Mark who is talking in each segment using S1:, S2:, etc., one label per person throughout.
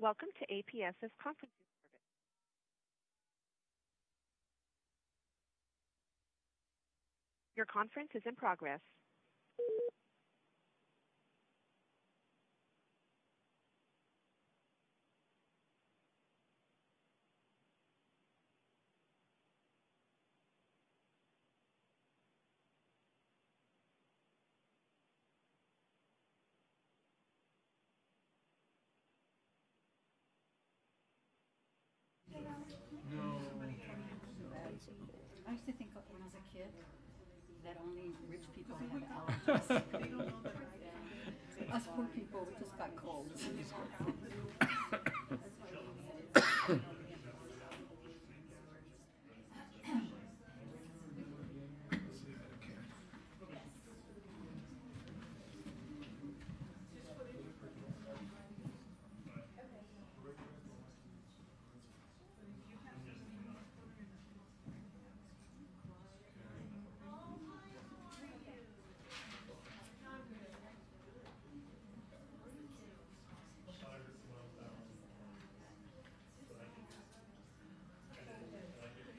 S1: Welcome to APS's conferencing service. Your conference is in progress.
S2: I used to think when I was a kid that only rich people had allergies. Us poor people, we just got colds.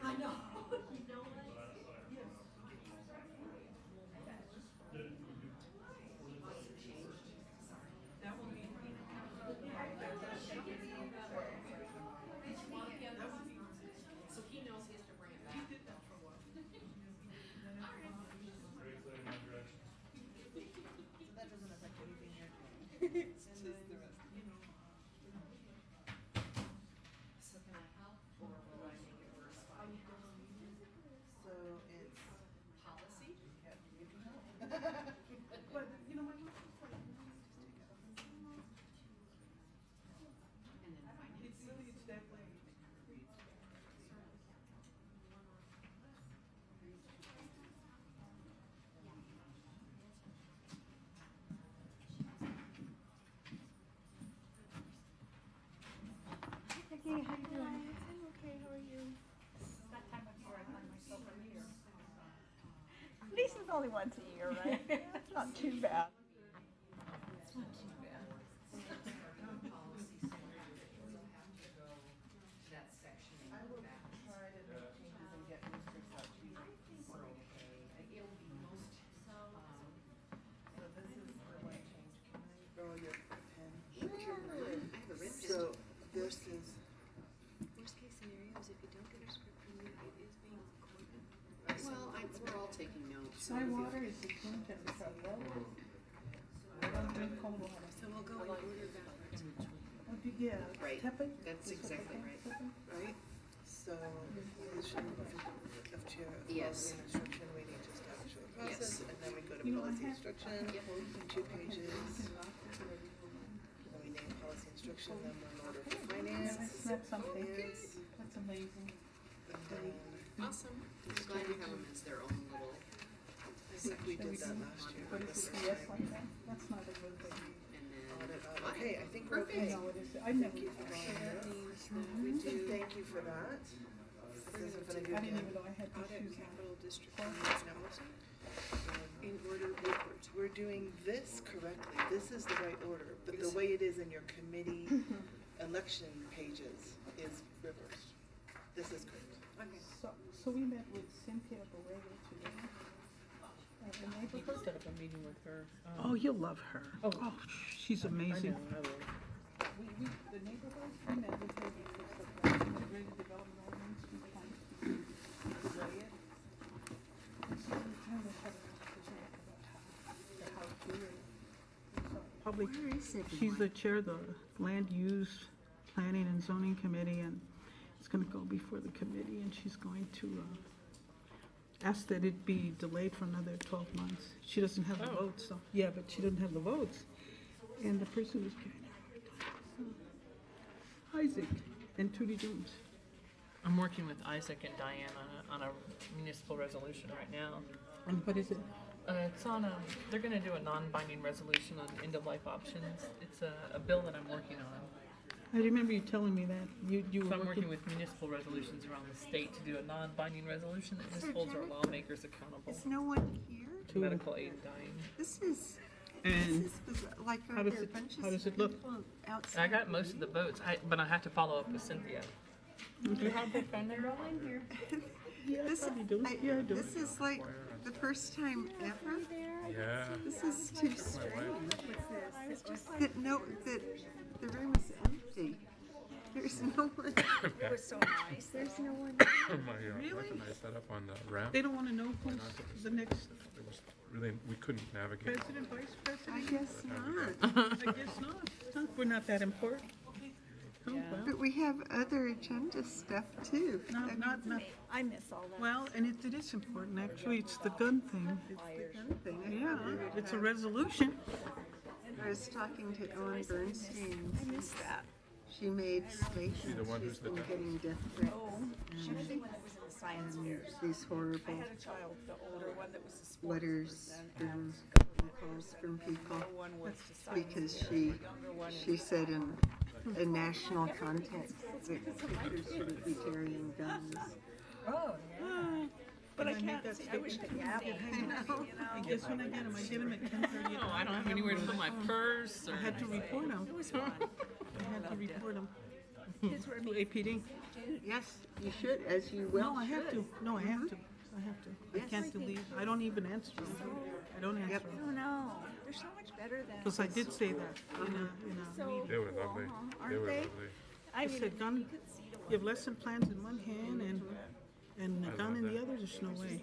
S2: I know. Hey, how you doing?
S1: I'm okay. How are you?
S2: It's that time of year I find myself a leader.
S3: At least it's only once a year, right? It's not too bad.
S2: It's not too bad.
S4: I will try to make changes and get districts out to you before okay. So this is the one change. Can I borrow your pen?
S5: Sure. I have a red pen.
S4: So this is,
S5: Worst case scenario is if you don't get a script from you, it is being recorded. Well, we're all taking notes.
S3: My water is important because I don't drink cold water.
S5: So we'll go in order backwards.
S3: What do you get?
S5: Right.
S3: Tepid?
S5: That's exactly right. Right?
S4: so position of chair of
S5: Yes.
S4: policy and instruction, we need to establish a process,
S5: Yes.
S4: and then we go to
S3: You know, I
S4: policy
S3: have-
S4: instruction,
S5: Yep.
S4: 2 pages. Then we name policy instruction, then we're in order for finance.
S3: That's something.
S4: Finance,
S3: That's amazing.
S4: and then
S5: Awesome. I'm glad you have them as their own little
S4: I think we did that last year.
S3: What
S4: this
S3: is it?
S4: time.
S3: Yes, like that? That's not a good thing.
S5: and then
S4: Audit. Okay, I think we're
S5: Perfect.
S4: okay.
S3: No, it is. I never.
S4: Thank you for
S5: So that means that we
S4: So
S5: do
S4: thank you for that. This isn't gonna
S3: I
S4: do
S3: didn't
S4: again.
S3: even know I had to
S5: audit
S3: choose that.
S5: capital district finance policy in order backwards.
S4: We're doing this correctly. This is the right order, but the way it is in your committee election pages is reversed. This is correct.
S5: Okay.
S3: So we met with Cynthia Borrego today. The neighborhood.
S6: Set up a meeting with her.
S3: Oh, you'll love her.
S6: Oh.
S3: Oh, she's
S6: I
S3: amazing.
S6: know, I will.
S3: The neighborhood, we met with her because of the integrated development ordinance, we plan to delay it. And so we're trying to have a conversation about how to do it. So, Public,
S5: Where is it?
S3: she's the chair of the Land Use Planning and Zoning Committee, and it's gonna go before the committee, and she's going to, ask that it be delayed for another 12 months. She doesn't have the
S6: Oh.
S3: votes, so, yeah, but she doesn't have the votes. And the person who's giving her a hard time, Isaac and Tootie Dooms.
S6: I'm working with Isaac and Diane on a municipal resolution right now.
S3: And what is it?
S6: It's on they're gonna do a non-binding resolution on end-of-life options. It's a bill that I'm working on.
S3: I remember you telling me that. You
S6: So
S3: were
S6: I'm working with municipal resolutions around the state to do a non-binding resolution that just holds our lawmakers accountable.
S5: Is no one here?
S6: to medical aid and dying.
S5: This is
S3: And
S7: This is like
S3: How
S7: are
S3: does
S7: there
S3: it-
S7: bunches
S3: how does
S7: of
S3: it look?
S7: people
S6: I
S7: outside?
S6: got most of the votes, but I have to follow up with Cynthia. Do you have her phone number?
S7: This,
S3: probably do.
S7: I-
S3: Yeah, I do.
S7: This is like the first time ever.
S8: Yeah.
S7: This is too strange. That no, that the room is empty. There's no one.
S2: It was so nice.
S7: There's no one.
S8: My wife and I set up on the ramp.
S3: they don't want to know who's the next
S8: It was really, we couldn't navigate.
S3: president, vice
S7: I
S3: president.
S7: guess not.
S3: I guess not. Huh, we're not that important. Oh, well,
S7: But we have other agenda stuff too.
S3: not,
S2: I miss all that.
S3: well, and it is important, actually. It's the gun thing.
S7: It's the gun thing. I
S3: Yeah,
S7: thought we would
S3: it's a
S7: have-
S3: resolution.
S7: I was talking to Ellen Bernstein.
S2: I miss that.
S7: She made statements.
S8: the one
S7: She's
S8: who's the
S7: been
S8: deaf?
S7: getting death threats.
S2: She was the one that was in the science fairs.
S7: These horrible
S2: I had a child, the older one that was a sports
S7: letters
S2: person,
S7: from calls from people
S2: and one was the science
S7: because
S2: fair.
S7: she
S2: The younger one
S7: she said in national context that teachers shouldn't be carrying guns.
S2: Oh, yeah. But I
S3: Can I make
S2: can't
S3: that
S2: see, I wish
S3: statement?
S2: the apple, you know.
S3: I guess when I get them, I get them at 10:30.
S6: No, I don't have anywhere to put my purse or.
S3: I had to report them.
S2: It was fun.
S3: I had to report them
S2: Kids were
S3: to APD.
S7: Yes, you should, as you well
S3: No, I have to. No, I have to. I have to. I
S7: Yes.
S3: can't delete. I don't even answer them. I don't answer
S7: Yep.
S3: them.
S2: Oh, no, they're so much better than.
S3: Because I did say that in a meeting.
S8: They were lovely. They were lovely.
S3: I said, gun, you have lesson plans in one hand and a gun in the other, there's no way.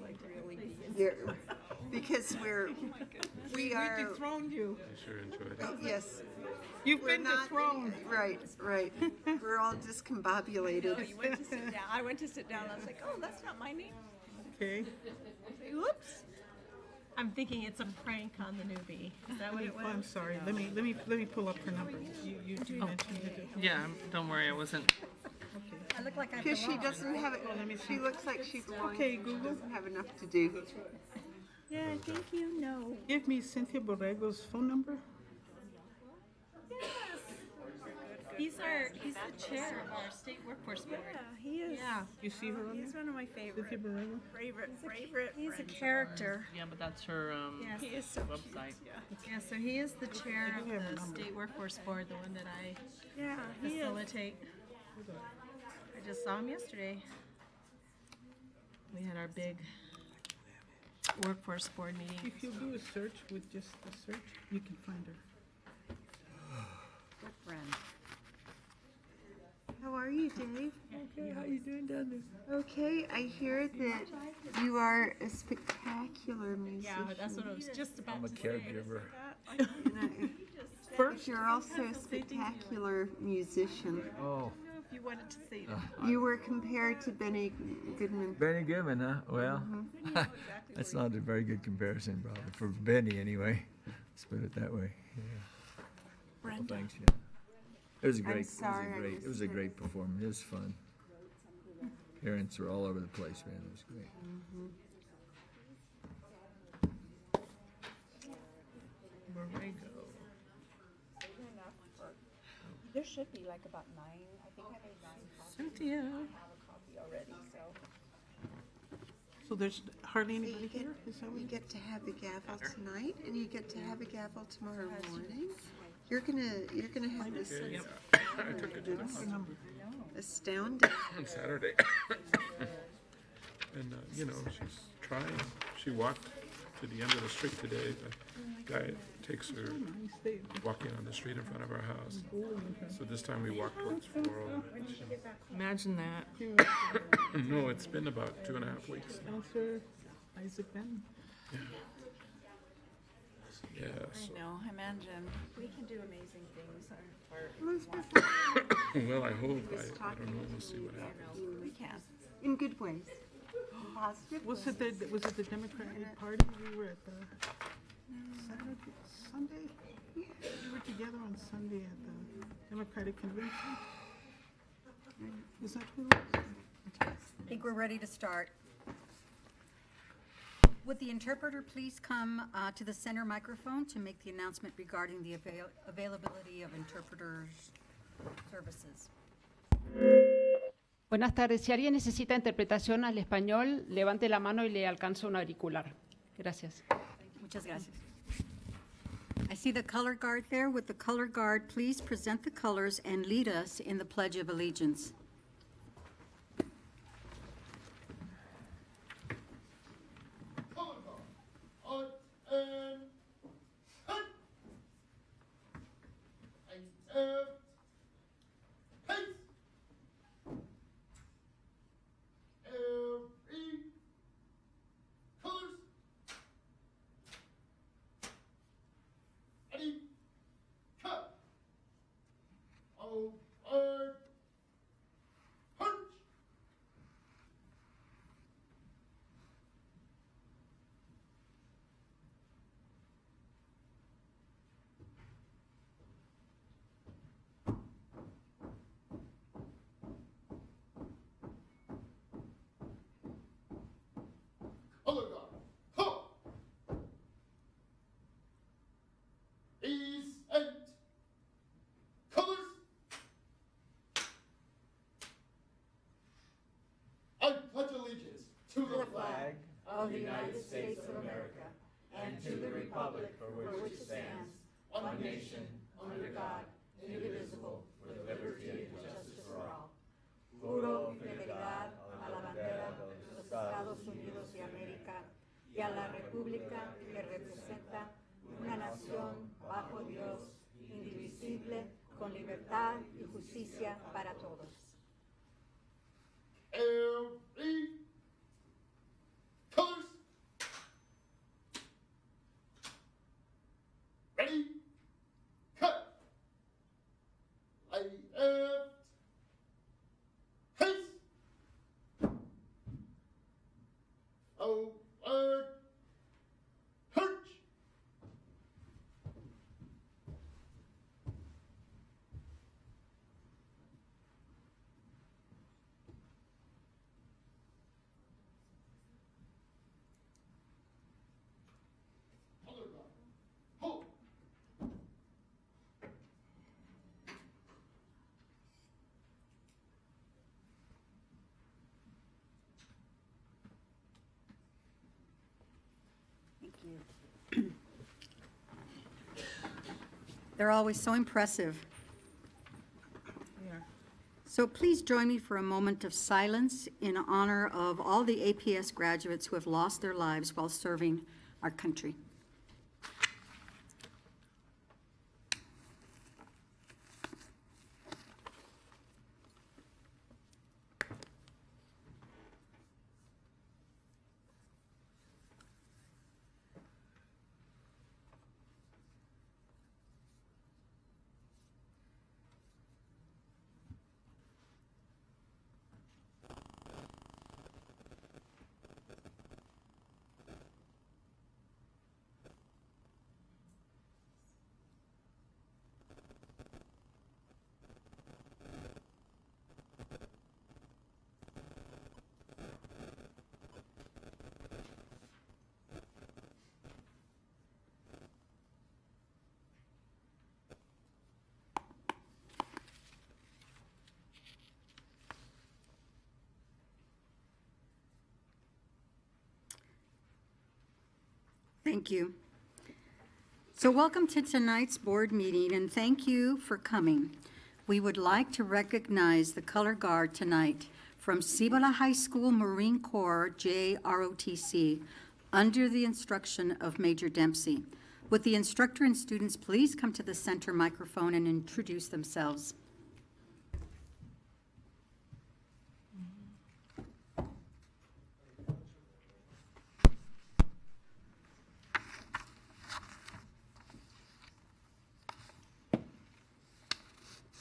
S7: Yeah, because we are,
S3: dethroned you.
S8: I sure enjoyed it.
S7: yes,
S3: You've
S7: we're
S3: been
S7: not,
S3: dethroned.
S7: right. We're all discombobulated.
S2: You went to sit down, I went to sit down, I was like, oh, that's not my name.
S3: Okay.
S2: Oops.
S9: I'm thinking it's a prank on the newbie. Is that what it
S3: Oh, I'm
S9: was?
S3: sorry. Let me pull up her number. You mentioned it.
S6: Yeah, don't worry, I wasn't.
S2: I look like I
S7: Because she
S2: belong.
S7: doesn't have it, she looks like she belongs,
S3: Okay,
S7: she
S3: Google.
S7: doesn't have enough to do.
S2: Yeah, I think you know.
S3: Give me Cynthia Borrego's phone number.
S9: He's the chair of our state workforce board.
S2: Yeah, he is.
S9: Yeah.
S3: You see her on
S2: He's
S3: there?
S2: one of my
S3: Cynthia
S2: favorite,
S3: Borrego?
S2: favorite.
S9: He's a
S2: friends.
S9: character.
S6: Yeah, but that's her
S9: Yes.
S2: He is so cute.
S6: website.
S9: Yeah, so he is the chair of
S3: do have a
S9: the
S3: number.
S9: state workforce board, the one that I
S2: Yeah, he is.
S9: facilitate. I just saw him yesterday. We had our big workforce board meeting.
S3: If you do a search with just the search, you can find her.
S2: Good friend.
S7: How are you, Dave?
S3: Okay, how you doing down there?
S7: Okay, I hear that you are a spectacular musician.
S9: Yeah, that's what I was just about
S10: I'm a
S9: to say.
S10: caregiver.
S3: First,
S7: You're also a spectacular musician.
S10: Oh,
S9: If you wanted to say that.
S7: You were compared to Benny Goodman.
S10: Benny Goodman, huh? Well, that's not a very good comparison, probably, for Benny anyway. Let's put it that way. Yeah. Well, thanks, yeah. It was a great,
S7: sorry I
S10: it was a
S7: missed
S10: great performance. It was fun. Parents were all over the place, man. It was great.
S6: Borrego.
S2: There should be like about 9, I think I made 9 copies.
S6: Cynthia.
S2: I have a copy already, so.
S3: so there's hardly anybody here? Is that what
S7: You get to have a gavel tonight, and you get to have a gavel tomorrow morning. You're gonna have this
S8: I took it to the
S3: her number?
S7: astounding.
S8: on Saturday. And, you know, she's trying. She walked to the end of the street today. The guy takes her
S3: Nice day.
S8: walking on the street in front of our house. So this time we walked towards Floral.
S6: Imagine that.
S8: No, it's been about 2.5 weeks.
S3: Counselor Isaac Ben.
S8: Yeah, so,
S2: No, imagine. We can do amazing things.
S7: Elizabeth,
S8: well, I hope. I don't know. We'll see what happens.
S2: We can.
S7: in good ways, positive
S3: Was
S7: ways.
S3: it the Democratic Party? We were at the Saturday, Sunday? We were together on Sunday at the Democratic Convention. Is that who it was?
S2: I think we're ready to start. Would the interpreter please come to the center microphone to make the announcement regarding the availability of interpreters services?
S11: Buenas tardes. Si alguien necesita interpretación al español, levante la mano y le alcanza un auricular. Gracias.
S2: Muchas gracias. I see the color guard there. With the color guard, please present the colors and lead us in the Pledge of Allegiance.
S12: Color guard. Ho! Ease and colors. I pledge allegiance to the flag
S2: of the United States of America and to the republic for which it stands, one nation, under God, indivisible, with liberty and justice for all. Juro fidelidad a la bandera de los Estados Unidos de América y a la república que representa una nación bajo Dios, indivisible, con libertad y justicia para todos.
S12: Every colors. Ready? Cut. Left. Haste. Forward. Hunch. Color guard. Hold.
S2: Thank you. They're always so impressive. So please join me for a moment of silence in honor of all the APS graduates who have lost their lives while serving our country. Thank you. So welcome to tonight's board meeting, and thank you for coming. We would like to recognize the color guard tonight from Cibola High School Marine Corps JROTC under the instruction of Major Dempsey. Would the instructor and students please come to the center microphone and introduce themselves?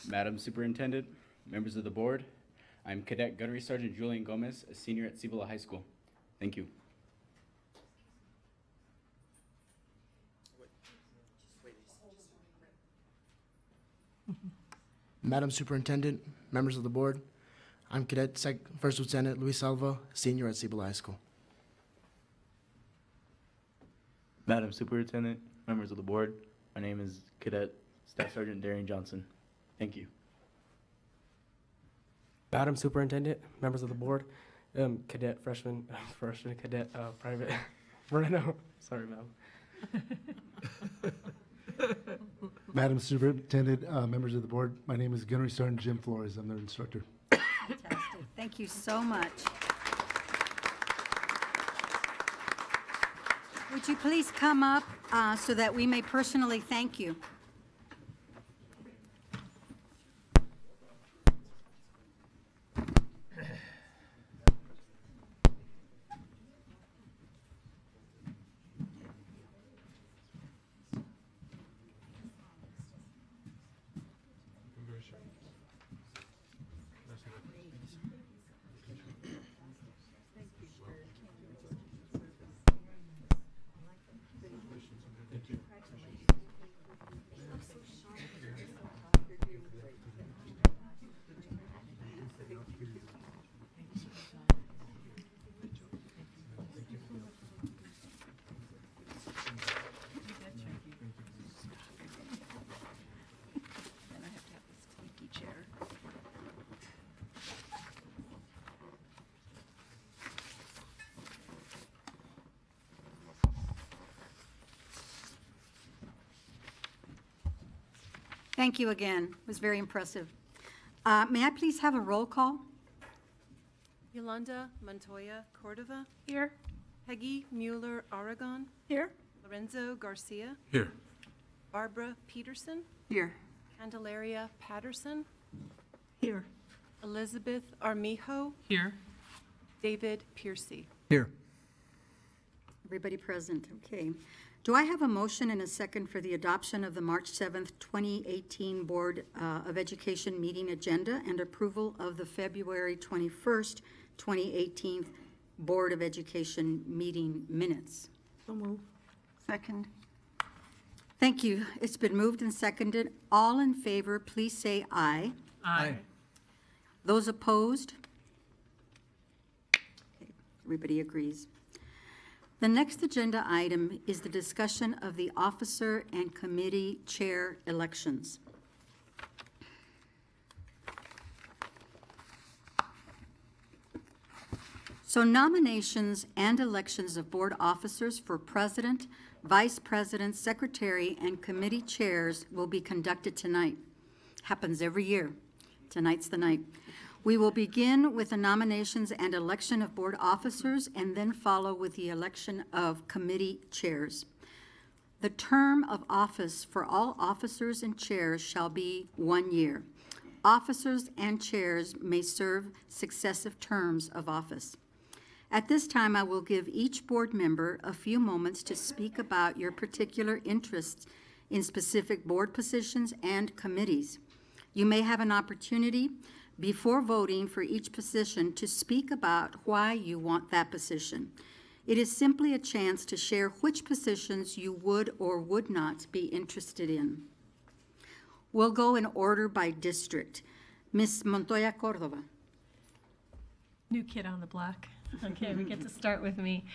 S13: Madam Superintendent, members of the board, I'm Cadet Gunnery Sergeant Julian Gomez, a senior at Cibola High School. Thank you.
S14: Madam Superintendent, members of the board, I'm Cadet First Lieutenant Luis Salva, senior at Cibola High School.
S15: Madam Superintendent, members of the board, my name is Cadet Staff Sergeant Darian Johnson. Thank you.
S16: Madam Superintendent, members of the board, Cadet Freshman Cadet Private Moreno. Sorry, ma'am.
S12: Madam Superintendent, members of the board, my name is Gunnery Sergeant Jim Flores. I'm their instructor.
S2: Fantastic. Thank you so much. Would you please come up so that we may personally thank you? Thank you again. It was very impressive. May I please have a roll call?
S17: Yolanda Montoya Cordova.
S9: Here.
S17: Peggy Mueller Aragon.
S9: Here.
S17: Lorenzo Garcia.
S8: Here.
S17: Barbara Peterson.
S7: Here.
S17: Candelaria Patterson.
S7: Here.
S17: Elizabeth Armijo.
S6: Here.
S17: David Piercy.
S10: Here.
S2: Everybody present, okay. Do I have a motion and a second for the adoption of the March 7th, 2018 Board of Education meeting agenda and approval of the February 21st, 2018 Board of Education meeting minutes?
S7: So move. Second.
S2: Thank you. It's been moved and seconded. All in favor, please say aye.
S6: Aye.
S2: Those opposed? Okay, everybody agrees. The next agenda item is the discussion of the officer and committee chair elections. So nominations and elections of board officers for president, vice president, secretary, and committee chairs will be conducted tonight. Happens every year. Tonight's the night. We will begin with the nominations and election of board officers and then follow with the election of committee chairs. The term of office for all officers and chairs shall be 1 year. Officers and chairs may serve successive terms of office. At this time, I will give each board member a few moments to speak about your particular interests in specific board positions and committees. You may have an opportunity before voting for each position to speak about why you want that position. It is simply a chance to share which positions you would or would not be interested in. We'll go in order by district. Ms. Montoya Cordova.
S9: New kid on the block. Okay, we get to start with me.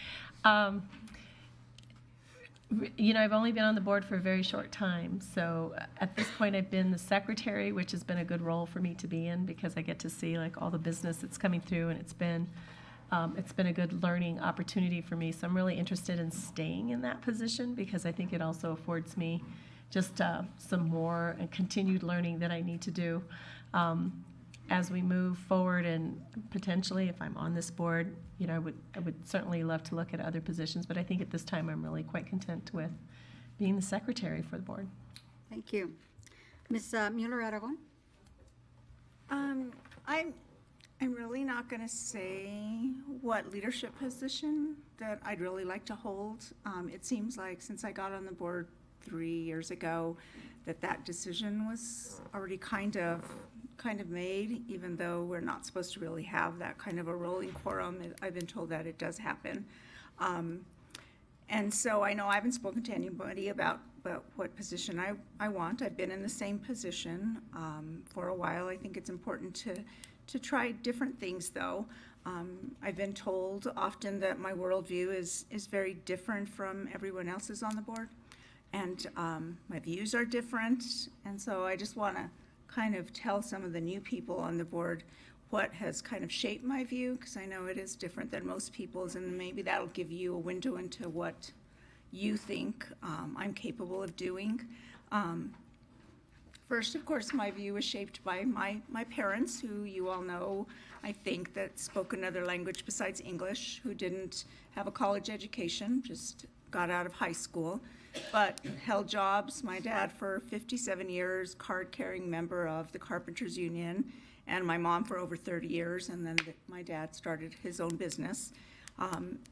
S9: You know, I've only been on the board for a very short time, so at this point I've been the secretary, which has been a good role for me to be in because I get to see like all the business that's coming through, and it's been a good learning opportunity for me. So I'm really interested in staying in that position because I think it also affords me just some more and continued learning that I need to do as we move forward, and potentially if I'm on this board, you know, I would certainly love to look at other positions, but I think at this time I'm really quite content with being the secretary for the board.
S2: Thank you. Ms. Mueller Aragon?
S3: I'm really not going to say what leadership position that I'd really like to hold. It seems like since I got on the board 3 years ago, that decision was already kind of made, even though we're not supposed to really have that kind of a rolling quorum. I've been told that it does happen. And so I know I haven't spoken to anybody about what position I want. I've been in the same position for a while. I think it's important to try different things, though. I've been told often that my worldview is very different from everyone else's on the board, and my views are different, and so I just want to kind of tell some of the new people on the board what has kind of shaped my view, because I know it is different than most people's, and maybe that'll give you a window into what you think I'm capable of doing.
S18: First, of course, my view was shaped by my parents, who you all know, I think, that spoke another language besides English, who didn't have a college education, just got out of high school, but held jobs. My dad for 57 years, card-carrying member of the Carpenters Union, and my mom for over 30 years, and then my dad started his own business.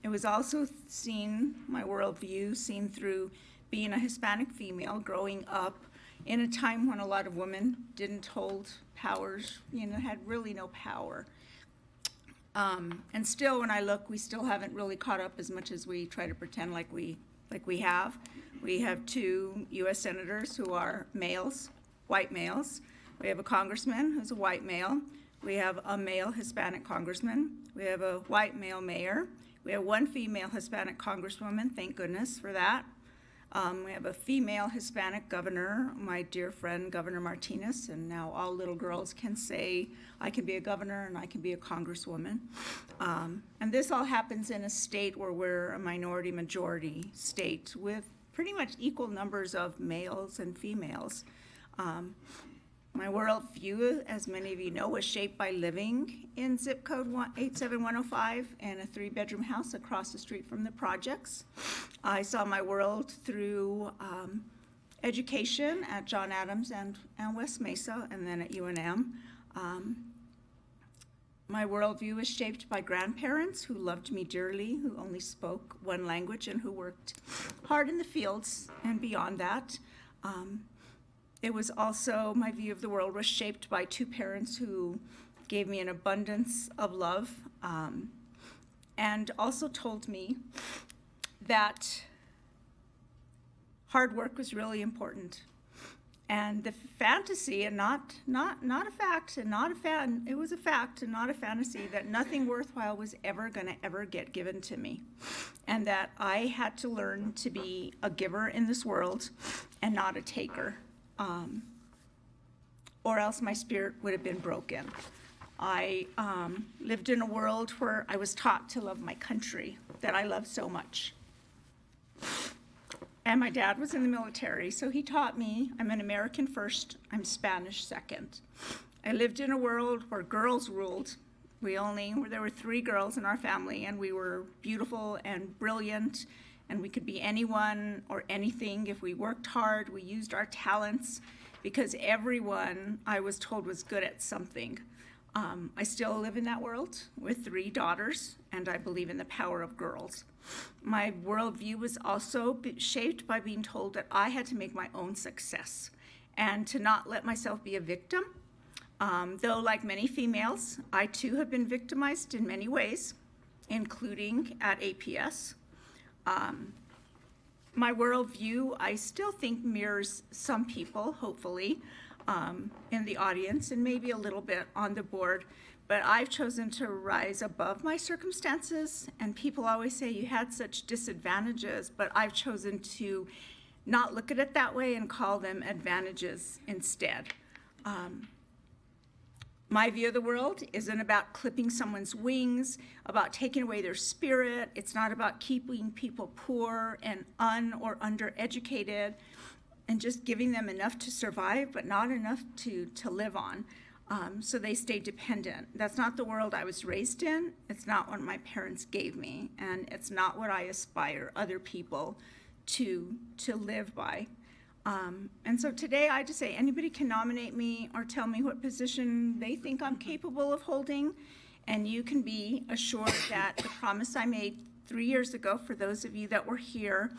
S18: It was also seen, my worldview, seen through being a Hispanic female growing up in a time when a lot of women didn't hold powers, had really no power. And still, when I look, we still haven't really caught up as much as we try to pretend like we have. We have 2 U.S. senators who are males, white males. We have a congressman who's a white male. We have a male Hispanic congressman. We have a white male mayor. We have 1 female Hispanic congresswoman, thank goodness for that. We have a female Hispanic governor, my dear friend, Governor Martinez, and now all little girls can say, I can be a governor and I can be a congresswoman. And this all happens in a state where we're a minority majority state with pretty much equal numbers of males and females. My worldview, as many of you know, was shaped by living in zip code 87105 in a 3-bedroom house across the street from the projects. I saw my world through education at John Adams and West Mesa, and then at UNM. My worldview was shaped by grandparents who loved me dearly, who only spoke 1 language, and who worked hard in the fields and beyond that. It was also, my view of the world was shaped by 2 parents who gave me an abundance of love, and also told me that hard work was really important. And the fantasy, and not a fact, and not a fan, it was a fact and not a fantasy, that nothing worthwhile was ever gonna get given to me. And that I had to learn to be a giver in this world and not a taker. Or else my spirit would have been broken. I lived in a world where I was taught to love my country that I love so much. And my dad was in the military, so he taught me I'm an American first, I'm Spanish second. I lived in a world where girls ruled. There were 3 girls in our family, and we were beautiful and brilliant, and we could be anyone or anything if we worked hard, we used our talents, because everyone, I was told, was good at something. I still live in that world with 3 daughters, and I believe in the power of girls. My worldview was also shaped by being told that I had to make my own success and to not let myself be a victim. Though, like many females, I too have been victimized in many ways, including at APS. My worldview, I still think, mirrors some people, hopefully, in the audience, and maybe a little bit on the board, but I've chosen to rise above my circumstances, and people always say you had such disadvantages, but I've chosen to not look at it that way and call them advantages instead. My view of the world isn't about clipping someone's wings, about taking away their spirit. It's not about keeping people poor and or undereducated and just giving them enough to survive, but not enough to live on, so they stay dependent. That's not the world I was raised in. It's not what my parents gave me, and it's not what I aspire other people to live by. And so today I just say anybody can nominate me or tell me what position they think I'm capable of holding, and you can be assured that the promise I made 3 years ago, for those of you that were here,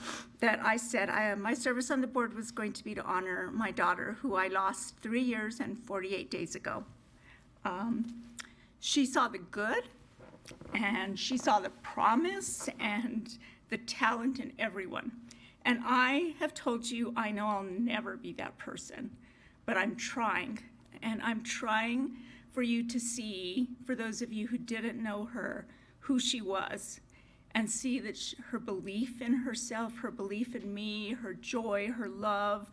S18: that I said my service on the board was going to be to honor my daughter, who I lost 3 years and 48 days ago. She saw the good, and she saw the promise and the talent in everyone. And I have told you, I know I'll never be that person, but I'm trying. And I'm trying for you to see, for those of you who didn't know her, who she was, and see that her belief in herself, her belief in me, her joy, her love,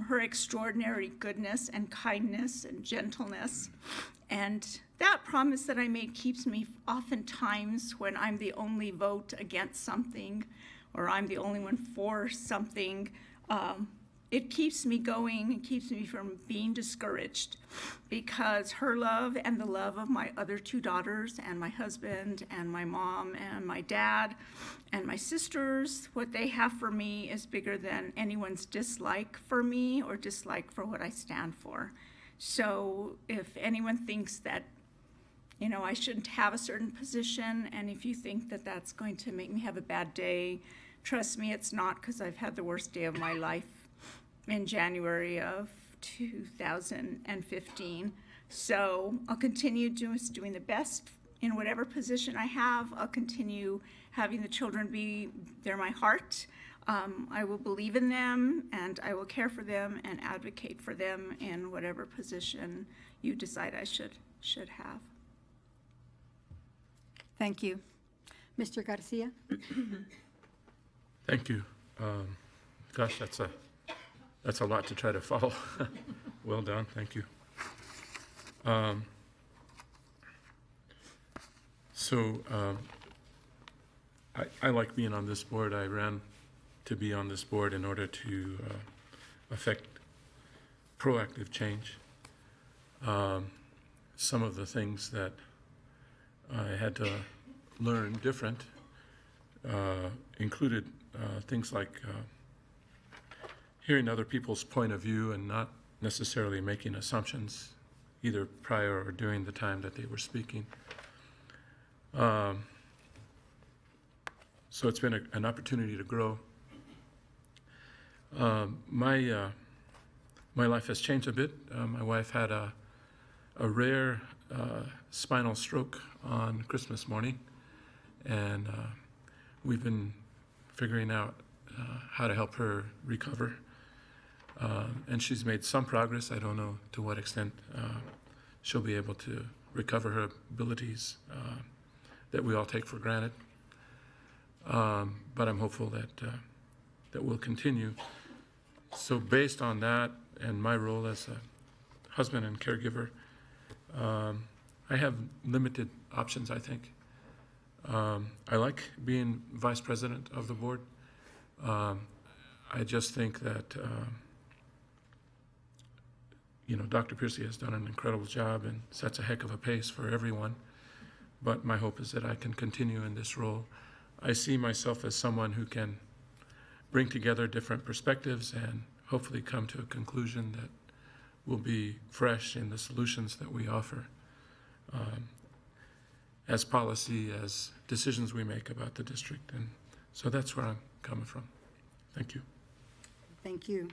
S18: her extraordinary goodness and kindness and gentleness. And that promise that I made keeps me oftentimes when I'm the only vote against something, or I'm the only one for something, it keeps me going. It keeps me from being discouraged, because her love and the love of my other 2 daughters and my husband and my mom and my dad and my sisters, what they have for me is bigger than anyone's dislike for me or dislike for what I stand for. So if anyone thinks that, you know, I shouldn't have a certain position, and if you think that that's going to make me have a bad day, trust me, it's not, because I've had the worst day of my life in January of 2015. So I'll continue doing the best in whatever position I have. I'll continue having the children be, they're my heart. I will believe in them, and I will care for them and advocate for them in whatever position you decide I should have.
S2: Thank you. Mr. Garcia?
S8: Thank you. Gosh, that's a lot to try to follow. Well done, thank you. I like being on this board. I ran to be on this board in order to affect proactive change. Some of the things that I had to learn different included things like hearing other people's point of view and not necessarily making assumptions either prior or during the time that they were speaking. So it's been an opportunity to grow. My life has changed a bit. My wife had a rare spinal stroke on Christmas morning, and we've been figuring out how to help her recover. And she's made some progress. I don't know to what extent she'll be able to recover her abilities that we all take for granted. But I'm hopeful that we'll continue. So based on that and my role as a husband and caregiver, I have limited options, I think. I like being vice president of the board. I just think that Dr. Piercy has done an incredible job and sets a heck of a pace for everyone. But my hope is that I can continue in this role. I see myself as someone who can bring together different perspectives and hopefully come to a conclusion that will be fresh in the solutions that we offer as policy, as decisions we make about the district. And so that's where I'm coming from. Thank you.
S2: Thank you.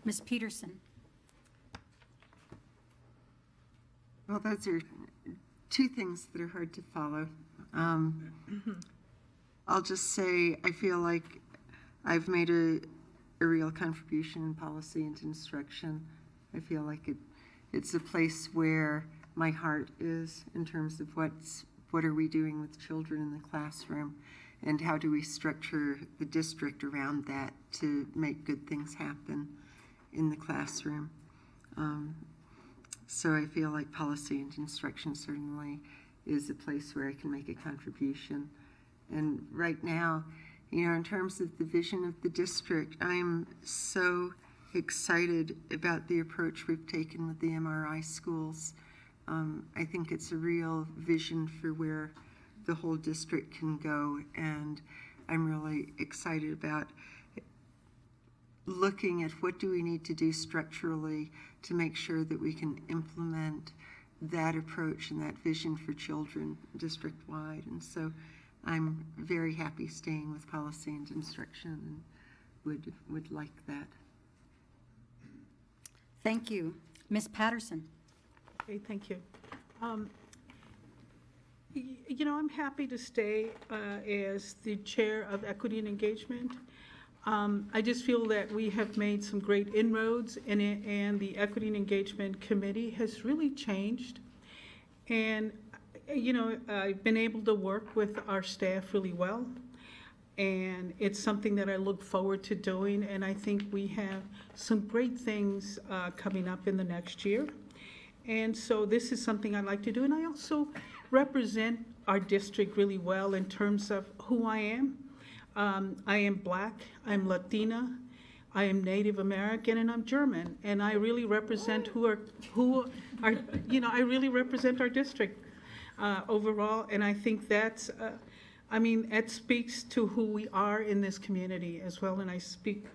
S2: Ms. Peterson?
S7: Well, those are 2 things that are hard to follow. I'll just say I feel like I've made a real contribution in policy and instruction. I feel like it's a place where my heart is in terms of what are we doing with children in the classroom, and how do we structure the district around that to make good things happen in the classroom. So I feel like policy and instruction certainly is a place where I can make a contribution. And right now, in terms of the vision of the district, I'm so excited about the approach we've taken with the MRI schools. I think it's a real vision for where the whole district can go, and I'm really excited about looking at what do we need to do structurally to make sure that we can implement that approach and that vision for children district-wide. And so I'm very happy staying with policy and instruction and would like that.
S2: Thank you. Ms. Patterson?
S3: Okay, thank you. I'm happy to stay as the chair of Equity and Engagement. I just feel that we have made some great inroads in it, and the Equity and Engagement Committee has really changed. And, I've been able to work with our staff really well, and it's something that I look forward to doing, and I think we have some great things coming up in the next year. And so this is something I like to do, and I also represent our district really well in terms of who I am. I am Black, I'm Latina, I am Native American and I'm German, and I really represent I really represent our district overall, and I think that's, it speaks to who we are in this community as well, and I speak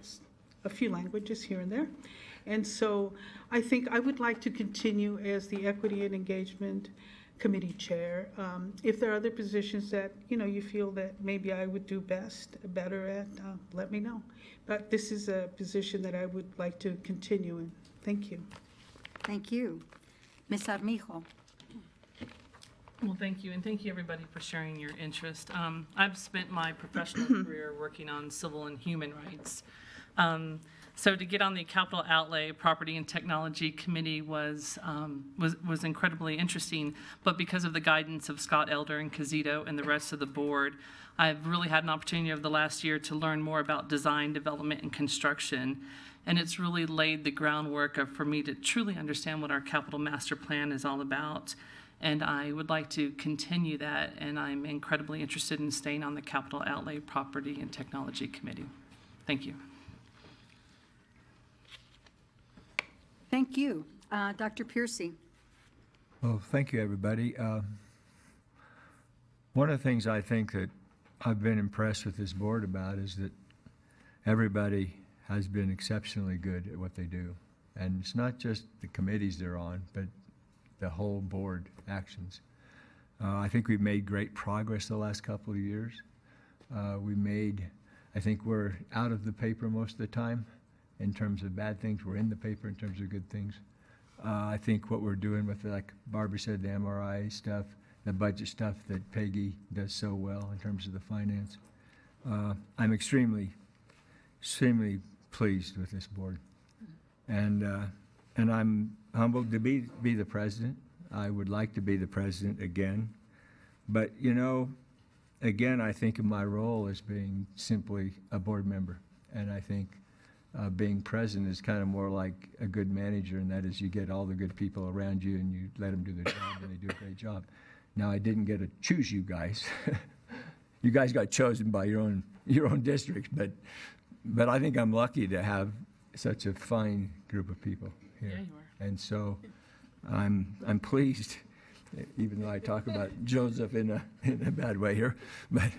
S3: a few languages here and there. And so I think I would like to continue as the Equity and Engagement Committee Chair. If there are other positions that, you feel that maybe I would do better at, let me know. But this is a position that I would like to continue in. Thank you.
S2: Thank you. Ms. Armijo.
S6: Well, thank you, and thank you, everybody, for sharing your interest. I've spent my professional career working on civil and human rights. So to get on the Capital Outlay Property and Technology Committee was incredibly interesting, but because of the guidance of Scott Elder and Casito and the rest of the board, I've really had an opportunity over the last year to learn more about design, development, and construction, and it's really laid the groundwork for me to truly understand what our capital master plan is all about. And I would like to continue that, and I'm incredibly interested in staying on the Capital Outlay Property and Technology Committee. Thank you.
S2: Thank you. Dr. Piercy.
S10: Well, thank you, everybody. One of the things I think that I've been impressed with this board about is that everybody has been exceptionally good at what they do. And it's not just the committees they're on, but the whole board actions. I think we've made great progress the last couple of years. I think we're out of the paper most of the time in terms of bad things. We're in the paper in terms of good things. I think what we're doing with, like Barbara said, the MRI stuff, the budget stuff that Peggy does so well in terms of the finance. I'm extremely pleased with this board. And I'm humbled to be the president. I would like to be the president again. But, again, I think of my role as being simply a board member. And I think being president is kind of more like a good manager, and that is you get all the good people around you and you let them do their job, and they do a great job. Now, I didn't get to choose you guys. You guys got chosen by your own districts, but I think I'm lucky to have such a fine group of people here.
S6: Yeah, you are.
S10: And so I'm pleased, even though I talk about Joseph in a bad way here, but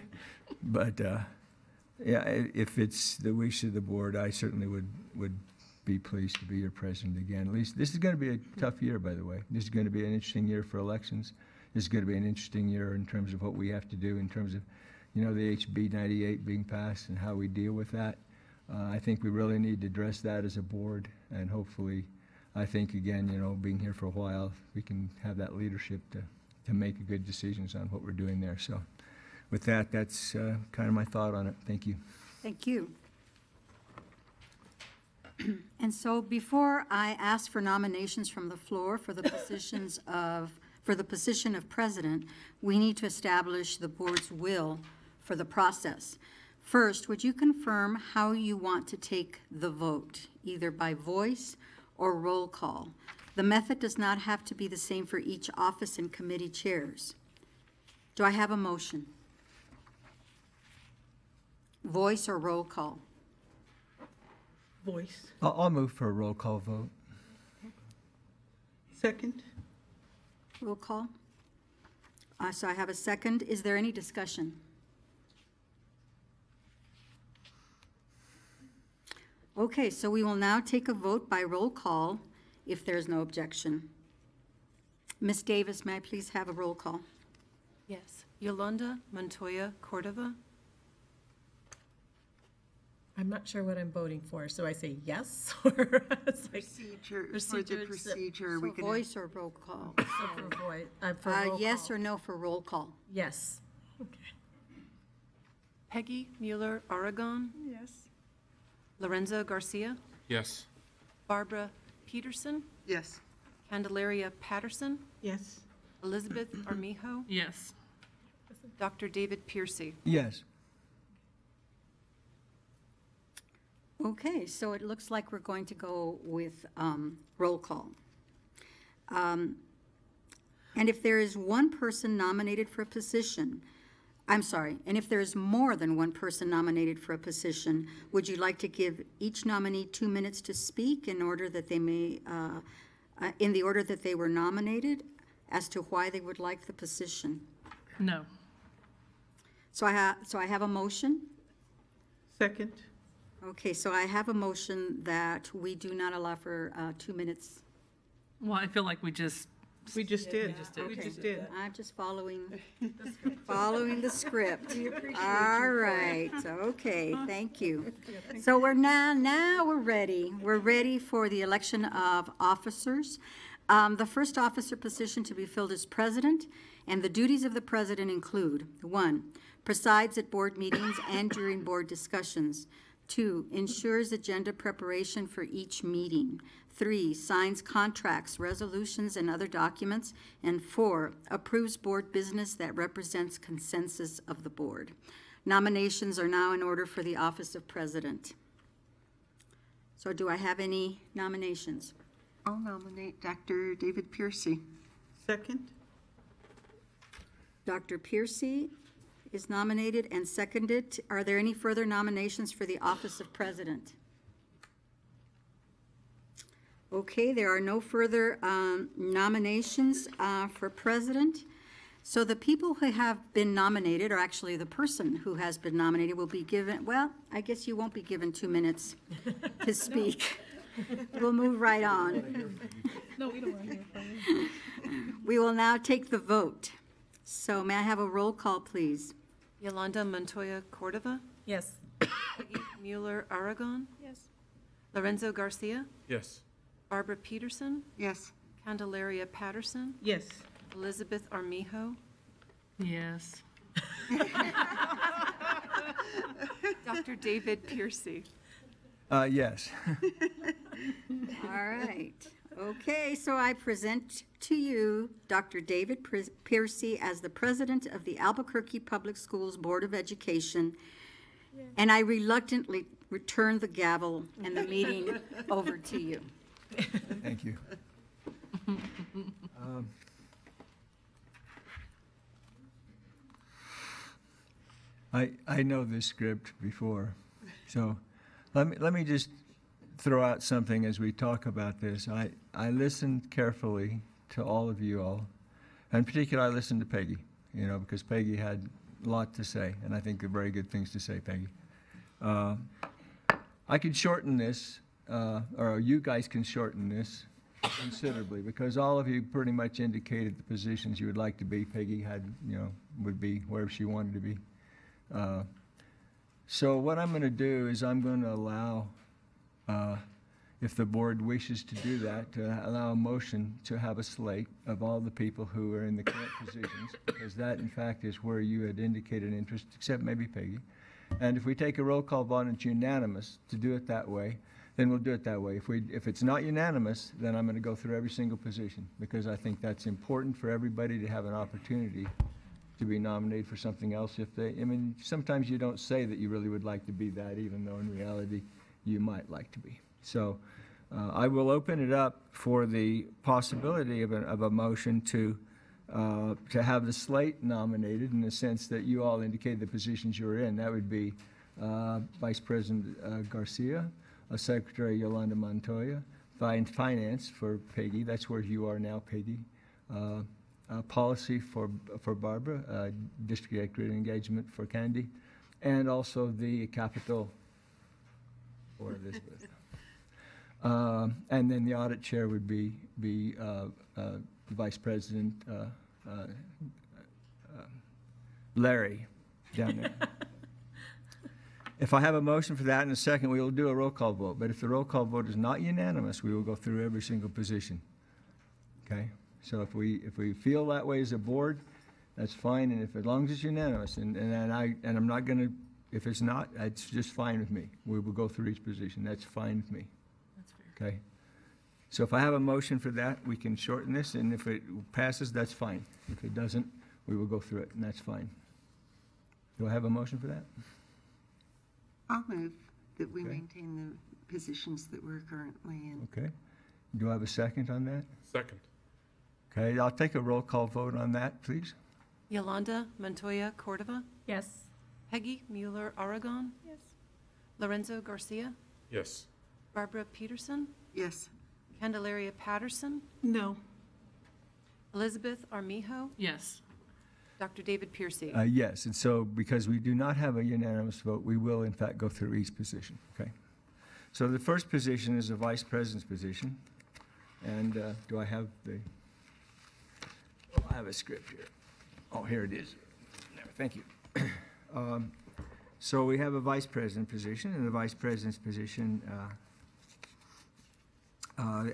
S10: yeah, if it's the wish of the board, I certainly would be pleased to be your president again. At least this is going to be a tough year, by the way. This is going to be an interesting year for elections. This is going to be an interesting year in terms of what we have to do in terms of, the HB 98 being passed and how we deal with that. I think we really need to address that as a board, and hopefully, I think, again, being here for a while, we can have that leadership to make good decisions on what we're doing there. So with that, that's kind of my thought on it. Thank you.
S2: Thank you. And so before I ask for nominations from the floor for the position of president, we need to establish the board's will for the process. First, would you confirm how you want to take the vote, either by voice or roll call? The method does not have to be the same for each office and committee chairs. Do I have a motion? Voice or roll call?
S3: Voice.
S10: I'll move for a roll call vote.
S3: Second.
S2: Roll call. So I have a second. Is there any discussion? Okay, so we will now take a vote by roll call if there's no objection. Ms. Davis, may I please have a roll call?
S17: Yes. Yolanda Montoya Cordova.
S9: I'm not sure what I'm voting for, so I say yes or
S7: procedure. For the procedure, we can
S2: voice or roll call.
S9: For roll
S2: yes
S9: call.
S2: Or no for roll call?
S9: Yes.
S6: Okay.
S17: Peggy Mueller Aragon.
S3: Yes.
S17: Lorenzo Garcia.
S8: Yes.
S17: Barbara Peterson.
S7: Yes.
S17: Candelaria Patterson.
S3: Yes.
S17: Elizabeth Armijo.
S6: Yes.
S17: Dr. David Piercy.
S10: Yes.
S2: Okay, so it looks like we're going to go with roll call. And if there is one person nominated for a position, I'm sorry, and if there's more than one person nominated for a position, would you like to give each nominee 2 minutes to speak in order that they may, in the order that they were nominated, as to why they would like the position?
S6: No.
S2: So I have a motion?
S3: Second.
S2: Okay, so I have a motion that we do not allow for 2 minutes.
S6: Well, I feel like we just
S3: did.
S2: Okay. I'm just following the script. All right, okay, thank you. So we're now we're ready. We're ready for the election of officers. The first officer position to be filled is president, and the duties of the president include: 1, presides at board meetings and during board discussions. 2, ensures agenda preparation for each meeting. 3, signs contracts, resolutions, and other documents. And 4, approves board business that represents consensus of the board. Nominations are now in order for the office of president. So do I have any nominations?
S7: I'll nominate Dr. David Piercy.
S3: Second.
S2: Dr. Piercy is nominated and seconded. Are there any further nominations for the office of president? Okay, there are no further nominations for president. So the people who have been nominated, or actually the person who has been nominated, will be given, well, I guess you won't be given 2 minutes to speak. We'll move right on.
S3: No, we don't want to hear from you.
S2: We will now take the vote. So may I have a roll call, please?
S17: Yolanda Montoya Cordova,
S9: Yes.
S17: Peggy Mueller Aragon,
S5: Yes.
S17: Lorenzo Garcia,
S8: Yes.
S17: Barbara Peterson,
S7: Yes.
S17: Candelaria Patterson,
S3: Yes.
S17: Elizabeth Armijo,
S6: Yes.
S17: Dr. David Piercy.
S10: Yes.
S2: All right. Okay, so I present to you Dr. David Piercy as the president of the Albuquerque Public Schools Board of Education, and I reluctantly return the gavel and the meeting over to you.
S10: Thank you. I know this script before, so let me just throw out something as we talk about this. I listened carefully to all of you all, and in particular I listened to Peggy, because Peggy had a lot to say, and I think they're very good things to say, Peggy. I could shorten this, or you guys can shorten this considerably, because all of you pretty much indicated the positions you would like to be. Peggy had, would be wherever she wanted to be. So what I'm going to do is I'm going to allow, if the board wishes to do that, to allow a motion to have a slate of all the people who are in the current positions, because that, in fact, is where you had indicated interest, except maybe Peggy. And if we take a roll call vote and it's unanimous to do it that way, then we'll do it that way. If it's not unanimous, then I'm going to go through every single position, because I think that's important for everybody to have an opportunity to be nominated for something else. Sometimes you don't say that you really would like to be that, even though in reality you might like to be. So I will open it up for the possibility of a motion to have the slate nominated, in the sense that you all indicated the positions you're in. That would be Vice President Garcia, Secretary Yolanda Montoya, Finance for Peggy. That's where you are now, Peggy. Policy for Barbara, District Equity Engagement for Candy, and also the Capital for Elizabeth. And then the audit chair would be Vice President Larry down there. If I have a motion for that in a second, we will do a roll call vote. But if the roll call vote is not unanimous, we will go through every single position. Okay? So if we feel that way as a board, that's fine. And as long as it's unanimous, and I'm not going to, if it's not, it's just fine with me. We will go through each position. That's fine with me.
S6: That's fair.
S10: Okay? So if I have a motion for that, we can shorten this, and if it passes, that's fine. If it doesn't, we will go through it, and that's fine. Do I have a motion for that?
S7: I'll move that we maintain the positions that we're currently in.
S10: Okay. Do I have a second on that?
S8: Second.
S10: Okay, I'll take a roll call vote on that, please.
S17: Yolanda Montoya Cordova,
S9: Yes.
S17: Peggy Mueller Aragon,
S18: Yes.
S17: Lorenzo Garcia,
S8: Yes.
S17: Barbara Peterson,
S7: Yes.
S17: Candelaria Patterson,
S3: No.
S17: Elizabeth Armijo,
S6: Yes.
S17: Dr. David Piercy.
S10: Yes, and so because we do not have a unanimous vote, we will in fact go through each position, okay? So the first position is a vice president's position. And do I have the, oh, I have a script here. Oh, here it is. Thank you. So we have a vice president position, and the vice president's position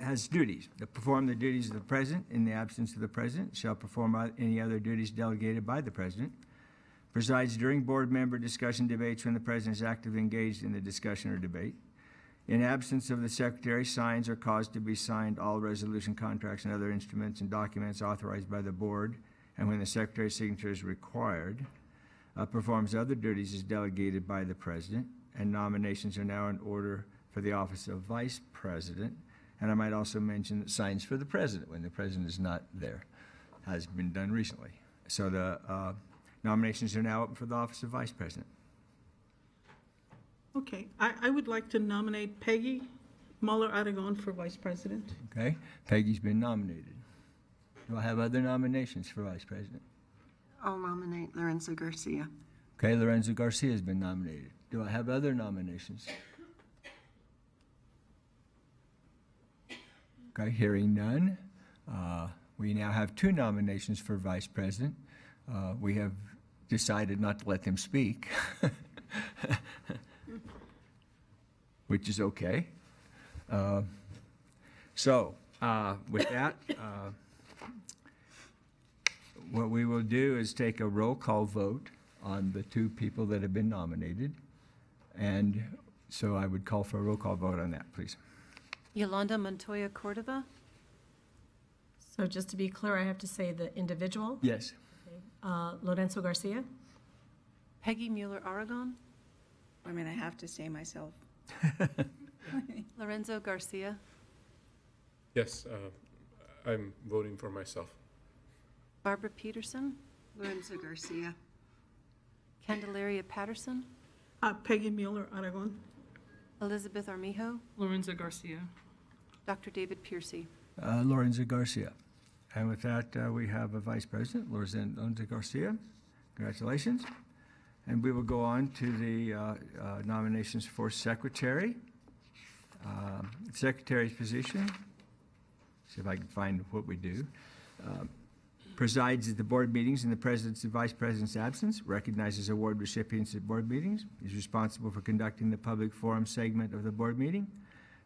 S10: has duties. To perform the duties of the president in the absence of the president, shall perform any other duties delegated by the president, presides during board member discussion debates when the president is actively engaged in the discussion or debate. In absence of the secretary, signs or caused to be signed all resolution contracts and other instruments and documents authorized by the board, and when the secretary's signature is required, performs other duties as delegated by the president, and nominations are now in order for the office of vice president. And I might also mention that signs for the president when the president is not there has been done recently. So the nominations are now open for the office of vice president.
S3: Okay, I would like to nominate Peggy Mueller Aragon for vice president.
S10: Okay, Peggy's been nominated. Do I have other nominations for vice president?
S7: I'll nominate Lorenzo Garcia.
S10: Okay, Lorenzo Garcia has been nominated. Do I have other nominations? Okay, hearing none. We now have 2 nominations for vice president. We have decided not to let them speak, which is okay. So with that, what we will do is take a roll call vote on the 2 people that have been nominated. And so I would call for a roll call vote on that, please.
S17: Yolanda Montoya Cordova,
S9: So just to be clear, I have to say the individual.
S10: Yes.
S9: Lorenzo Garcia.
S17: Peggy Mueller Aragon,
S18: I mean, I have to say myself.
S17: Lorenzo Garcia,
S8: Yes, I'm voting for myself.
S17: Barbara Peterson,
S7: Lorenzo Garcia.
S17: Candelaria Patterson,
S3: Peggy Mueller Aragon.
S17: Elizabeth Armijo,
S6: Lorenzo Garcia.
S17: Dr. David Piercy.
S10: Lorenzo Garcia. And with that, we have a vice president, Lorenzo Garcia. Congratulations. And we will go on to the nominations for secretary. Secretary's position, see if I can find what we do. Presides at the board meetings in the president's and vice president's absence, recognizes award recipients at board meetings, is responsible for conducting the public forum segment of the board meeting,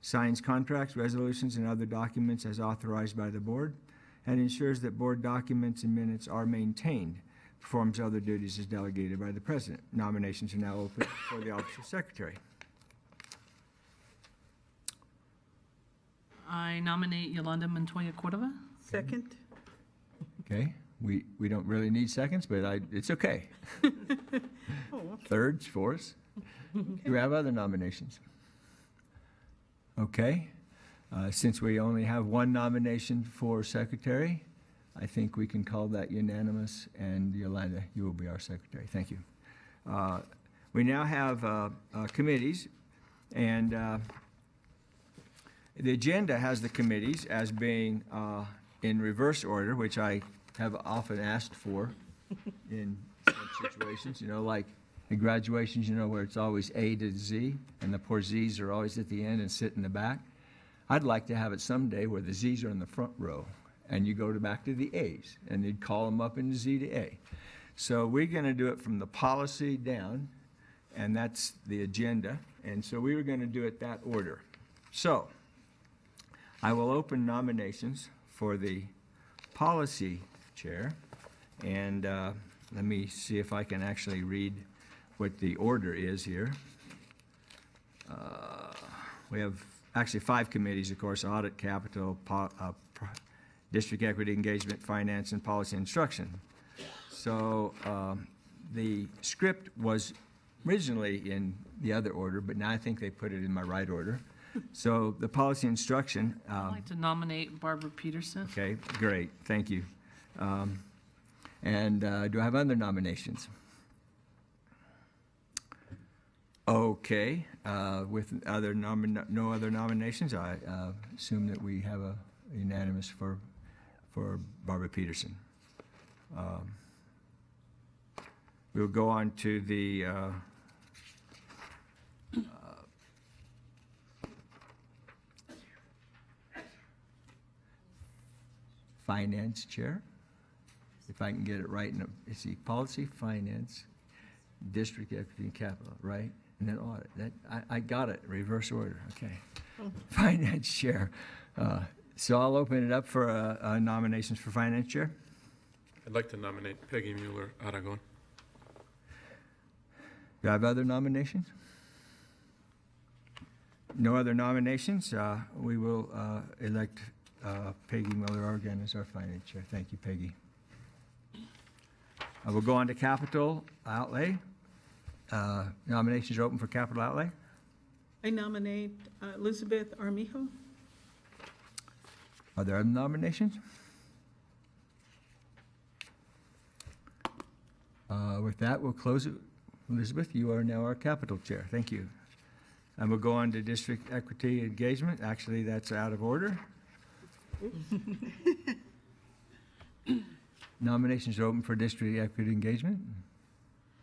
S10: signs contracts, resolutions, and other documents as authorized by the board, and ensures that board documents and minutes are maintained, performs other duties as delegated by the president. Nominations are now open for the office of secretary.
S6: I nominate Yolanda Montoya Cordova.
S3: Second.
S10: Okay, we don't really need seconds, but it's okay.
S3: Oh, okay.
S10: Thirds, fourths. Do we have other nominations? Okay, since we only have 1 nomination for secretary, I think we can call that unanimous, and Yolanda, you will be our secretary. Thank you. We now have committees, and the agenda has the committees as being in reverse order, which I have often asked for in some situations, you know, like in graduations, you know, where it's always A to Z, and the poor Zs are always at the end and sit in the back. I'd like to have it someday where the Zs are in the front row, and you go back to the As, and they'd call them up into Z to A. So we're going to do it from the policy down, and that's the agenda, and so we were going to do it that order. So I will open nominations for the policy chair, and let me see if I can actually read what the order is here. We have actually 5 committees, of course: audit, capital, district equity engagement, finance, and policy instruction. So the script was originally in the other order, but now I think they put it in my right order. So the policy instruction.
S6: I'd like to nominate Barbara Peterson.
S10: Okay, great, thank you. And do I have other nominations? Okay, with no other nominations, I assume that we have a unanimous for Barbara Peterson. We'll go on to the Finance Chair. If I can get it right, it's the Policy, Finance, District, Equity, and Capital, right? And then Audit. I got it, reverse order, okay. Finance Chair. So I'll open it up for nominations for Finance Chair.
S8: I'd like to nominate Peggy Mueller Aragon.
S10: Do I have other nominations? No other nominations. We will elect Peggy Mueller Aragon as our Finance Chair. Thank you, Peggy. We'll go on to Capital Outlay. Nominations are open for Capital Outlay.
S3: I nominate Elizabeth Armijo.
S10: Are there other nominations? With that, we'll close it. Elizabeth, you are now our Capital Chair. Thank you. And we'll go on to District Equity Engagement. Actually, that's out of order. Nominations are open for District Equity Engagement.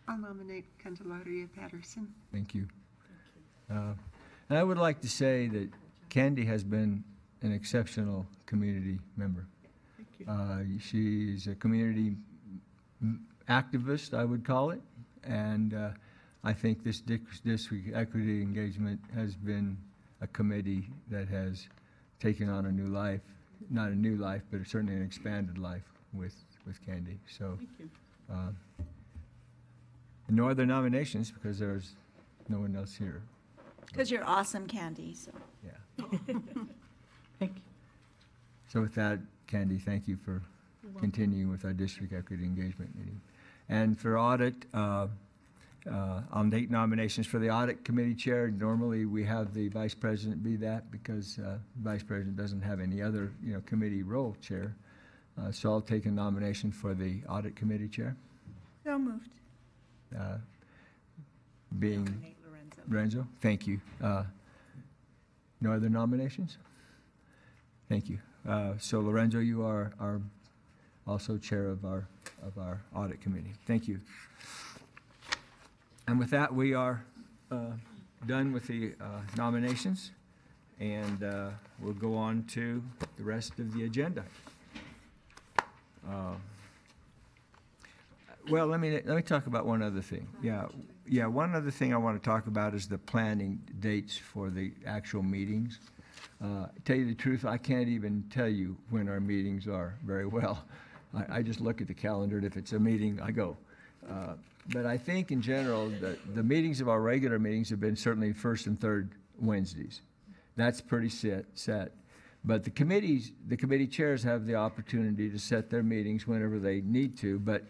S7: I'll nominate Candelaria Patterson.
S10: Thank you. And I would like to say that Candy has been an exceptional community member. She's a community activist, I would call it, and I think this District Equity Engagement has been a committee that has taken on a new life, not a new life, but certainly an expanded life with Candy. So, no other nominations because there's no one else here.
S18: Because you're awesome, Candy, so.
S10: Yeah.
S3: Thank you.
S10: So with that, Candy, thank you for continuing with our District Equity Engagement meeting. And for Audit, I'll take nominations for the Audit Committee Chair. Normally, we have the Vice President be that because the Vice President doesn't have any other, committee role chair. So I'll take a nomination for the Audit Committee Chair.
S18: So moved.
S10: Being
S4: Nominate
S10: Lorenzo. Thank you. No other nominations? Thank you. So Lorenzo, you are also chair of our Audit Committee. Thank you. And with that, we are done with the nominations, and we'll go on to the rest of the agenda. Well, let me talk about one other thing. Yeah. One other thing I want to talk about is the planning dates for the actual meetings. Tell you the truth, I can't even tell you when our meetings are very well. I just look at the calendar, and if it's a meeting, I go. But I think in general, the meetings of our regular meetings have been certainly first and third Wednesdays. That's pretty set. But the committee chairs have the opportunity to set their meetings whenever they need to. But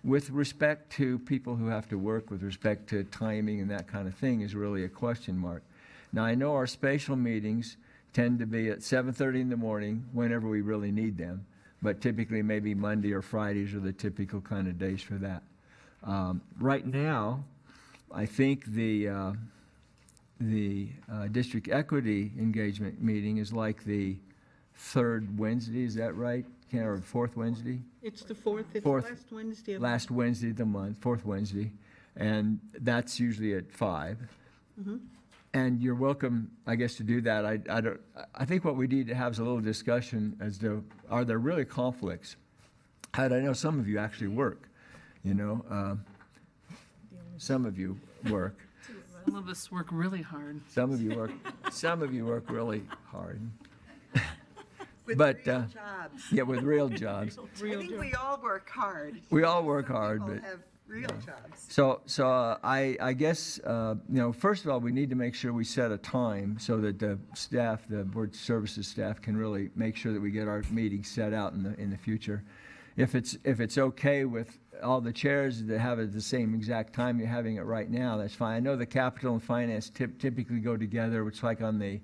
S10: with respect to people who have to work, with respect to timing and that kind of thing, is really a question mark. Now, I know our spatial meetings tend to be at 7:30 in the morning whenever we really need them. But typically maybe Monday or Fridays are the typical kind of days for that. Right now, I think the District Equity Engagement meeting is like the third Wednesday, is that right? Or fourth Wednesday?
S3: It's the fourth, it's
S10: Fourth.
S3: last Wednesday of
S10: Last Wednesday of the month, fourth Wednesday. And that's usually at 5.
S3: Mm-hmm.
S10: And you're welcome, I guess, to do that. I think what we need to have is a little discussion as to, are there really conflicts? I know some of you actually work, some of you work.
S6: Some of us work really hard.
S10: Some of you work really hard.
S7: With
S10: but,
S7: real jobs.
S10: Yeah, with real jobs.
S7: I think we all work hard.
S10: We all work hard,
S7: People
S10: but
S7: have real jobs.
S10: So I guess, first of all, we need to make sure we set a time so that the staff, the board services staff, can really make sure that we get our meetings set out in the future. If it's okay with all the chairs to have it at the same exact time you're having it right now, that's fine. I know the capital and finance typically go together, which is like on the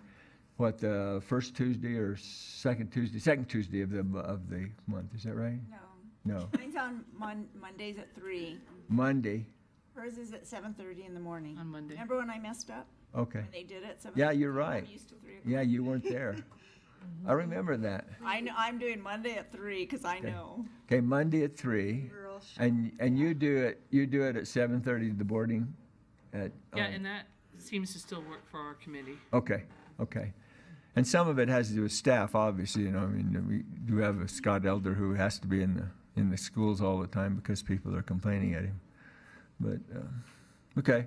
S10: first Tuesday or second Tuesday of the month. Is that right?
S18: No.
S10: No.
S18: Mine's on Mondays at 3.
S10: Monday.
S18: Hers is at 7:30 in the morning.
S6: On Monday.
S18: Remember when I messed up?
S10: Okay.
S18: When they did it at 7:30?
S10: Yeah, you're right.
S18: I'm used to 3 o'clock.
S10: Yeah, you weren't there. I remember that.
S18: I know, I'm doing Monday at 3 because I know.
S10: Okay, Monday at 3, and you do it at 7:30 the boarding at.
S6: Yeah, and that seems to still work for our committee.
S10: Okay, okay. And some of it has to do with staff, obviously, you know, I mean, we do have a Scott Elder who has to be in the schools all the time because people are complaining at him. But, okay.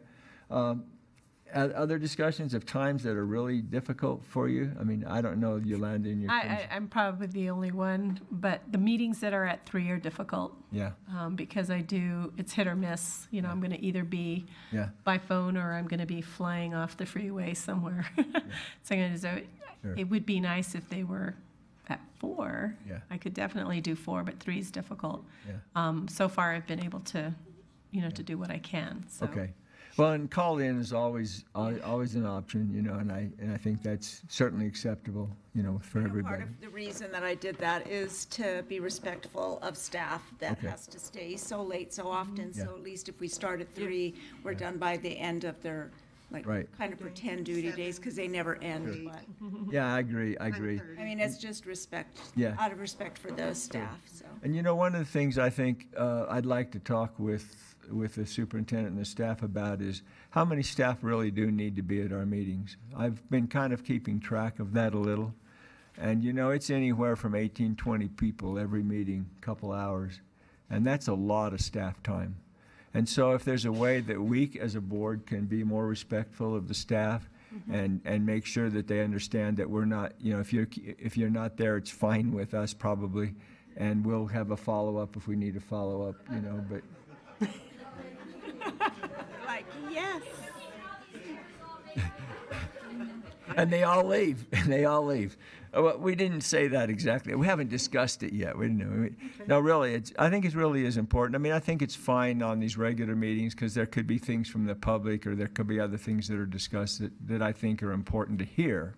S10: Other discussions of times that are really difficult for you? I mean, I don't know, Yolanda, in your case.
S9: I'm probably the only one, but the meetings that are at 3 are difficult.
S10: Yeah.
S9: Because it's hit or miss. You know, I'm going to either be by phone or I'm going to be flying off the freeway somewhere. So it would be nice if they were at 4.
S10: Yeah.
S9: I could definitely do 4, but 3 is difficult.
S10: Yeah.
S9: So far, I've been able to, to do what I can. So.
S10: Okay. Well, and call in is always an option, you know, and I think that's certainly acceptable, you know, for everybody.
S18: Part of the reason that I did that is to be respectful of staff that has to stay so late so often. So at least if we start at 3, we're done by the end of their kind of pretend duty days because they never end. But
S10: Yeah, I agree.
S18: I mean, it's just respect, out of respect for the staff. So.
S10: And you know, one of the things I think I'd like to talk with the superintendent and the staff about is how many staff really do need to be at our meetings. I've been kind of keeping track of that a little. And you know, it's anywhere from 18, 20 people every meeting, couple hours. And that's a lot of staff time. And so if there's a way that we as a board can be more respectful of the staff and make sure that they understand that we're not, you know, if you're not there, it's fine with us probably. And we'll have a follow-up if we need a follow-up, you know, but.
S18: Like, yes.
S10: And they all leave. They all leave. Well, we didn't say that exactly. We haven't discussed it yet. We didn't know. No, really, I think it really is important. I mean, I think it's fine on these regular meetings because there could be things from the public or there could be other things that are discussed that I think are important to hear.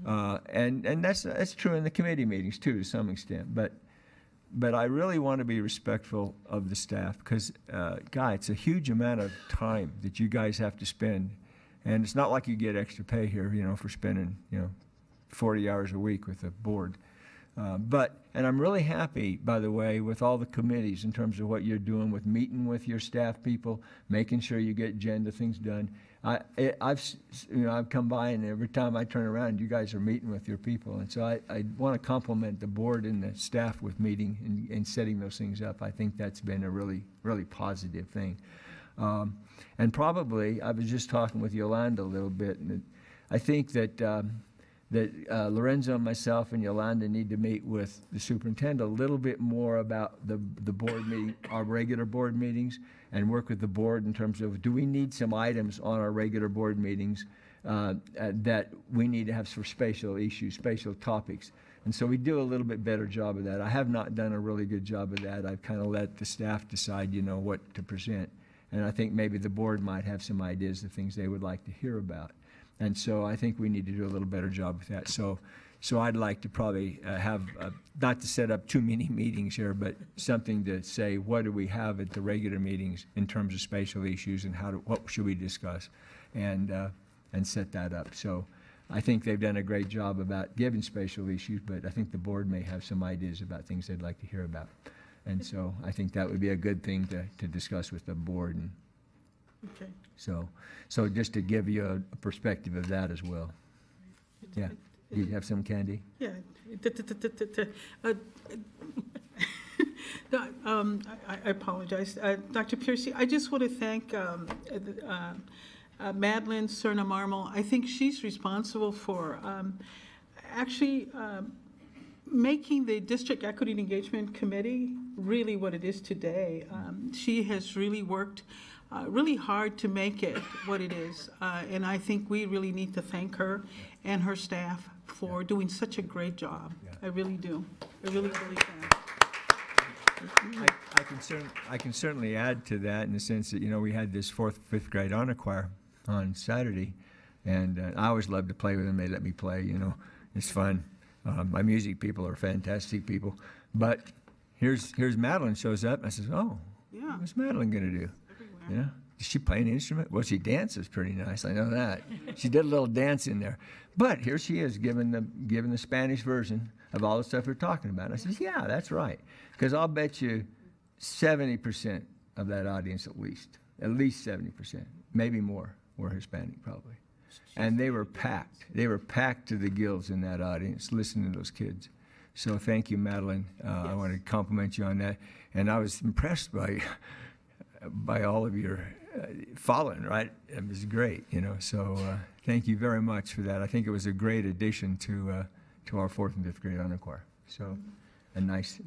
S10: And that's true in the committee meetings too, to some extent. But I really want to be respectful of the staff because, God, it's a huge amount of time that you guys have to spend. And it's not like you get extra pay here, you know, for spending, 40 hours a week with the board. And I'm really happy, by the way, with all the committees in terms of what you're doing with meeting with your staff people, making sure you get agenda things done. I've come by and every time I turn around, you guys are meeting with your people. And so I want to compliment the board and the staff with meeting and setting those things up. I think that's been a really, really positive thing. And probably, I was just talking with Yolanda a little bit, and I think that Lorenzo and myself and Yolanda need to meet with the superintendent a little bit more about the board meeting, our regular board meetings, and work with the board in terms of do we need some items on our regular board meetings that we need to have for spatial issues, spatial topics. And so we do a little bit better job of that. I have not done a really good job of that. I've kind of let the staff decide, what to present. And I think maybe the board might have some ideas of things they would like to hear about. And so I think we need to do a little better job with that. So I'd like to probably have, not to set up too many meetings here, but something to say, what do we have at the regular meetings in terms of spatial issues and what should we discuss and set that up. So I think they've done a great job about giving spatial issues, but I think the board may have some ideas about things they'd like to hear about. And so I think that would be a good thing to discuss with the board. And
S3: okay.
S10: So just to give you a perspective of that as well. Yeah. You have some candy?
S3: Yeah. I apologize. Dr. Piercy, I just want to thank Madeline Cerna Marmol. I think she's responsible for actually making the District Equity and Engagement Committee really what it is today. She has really worked really hard to make it what it is. And I think we really need to thank her and her staff for doing such a great job. I really do. I really, really can.
S10: I can certainly add to that in the sense that, we had this 4th, 5th grade honor choir on Saturday. And I always love to play with them. They let me play, It's fun. My music people are fantastic people. But here's Madeline shows up. I says, oh,
S3: yeah.
S10: What's Madeline going to do?
S3: Everywhere.
S10: Does she play an instrument? Well, she dances pretty nice. I know that. She did a little dance in there. But here she is giving the Spanish version of all the stuff we're talking about. And I says, yeah, that's right. Because I'll bet you 70% of that audience at least 70%, maybe more, were Hispanic probably. And they were packed. They were packed to the gills in that audience listening to those kids. So thank you, Madeline. I want to compliment you on that. And I was impressed by all of your following, right? It was great, you know. So thank you very much for that. I think it was a great addition to our 4th and 5th grade honor choir. So a nice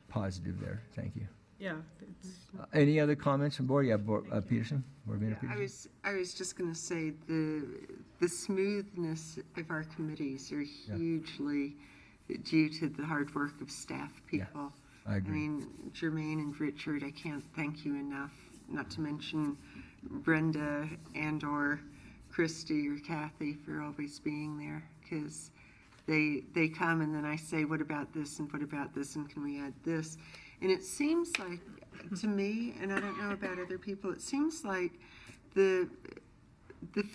S10: positive there. Thank you.
S3: Yeah.
S10: Any other comments from board? Yeah, Peterson?
S7: Peterson? I was just going to say the smoothness of our committees are hugely due to the hard work of staff people.
S10: I agree.
S7: I mean, Jermaine and Richard, I can't thank you enough, not to mention Brenda and or Christy or Kathy for always being there, because they come and then I say, what about this and what about this and can we add this? And it seems like, to me, and I don't know about other people, it seems like the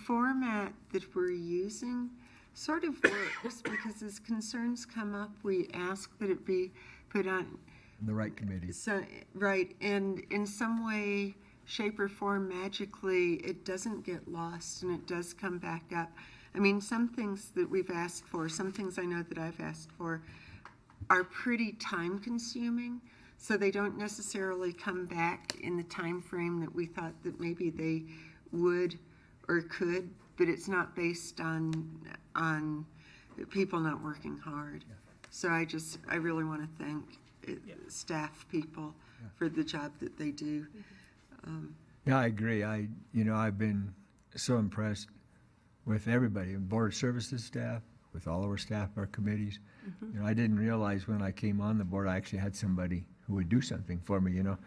S7: format that we're using sort of works, because as concerns come up, we ask that it be put on
S10: the right committee.
S7: So, right, and in some way, shape or form, magically, it doesn't get lost and it does come back up. I mean, some things that we've asked for, some things I know that I've asked for, are pretty time consuming, so they don't necessarily come back in the time frame that we thought that maybe they would or could, but it's not based on people not working hard. So I really want to thank staff people for the job that they do.
S10: Yeah, I agree. I've been so impressed with everybody, board services staff, with all of our staff, our committees. You know, I didn't realize when I came on the board, I actually had somebody who would do something for me, you know.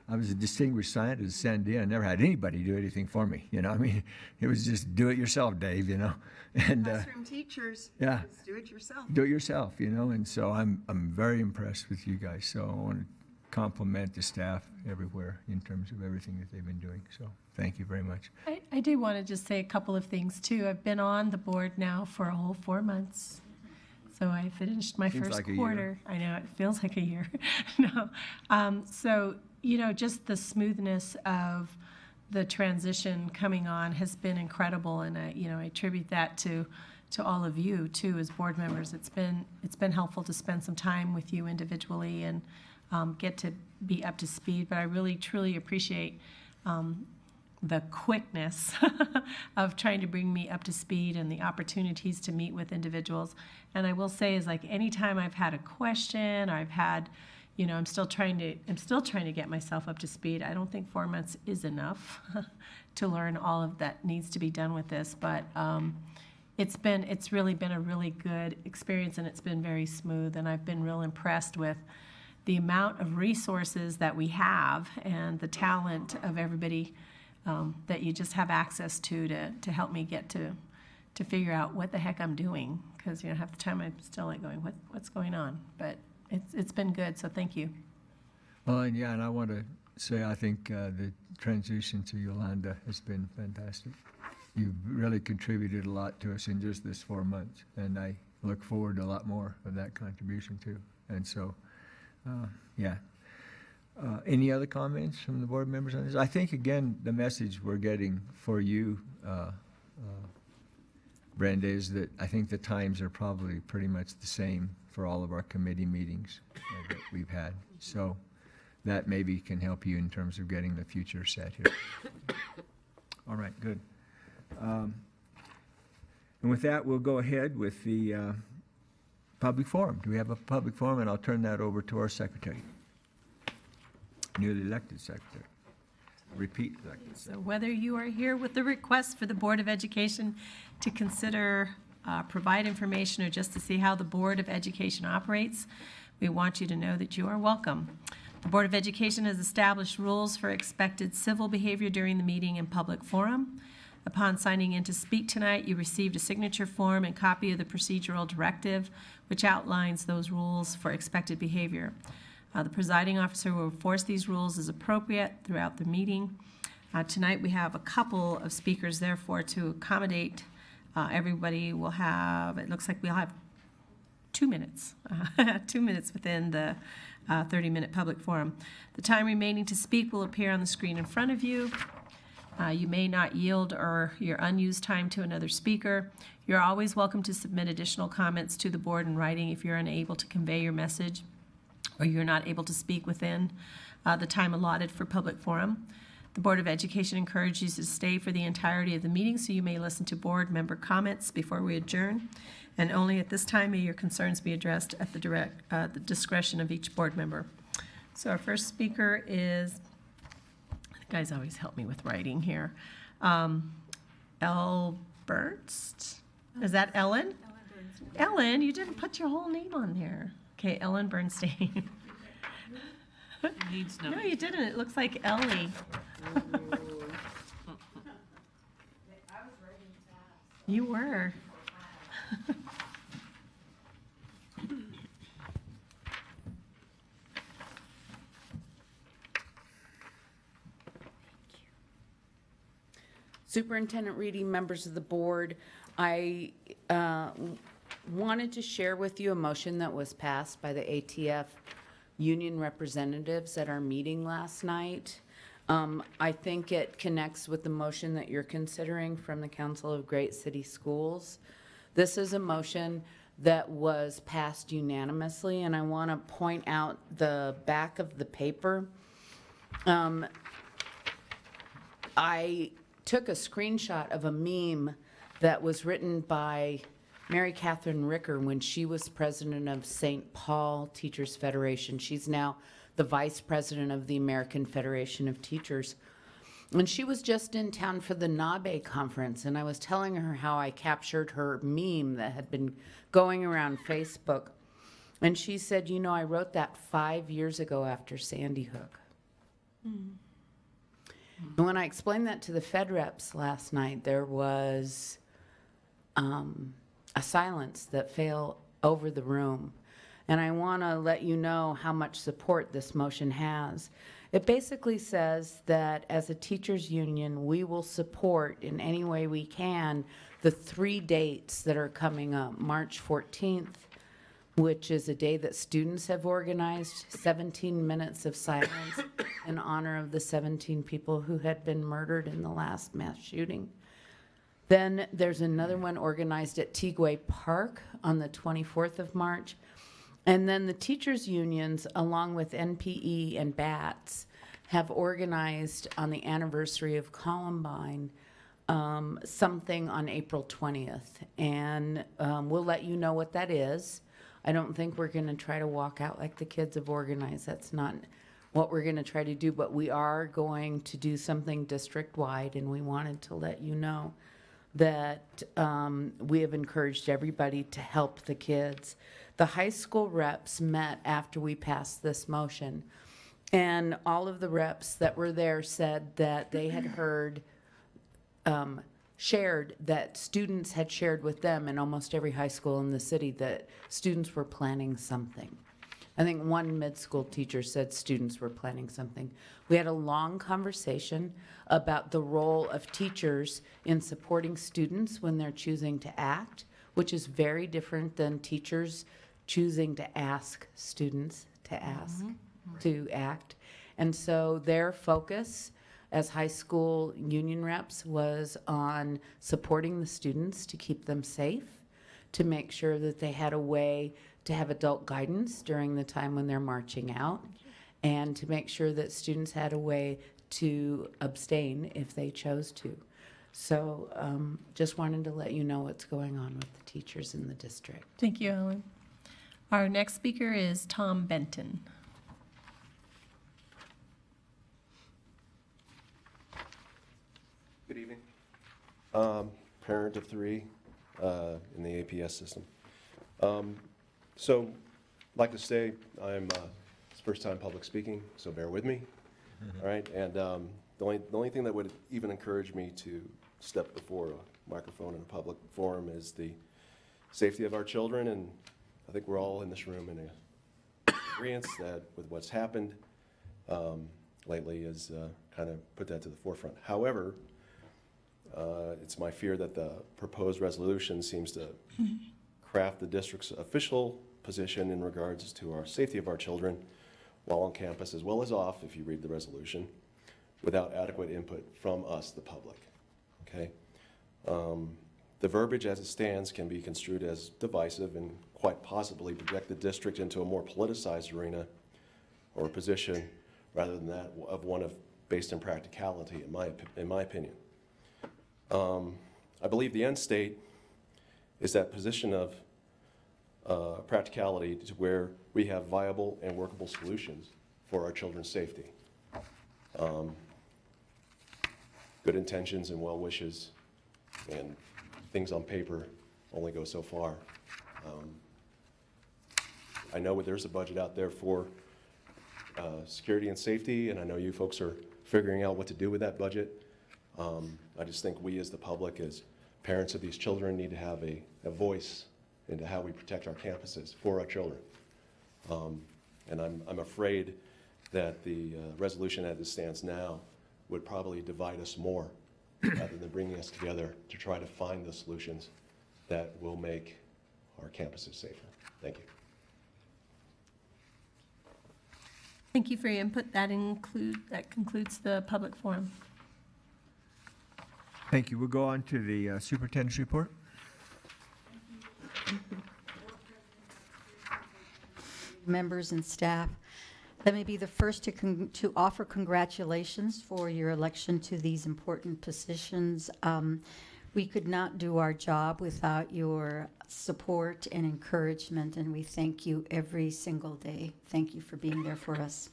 S10: I was a distinguished scientist, Sandia. I never had anybody do anything for me, you know. I mean, it was just do it yourself, Dave, you know. And
S7: classroom teachers,
S10: yeah,
S7: just do it yourself.
S10: Do it yourself, you know. And so I'm very impressed with you guys. So I want to compliment the staff everywhere in terms of everything that they've been doing. So thank you very much.
S9: I do want to just say a couple of things too. I've been on the board now for a whole 4 months. So I finished my
S10: Seems
S9: first
S10: like a
S9: quarter.
S10: year.
S9: I know, it feels like a year. No. So, you know, just the smoothness of the transition coming on has been incredible. And I attribute that to all of you too, as board members. It's been helpful to spend some time with you individually and get to be up to speed. But I really, truly appreciate the quickness of trying to bring me up to speed and the opportunities to meet with individuals. And I will say is, like, anytime I've had a question or I've had, you know, I'm still trying to get myself up to speed. I don't think 4 months is enough to learn all of that needs to be done with this, but it's really been a really good experience, and it's been very smooth, and I've been real impressed with the amount of resources that we have and the talent of everybody that you just have access to help me get to figure out what the heck I'm doing, because, you know, half the time I'm still like going, what's going on? But it's been good, so thank you.
S10: Well, and I want to say I think the transition to Yolanda has been fantastic. You've really contributed a lot to us in just this 4 months, and I look forward to a lot more of that contribution too. And so, any other comments from the board members on this? I think, again, the message we're getting for you, Brenda, is that I think the times are probably pretty much the same for all of our committee meetings that we've had. So that maybe can help you in terms of getting the future set here. All right, good. And with that, we'll go ahead with the public forum. Do we have a public forum? And I'll turn that over to our secretary, newly elected secretary. Repeat elected secretary.
S9: So whether you are here with the request for the Board of Education to consider provide information or just to see how the Board of Education operates, we want you to know that you are welcome. The Board of Education has established rules for expected civil behavior during the meeting and public forum. Upon signing in to speak tonight, you received a signature form and copy of the procedural directive, which outlines those rules for expected behavior. The presiding officer will enforce these rules as appropriate throughout the meeting. Tonight, we have a couple of speakers, therefore, to accommodate everybody, we'll have, it looks like we'll have 2 minutes, 2 minutes within the 30-minute public forum. The time remaining to speak will appear on the screen in front of you. You may not yield or your unused time to another speaker. You're always welcome to submit additional comments to the board in writing if you're unable to convey your message or you're not able to speak within the time allotted for public forum. The Board of Education encourages you to stay for the entirety of the meeting so you may listen to board member comments before we adjourn. And only at this time may your concerns be addressed at the discretion of each board member. So our first speaker is, the guys always help me with writing here, Elle Bernst. Is that Ellen? Ellen, you didn't put your whole name on there. Okay, Ellen Bernstein.
S6: Needs no.
S9: No, you didn't. It looks like Ellie. You were.
S19: Superintendent Reedy, members of the board, I wanted to share with you a motion that was passed by the ATF union representatives at our meeting last night. I think it connects with the motion that you're considering from the Council of Great City Schools. This is a motion that was passed unanimously, and I want to point out the back of the paper. I took a screenshot of a meme that was written by Mary Catherine Ricker when she was president of St. Paul Teachers Federation. She's now the vice president of the American Federation of Teachers. And she was just in town for the NABE conference, and I was telling her how I captured her meme that had been going around Facebook. And she said, you know, I wrote that 5 years ago after Sandy Hook. And when I explained that to the Fed reps last night, there was a silence that fell over the room. And I want to let you know how much support this motion has. It basically says that as a teachers union, we will support in any way we can the 3 dates that are coming up. March 14th, which is a day that students have organized, 17 minutes of silence in honor of the 17 people who had been murdered in the last mass shooting. Then there's another one organized at Tigway Park on the 24th of March. And then the teachers unions, along with NPE and BATS, have organized on the anniversary of Columbine something on April 20th. And we'll let you know what that is. I don't think we're going to try to walk out like the kids have organized. That's not what we're going to try to do. But we are going to do something district-wide, and we wanted to let you know that we have encouraged everybody to help the kids. The high school reps met after we passed this motion, and all of the reps that were there said that they had heard, shared that students had shared with them in almost every high school in the city that students were planning something. I think one mid-school teacher said students were planning something. We had a long conversation about the role of teachers in supporting students when they're choosing to act, which is very different than teachers choosing to ask students to to act. And so their focus as high school union reps was on supporting the students to keep them safe, to make sure that they had a way to have adult guidance during the time when they're marching out, and to make sure that students had a way to abstain if they chose to. So just wanted to let you know what's going on with the teachers in the district.
S9: Thank you, Ellen. Our next speaker is Tom Benton.
S20: Good evening. Parent of 3 in the APS system. So, I'd like to say it's the first time public speaking, so bear with me. All right, and the only thing that would even encourage me to step before a microphone in a public forum is the safety of our children, and I think we're all in this room in agreement that with what's happened lately is kind of put that to the forefront. However, it's my fear that the proposed resolution seems to craft the district's official position in regards to our safety of our children while on campus, as well as off, if you read the resolution, without adequate input from us, the public, okay? The verbiage as it stands can be construed as divisive and quite possibly project the district into a more politicized arena or position rather than that of one based in practicality, in my opinion. I believe the end state is that position of practicality to where we have viable and workable solutions for our children's safety. Good intentions and well wishes and things on paper only go so far. I know there's a budget out there for security and safety, and I know you folks are figuring out what to do with that budget. I just think we as the public, as parents of these children, need to have a voice into how we protect our campuses for our children. And I'm afraid that the resolution as it stands now would probably divide us more rather than bringing us together to try to find the solutions that will make our campuses safer. Thank you.
S9: Thank you for your input. That concludes the public forum.
S10: Thank you. We'll go on to the superintendent's report.
S21: Members and staff, let me be the first to offer congratulations for your election to these important positions. We could not do our job without your support and encouragement, and we thank you every single day. Thank you for being there for us.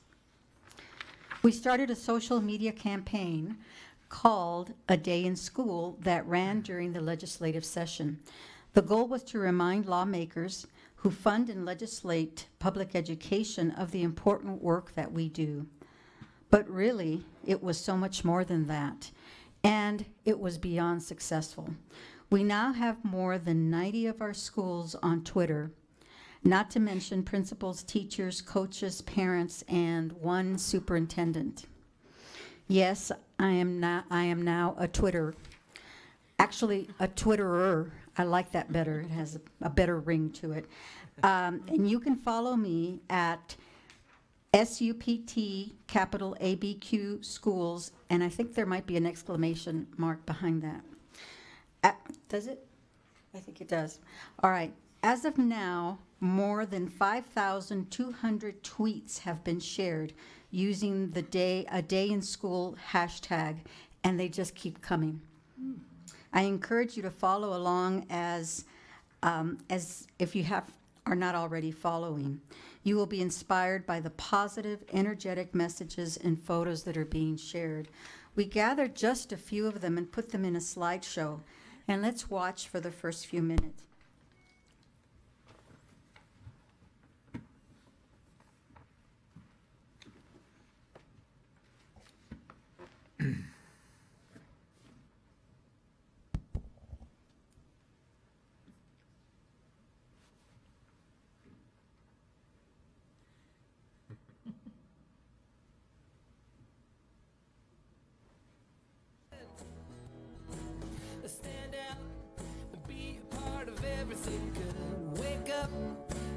S21: We started a social media campaign called A Day in School that ran during the legislative session. The goal was to remind lawmakers who fund and legislate public education of the important work that we do. But really, it was so much more than that, and it was beyond successful. We now have more than 90 of our schools on Twitter, not to mention principals, teachers, coaches, parents, and one superintendent. Yes, I am now a Twitterer. Actually, a Twitterer. I like that better. It has a better ring to it. And you can follow me at SUPT, capital ABQ Schools, and I think there might be an exclamation mark behind that. Does it? I think it does. All right. As of now, more than 5,200 tweets have been shared using the A Day in School hashtag, and they just keep coming. I encourage you to follow along as if you are not already following. You will be inspired by the positive, energetic messages and photos that are being shared. We gathered just a few of them and put them in a slideshow, and let's watch for the first few minutes.
S2: Stand out and be a part of everything good. Wake up,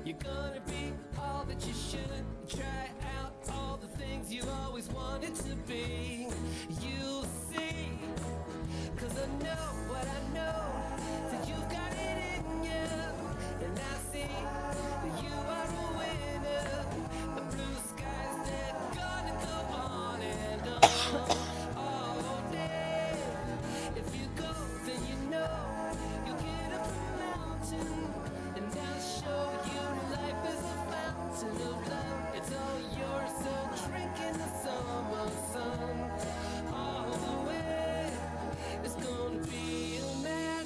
S2: you're gonna be all that you should. Try out all the things you always wanted to be. You'll see, 'cause I know what I know, that you've got it in you. And I see that you are a winner. The blue skies, they're gonna go on and on all day. If you go, then you know you'll get up a mountain, and I'll show you life is a fountain of love. It's all yours, so drink in the summer sun all the way. It's gonna be a magic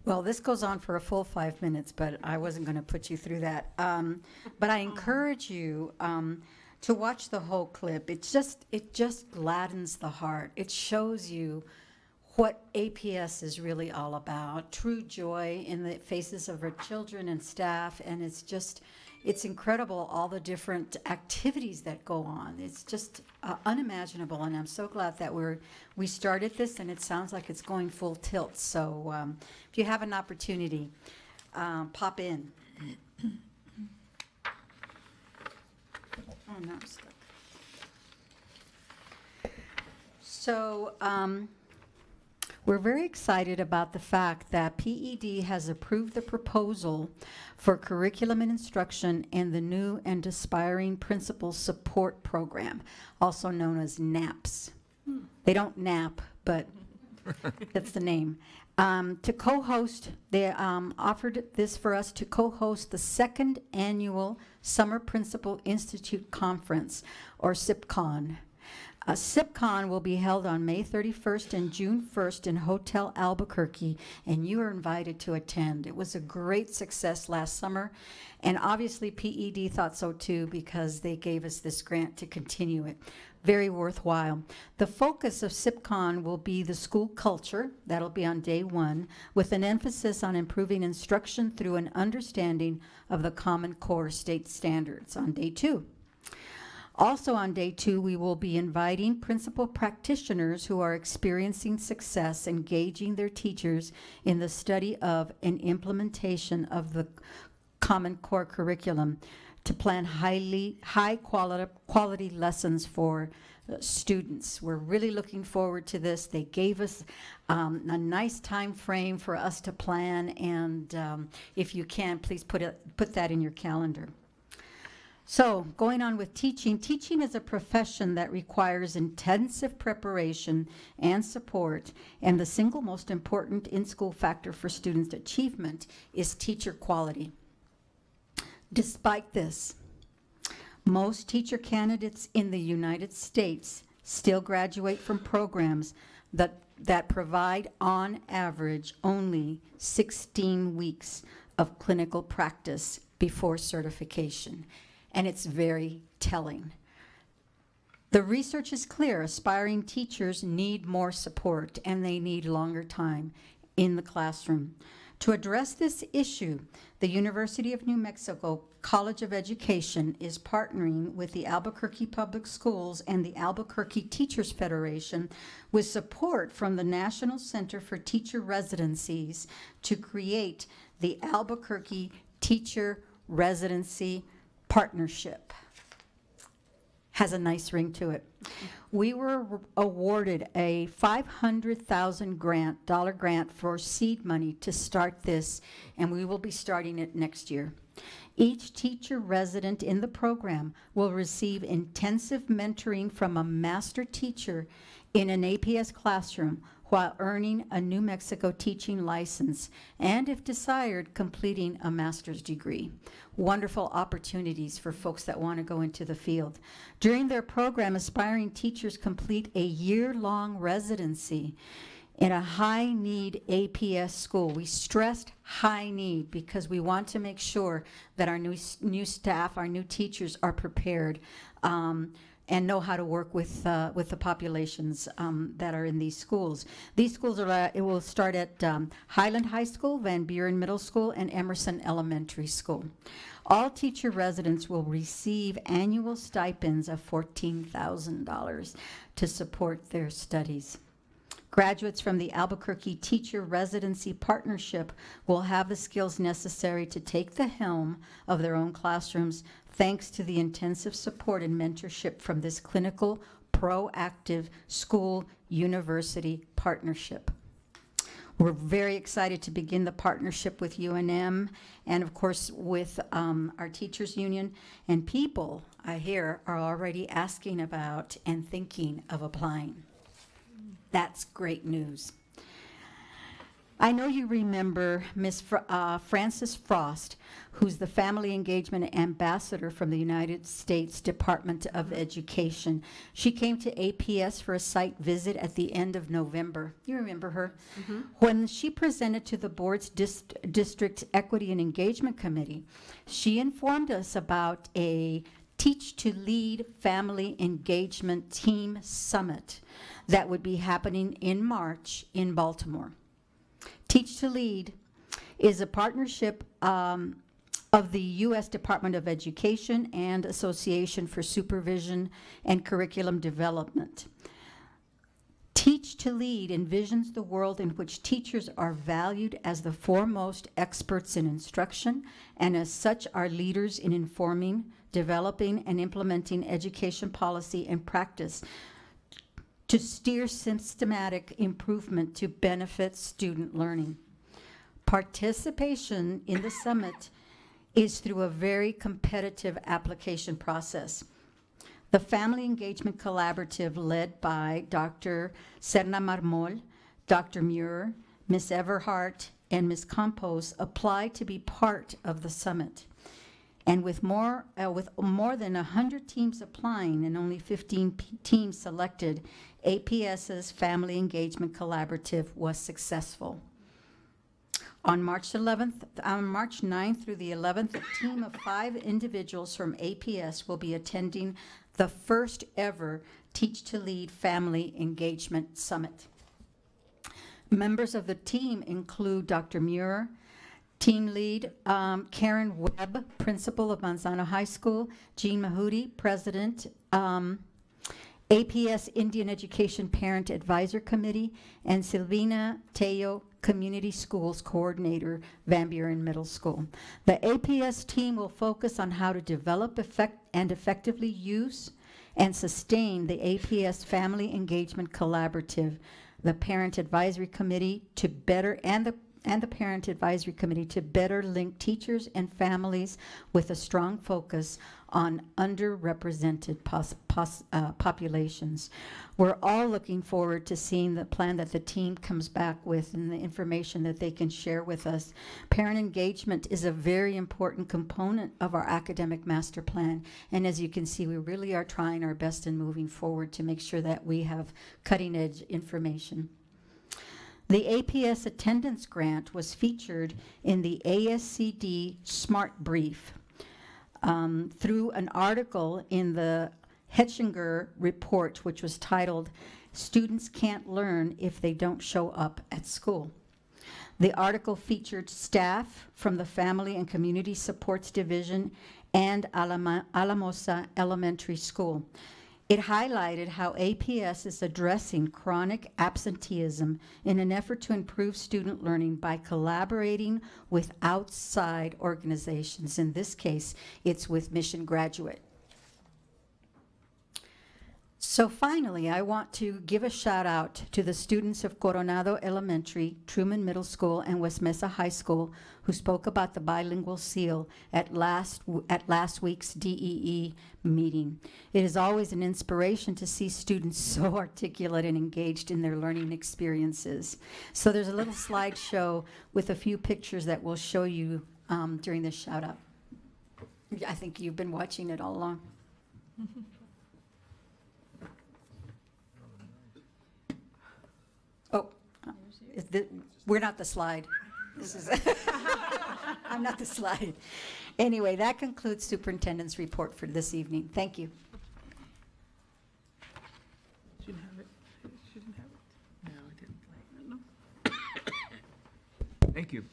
S21: Well, this goes on for a full 5 minutes, but I wasn't going to put you through that. But I encourage you to watch the whole clip. It just gladdens the heart. It shows you what APS is really all about. True joy in the faces of our children and staff, and it's incredible all the different activities that go on. It's just unimaginable, and I'm so glad that we started this, and it sounds like it's going full tilt. So if you have an opportunity, pop in. Oh, no, I'm stuck. So we're very excited about the fact that PED has approved the proposal for curriculum and instruction in the new and aspiring principal support program, also known as NAPS. They don't nap, but that's the name. To co-host, they offered this for us to co-host the 2nd annual Summer Principal Institute Conference, or SIPCON. SIPCON will be held on May 31st and June 1st in Hotel Albuquerque, and you are invited to attend. It was a great success last summer, and obviously PED thought so too because they gave us this grant to continue it. Very worthwhile. The focus of SIPCON will be the school culture. That'll be on day 1, with an emphasis on improving instruction through an understanding of the Common Core state standards on day 2. Also on day 2, we will be inviting principal practitioners who are experiencing success engaging their teachers in the study of and implementation of the Common Core curriculum to plan high quality lessons for students. We're really looking forward to this. They gave us a nice time frame for us to plan, and if you can, please put that in your calendar. So, going on with teaching. Teaching is a profession that requires intensive preparation and support, and the single most important in-school factor for students' achievement is teacher quality. Despite this, most teacher candidates in the United States still graduate from programs that provide, on average, only 16 weeks of clinical practice before certification. And it's very telling. The research is clear. Aspiring teachers need more support, and they need longer time in the classroom. To address this issue, the University of New Mexico College of Education is partnering with the Albuquerque Public Schools and the Albuquerque Teachers Federation with support from the National Center for Teacher Residencies to create the Albuquerque Teacher Residency Partnership. Has a nice ring to it. We were awarded a $500,000 grant for seed money to start this, and we will be starting it next year. Each teacher resident in the program will receive intensive mentoring from a master teacher in an APS classroom while earning a New Mexico teaching license, and if desired, completing a master's degree. Wonderful opportunities for folks that want to go into the field. During their program, aspiring teachers complete a year-long residency in a high-need APS school. We stressed high need because we want to make sure that our new staff, our new teachers are prepared and know how to work with the populations that are in these schools. These schools it will start at Highland High School, Van Buren Middle School, and Emerson Elementary School. All teacher residents will receive annual stipends of $14,000 to support their studies. Graduates from the Albuquerque Teacher Residency Partnership will have the skills necessary to take the helm of their own classrooms thanks to the intensive support and mentorship from this clinical, proactive school-university partnership. We're very excited to begin the partnership with UNM and, of course, with our teachers union. And people, I hear, are already asking about and thinking of applying. That's great news. I know you remember Miss Frances Frost, who's the Family Engagement Ambassador from the United States Department of Education. She came to APS for a site visit at the end of November. You remember her?
S17: Mm-hmm.
S21: When she presented to the board's District Equity and Engagement Committee, she informed us about a Teach to Lead Family Engagement Team Summit that would be happening in March in Baltimore. Teach to Lead is a partnership of the U.S. Department of Education and Association for Supervision and Curriculum Development. Teach to Lead envisions the world in which teachers are valued as the foremost experts in instruction, and as such are leaders in informing, developing, and implementing education policy and practice to steer systematic improvement to benefit student learning. Participation in the summit is through a very competitive application process. The Family Engagement Collaborative, led by Dr. Serna Marmol, Dr. Muir, Ms. Everhart, and Ms. Campos, applied to be part of the summit. And with more than 100 teams applying and only 15 teams selected, APS's Family Engagement Collaborative was successful. On March 9th through the 11th, a team of 5 individuals from APS will be attending the first ever Teach to Lead Family Engagement Summit. Members of the team include Dr. Muir, team lead Karen Webb, principal of Manzano High School, Jean Mahudi, president, APS Indian Education Parent Advisor Committee, and Silvina Teo, Community Schools Coordinator, Van Buren Middle School. The APS team will focus on how to develop effectively use and sustain the APS Family Engagement Collaborative, the Parent Advisory Committee to better, and the Parent Advisory Committee to better link teachers and families with a strong focus on underrepresented populations. We're all looking forward to seeing the plan that the team comes back with and the information that they can share with us. Parent engagement is a very important component of our academic master plan, and as you can see, we really are trying our best in moving forward to make sure that we have cutting-edge information. The APS attendance grant was featured in the ASCD Smart Brief through an article in the Hetchinger report, which was titled, "Students Can't Learn If They Don't Show Up at School." The article featured staff from the Family and Community Supports Division and Alamosa Elementary School. It highlighted how APS is addressing chronic absenteeism in an effort to improve student learning by collaborating with outside organizations. In this case, it's with Mission Graduate. So finally, I want to give a shout out to the students of Coronado Elementary, Truman Middle School, and West Mesa High School who spoke about the bilingual seal at last week's DEE meeting. It is always an inspiration to see students so articulate and engaged in their learning experiences. So there's a little slideshow with a few pictures that we'll show you during this shout out. I think you've been watching it all along. We're not the slide. This is I'm not the slide. Anyway, that concludes Superintendent's report for this evening. Thank you.
S3: She didn't have it. She didn't have it. No, it didn't play. No.
S10: Thank you.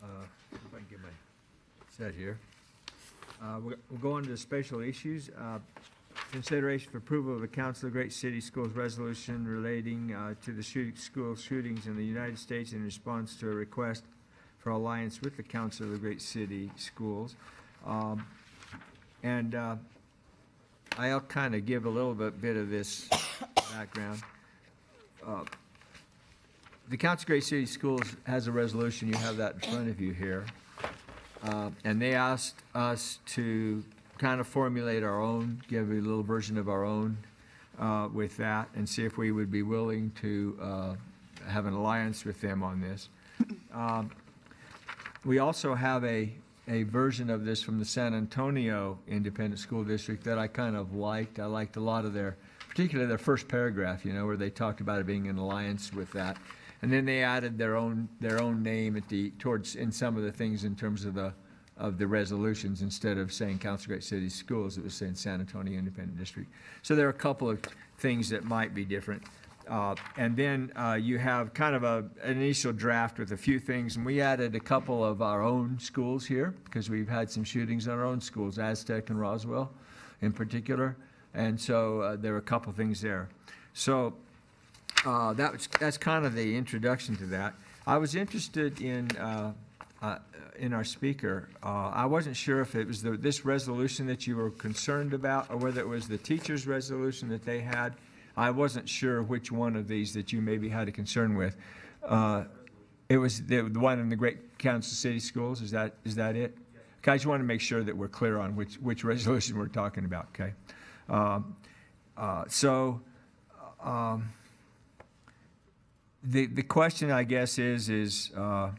S10: If I can get my set here. We'll go on to the special issues. Consideration for approval of a Council of Great City Schools resolution relating to the school shootings in the United States in response to a request for alliance with the Council of the Great City Schools. I'll kind of give a little bit of this background. The Council of Great City Schools has a resolution. You have that in front of you here. And they asked us to kind of formulate our own, give a little version of our own with that, and see if we would be willing to have an alliance with them on this. We also have a version of this from the San Antonio Independent School District that I kind of liked. I liked a lot of particularly their first paragraph, you know, where they talked about it being in alliance with that. And then they added their own name in some of the things in terms of the resolutions. Instead of saying Council Great Cities Schools, it was saying San Antonio Independent District. So there are a couple of things that might be different. And then you have kind of an initial draft with a few things, and we added a couple of our own schools here because we've had some shootings in our own schools, Aztec and Roswell in particular, and so there were a couple things there. So that's kind of the introduction to that. I was interested in our speaker. I wasn't sure if it was this resolution that you were concerned about or whether it was the teacher's resolution that they had. I wasn't sure which one of these that you maybe had a concern with. It was the one in the Great Kansas City Schools. Is that it? Okay, I just want to make sure that we're clear on which resolution we're talking about. Okay. The question, I guess, is and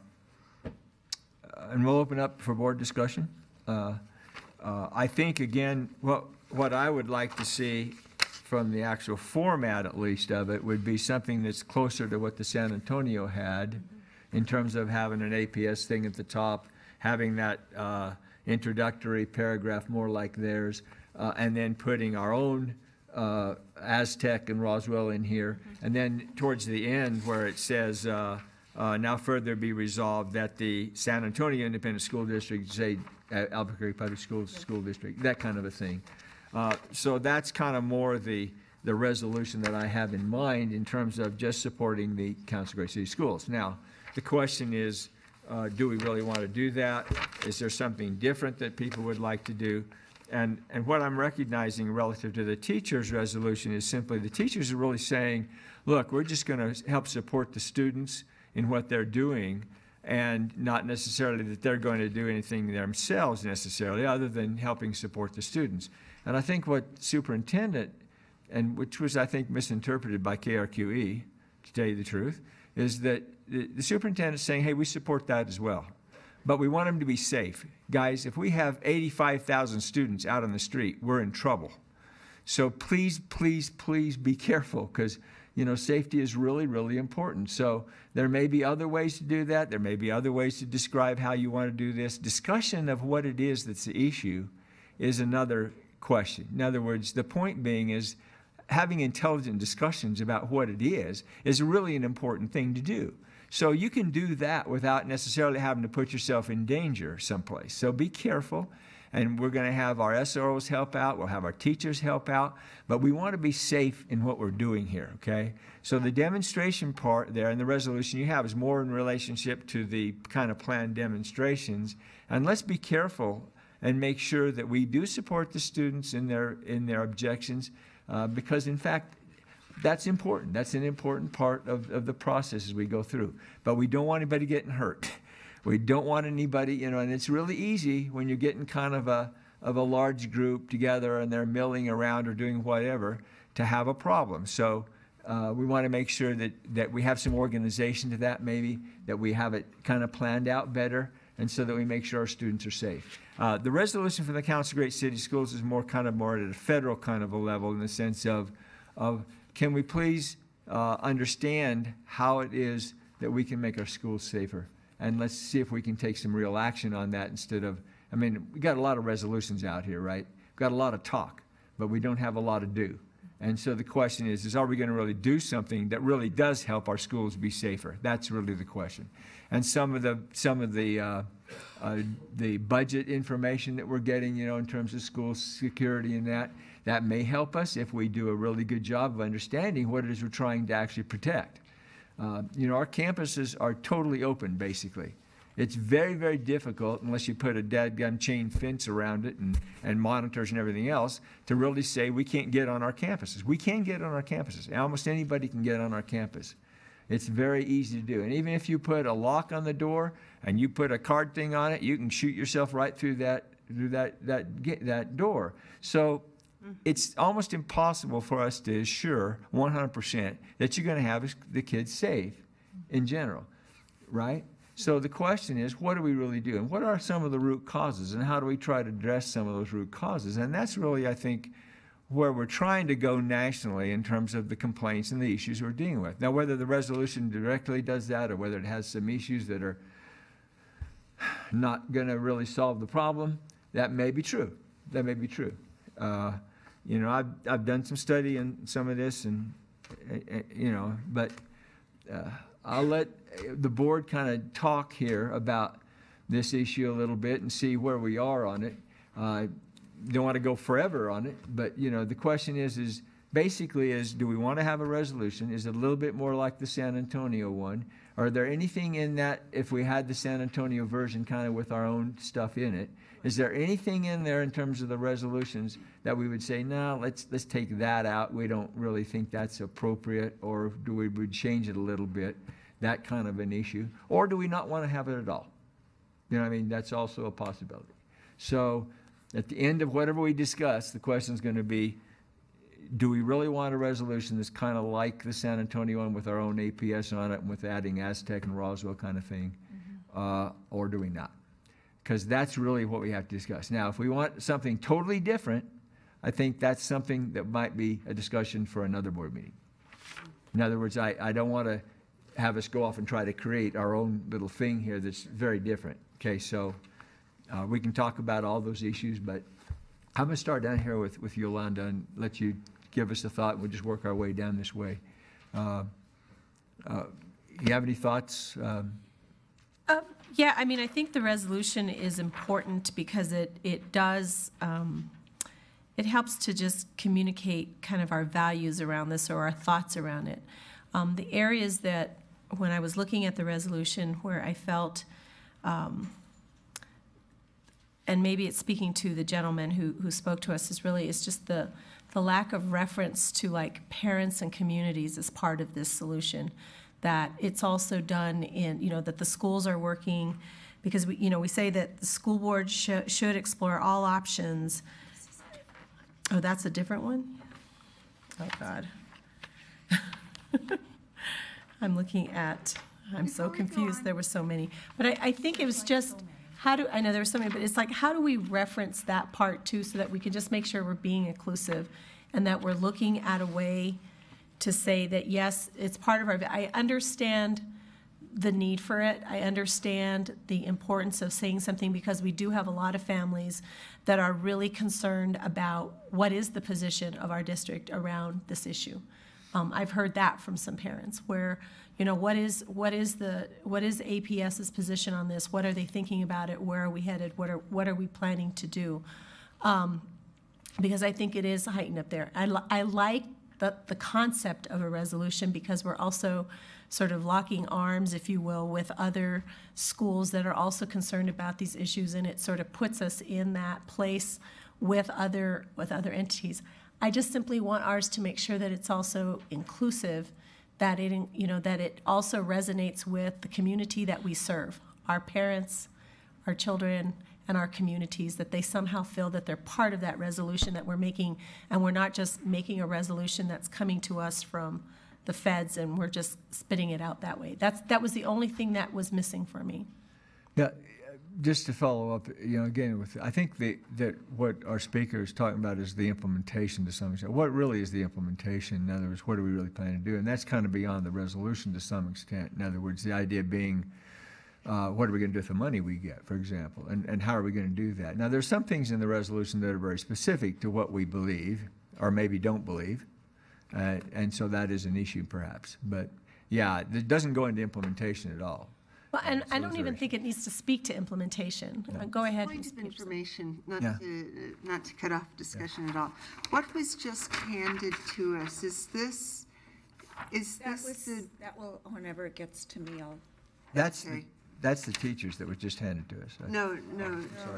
S10: we'll open up for board discussion. I think, again, what I would like to see from the actual format, at least, of it, would be something that's closer to what the San Antonio had in terms of having an APS thing at the top, having that introductory paragraph more like theirs, and then putting our own Aztec and Roswell in here. And then towards the end where it says, now further be resolved that the San Antonio Independent School District, say Albuquerque Public Schools School District, that kind of a thing. So that's kind of more the resolution that I have in mind in terms of just supporting the Council Great City Schools. Now, the question is, do we really want to do that? Is there something different that people would like to do? And what I'm recognizing relative to the teachers' resolution is simply the teachers are really saying, look, we're just going to help support the students in what they're doing, and not necessarily that they're going to do anything themselves necessarily other than helping support the students. And I think what superintendent, and which was I think misinterpreted by KRQE, to tell you the truth, is that the superintendent is saying, hey, we support that as well. But we want them to be safe. Guys, if we have 85,000 students out on the street, we're in trouble. So please, please, please be careful because, you know, safety is really, really important. So there may be other ways to do that. There may be other ways to describe how you want to do this. Discussion of what it is that's the issue is another question. In other words, the point being is having intelligent discussions about what it is really an important thing to do. So you can do that without necessarily having to put yourself in danger someplace. So be careful, and we're going to have our SROs help out. We'll have our teachers help out, but we want to be safe in what we're doing here, okay? So the demonstration part there and the resolution you have is more in relationship to the kind of planned demonstrations. And let's be careful and make sure that we do support the students in their objections, because in fact, that's important. That's an important part of the process as we go through. But we don't want anybody getting hurt. We don't want anybody, you know, and it's really easy when you're getting kind of a large group together and they're milling around or doing whatever to have a problem. So we want to make sure that we have some organization to that maybe, that we have it kind of planned out better, and so that we make sure our students are safe. The resolution for the Council of Great City Schools is more at a federal kind of a level in the sense of can we please understand how it is that we can make our schools safer? And let's see if we can take some real action on that instead of, I mean, we got a lot of resolutions out here, right? We've got a lot of talk, but we don't have a lot to do. And so the question is are we going to really do something that really does help our schools be safer? That's really the question. And some of the budget information that we're getting, you know, in terms of school security and that may help us if we do a really good job of understanding what it is we're trying to actually protect. You know, our campuses are totally open, basically. It's very, very difficult, unless you put a dadgum chain fence around it and monitors and everything else, to really say we can't get on our campuses. We can get on our campuses. Almost anybody can get on our campus. It's very easy to do. And even if you put a lock on the door and you put a card thing on it, you can shoot yourself right through that door. So it's almost impossible for us to assure 100% that you're going to have the kids safe in general, right? So the question is, what do we really do? And what are some of the root causes? And how do we try to address some of those root causes? And that's really, I think, where we're trying to go nationally in terms of the complaints and the issues we're dealing with. Now, whether the resolution directly does that or whether it has some issues that are not going to really solve the problem, that may be true. That may be true. You know, I've done some study in some of this, and you know, but I'll let the board kind of talk here about this issue a little bit and see where we are on it. Don't want to go forever on it, but you know, the question is basically do we want to have a resolution? Is it a little bit more like the San Antonio one? Are there anything in that, if we had the San Antonio version kind of with our own stuff in it, is there anything in there in terms of the resolutions that we would say, no, let's take that out, we don't really think that's appropriate, or do we would change it a little bit, that kind of an issue, or do we not want to have it at all? You know what I mean? That's also a possibility. So at the end of whatever we discuss, the question is going to be, do we really want a resolution that's kind of like the San Antonio one with our own APS on it and with adding Aztec and Roswell kind of thing, or do we not? Because that's really what we have to discuss. Now, if we want something totally different, I think that's something that might be a discussion for another board meeting. In other words, I don't want to have us go off and try to create our own little thing here that's very different. Okay, so we can talk about all those issues, but I'm going to start down here with Yolanda and let you give us a thought. We'll just work our way down this way. You have any thoughts?
S9: Yeah, I mean, I think the resolution is important because it does, it helps to just communicate kind of our values around this or our thoughts around it. The areas that, when I was looking at the resolution, where I felt, and maybe it's speaking to the gentleman who spoke to us, is just the lack of reference to like parents and communities as part of this solution. That it's also done in, you know, that the schools are working, because we say that the school board should explore all options. Oh, that's a different one? Oh, God. I'm so confused. There were so many. But I think it was just, I know there were so many, but it's like, how do we reference that part too so that we can just make sure we're being inclusive and that we're looking at a way to say that, yes, it's part of I understand the need for it. I understand the importance of saying something because we do have a lot of families that are really concerned about what is the position of our district around this issue. I've heard that from some parents where, you know, what is APS's position on this? What are they thinking about it? Where are we headed? What are we planning to do? Because I think it is heightened up there. I like the concept of a resolution because we're also sort of locking arms, if you will, with other schools that are also concerned about these issues, and it sort of puts us in that place with other entities. I just simply want ours to make sure that it's also inclusive, that it also resonates with the community that we serve, our parents, our children, and our communities, that they somehow feel that they're part of that resolution that we're making, and we're not just making a resolution that's coming to us from the feds and we're just spitting it out that way. That was the only thing that was missing for me.
S10: Yeah, just to follow up, you know, again, I think that what our speaker is talking about is the implementation to some extent. What really is the implementation? In other words, what do we really plan to do? And that's kind of beyond the resolution to some extent. In other words, the idea being, what are we going to do with the money we get, for example, and how are we going to do that? Now, there's some things in the resolution that are very specific to what we believe or maybe don't believe, and so that is an issue perhaps. But, yeah, it doesn't go into implementation at all.
S9: Well, and I don't even think it needs to speak to implementation.
S10: Yeah.
S9: Go ahead.
S7: Point of information, not to cut off discussion at all. What was just handed to us?
S18: That will, whenever it gets to me, I'll.
S10: That's the teachers that were just handed to us.
S7: No,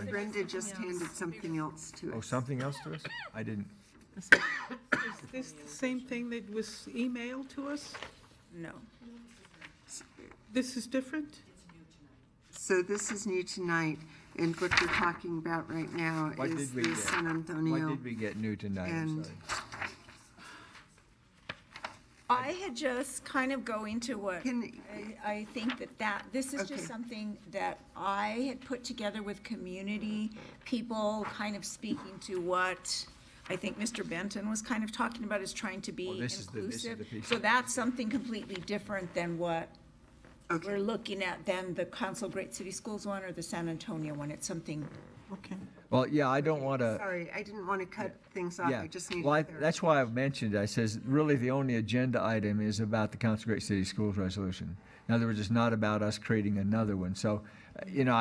S7: Brenda just handed something else to us.
S10: Oh, something else to us? I didn't.
S3: Is this the same thing that was emailed to us?
S18: No.
S3: This is different?
S7: So this is new tonight, and what we're talking about right now is the San Antonio.
S10: What did we get new tonight?
S7: And
S18: I had just kind of going to what, I think that this is just something that I had put together with community people, kind of speaking to what I think Mr. Benton was kind of talking about, is trying to be
S10: this is the
S18: inclusive.
S10: piece.
S18: So that's something completely different than what we're looking at, than the Council of Great City Schools one or the San Antonio one. It's something.
S10: Okay. Well, yeah, I don't want to.
S7: Sorry, I didn't want to cut things off.
S10: Yeah,
S7: I just needed
S10: well,
S7: clarity.
S10: that's why I've mentioned, I says, really the only agenda item is about the Council of Great City Schools resolution. In other words, it's not about us creating another one. So, you know,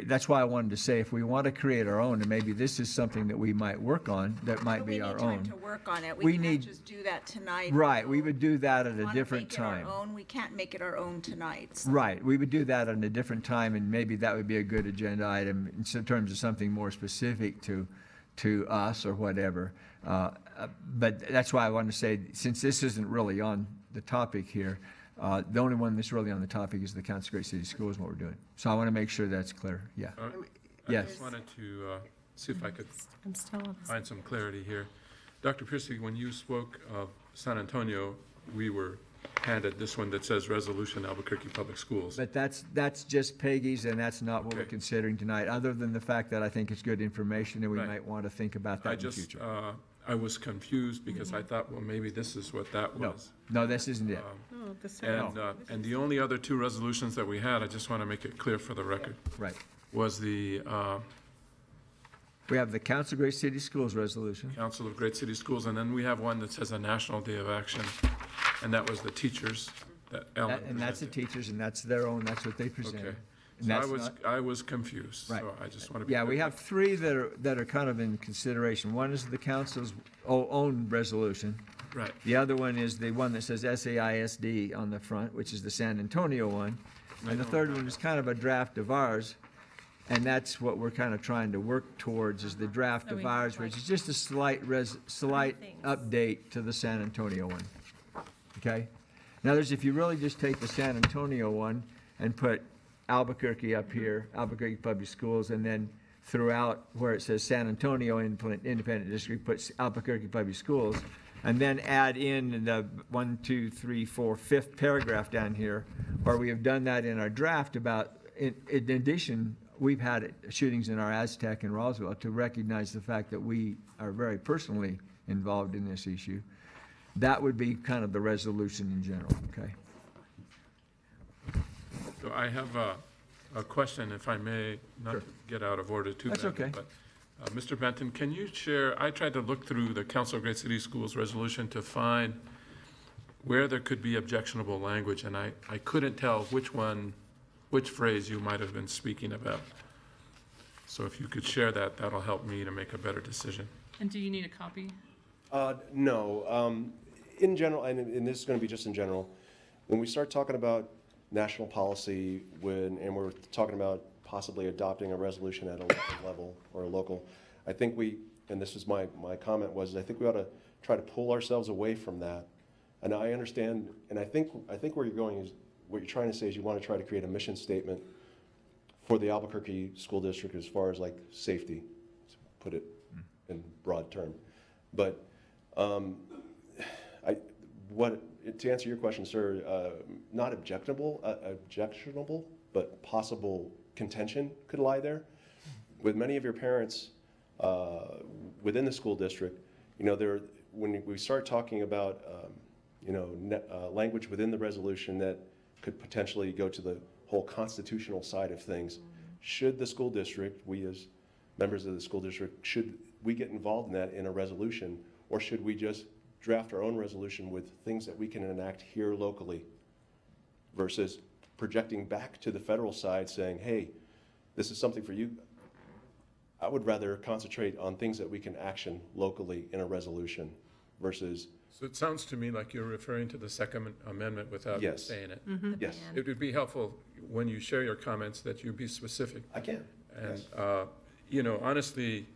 S10: that's why I wanted to say, if we want to create our own, and maybe this is something that we might work on, that might be our
S18: We need
S10: own.
S18: time to work on it.
S10: We
S18: We can't
S10: need-
S18: just do that tonight.
S10: Right, we would do that at
S18: We
S10: a
S18: wanna
S10: different
S18: make it our
S10: time.
S18: own. We can't make it our own tonight. so.
S10: Right, we would do that at a different time, and maybe that would be a good agenda item in terms of something more specific to us or whatever. But that's why I wanted to say, since this isn't really on the topic here, the only one that's really on the topic is the Council of Great City Schools, what we're doing. So I want to make sure that's clear, yeah.
S8: I
S10: Yes.
S8: just wanted to see if I could
S9: I'm still on this.
S8: find some clarity here. Dr. Piercy, when you spoke of San Antonio, we were handed this one that says Resolution Albuquerque Public Schools.
S10: But that's just Peggy's, and that's not what we're considering tonight, other than the fact that I think it's good information, and we
S8: Right.
S10: might want to think about that in the future.
S8: I was confused because I thought, well, maybe this is what that was.
S10: No, this isn't it.
S8: And the only other two resolutions that we had, I just want to make it clear for the record.
S10: Right.
S8: Was the
S10: We have the Council of Great City Schools resolution.
S8: Council of Great City Schools, and then we have one that says a National Day of Action, and that was the teachers that Ellen
S10: And that's the
S8: presented.
S10: teachers, and that's their own, that's what they presented.
S8: Okay.
S10: And
S8: So
S10: that's
S8: I was confused,
S10: Right.
S8: so I just want to be.
S10: Yeah, we
S8: clear.
S10: have three that are kind of in consideration. One is the council's own resolution.
S8: Right.
S10: The other one is the one that says SAISD on the front, which is the San Antonio one. And the third one is kind of a draft of ours, and that's what we're kind of trying to work towards, is the draft of ours, which is just a slight update to the San Antonio one. Okay? In other words, if you really just take the San Antonio one and put Albuquerque up here, Albuquerque Public Schools, and then throughout where it says San Antonio Independent District, put Albuquerque Public Schools, and then add in the 1, 2, 3, 4, 5th paragraph down here, where we have done that in our draft about, in addition, we've had shootings in our Aztec and Roswell to recognize the fact that we are very personally involved in this issue. That would be kind of the resolution in general, okay?
S8: So I have a question, if I may, not to get out of order too
S10: That's
S8: badly,
S10: okay.
S8: but, Mr. Benton, can you share, I tried to look through the Council of Great City Schools resolution to find where there could be objectionable language, and I couldn't tell which phrase you might have been speaking about. So if you could share that, that'll help me to make a better decision.
S6: And do you need a copy?
S20: No. In general, and this is going to be just in general, when we start talking about national policy, and we're talking about possibly adopting a resolution at a local level or a local, I think and this is my comment was, I think we ought to try to pull ourselves away from that. And I understand, and I think where you're going is, what you're trying to say is you want to try to create a mission statement for the Albuquerque School District as far as like safety, to put it in broad term. But to answer your question, sir, not objectionable, but possible contention could lie there. With many of your parents within the school district, when we start talking about language within the resolution that could potentially go to the whole constitutional side of things, should the school district, we as members of the school district, should we get involved in that in a resolution, or should we just draft our own resolution with things that we can enact here locally versus projecting back to the federal side saying, hey, this is something for you? I would rather concentrate on things that we can action locally in a resolution versus.
S8: So it sounds to me like you're referring to the Second Amendment without
S20: Yes.
S8: saying it.
S20: Mm-hmm. Yes.
S8: It would be helpful when you share your comments that you be specific.
S20: I can.
S8: And, honestly,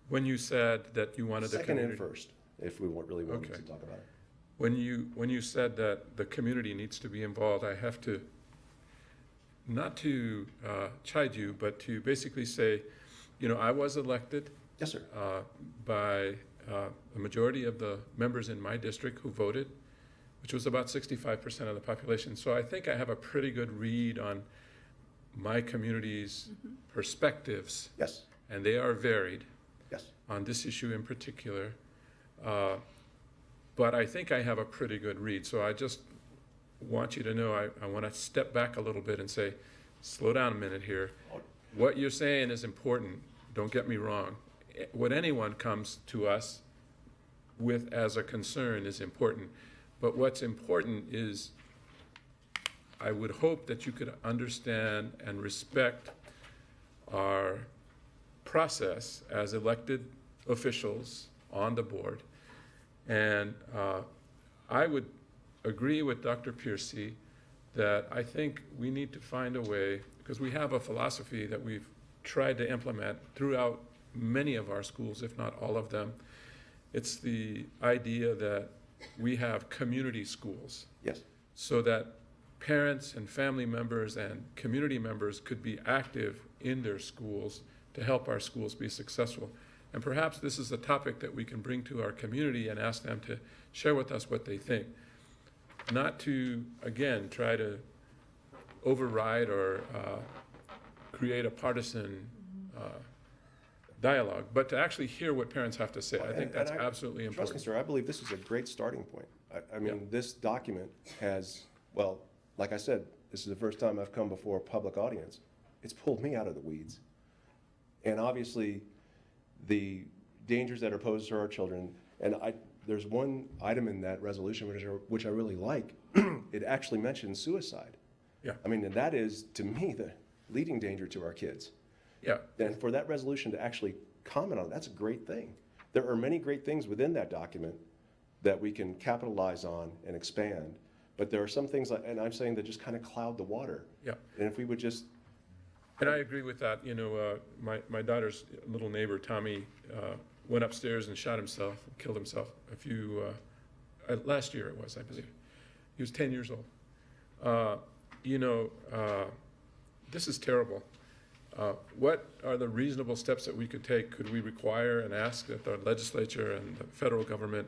S8: when you said that you wanted the
S20: Second and
S8: community.
S20: first, if we really wanted to talk about it.
S8: When you said that the community needs to be involved, I have to, not to chide you, but to basically say, I was elected.
S20: Yes, sir.
S8: By a majority of the members in my district who voted, which was about 65% of the population. So I think I have a pretty good read on my community's perspectives.
S20: Yes.
S8: And they are varied.
S20: Yes.
S8: On this issue in particular. But I think I have a pretty good read. So I just want you to know, I want to step back a little bit and say, slow down a minute here. What you're saying is important. Don't get me wrong. What anyone comes to us with as a concern is important. But what's important is I would hope that you could understand and respect our process as elected officials on the board. And I would agree with Dr. Piercy that I think we need to find a way, because we have a philosophy that we've tried to implement throughout many of our schools, if not all of them. It's the idea that we have community schools.
S20: Yes.
S8: So that parents and family members and community members could be active in their schools to help our schools be successful. And perhaps this is a topic that we can bring to our community and ask them to share with us what they think. Not to, again, try to override or create a partisan dialogue, but to actually hear what parents have to say. I think that's absolutely important.
S20: Trust me, sir, I believe this is a great starting point. I mean, this document has, well, like I said, this is the first time I've come before a public audience. It's pulled me out of the weeds. And obviously, the dangers that are posed to our children, and there's one item in that resolution which I really like. It actually mentions suicide.
S8: Yeah.
S20: I mean, and that is, to me, the leading danger to our kids.
S8: Yeah.
S20: And for that resolution to actually comment on it, that's a great thing. There are many great things within that document that we can capitalize on and expand. But there are some things, and I'm saying, that just kind of cloud the water.
S8: Yeah.
S20: And if we would just...
S8: And I agree with that. You know, my daughter's little neighbor, Tommy, went upstairs and shot himself, killed himself last year it was, I believe. He was 10 years old. You know, this is terrible. What are the reasonable steps that we could take? Could we require and ask that the legislature and the federal government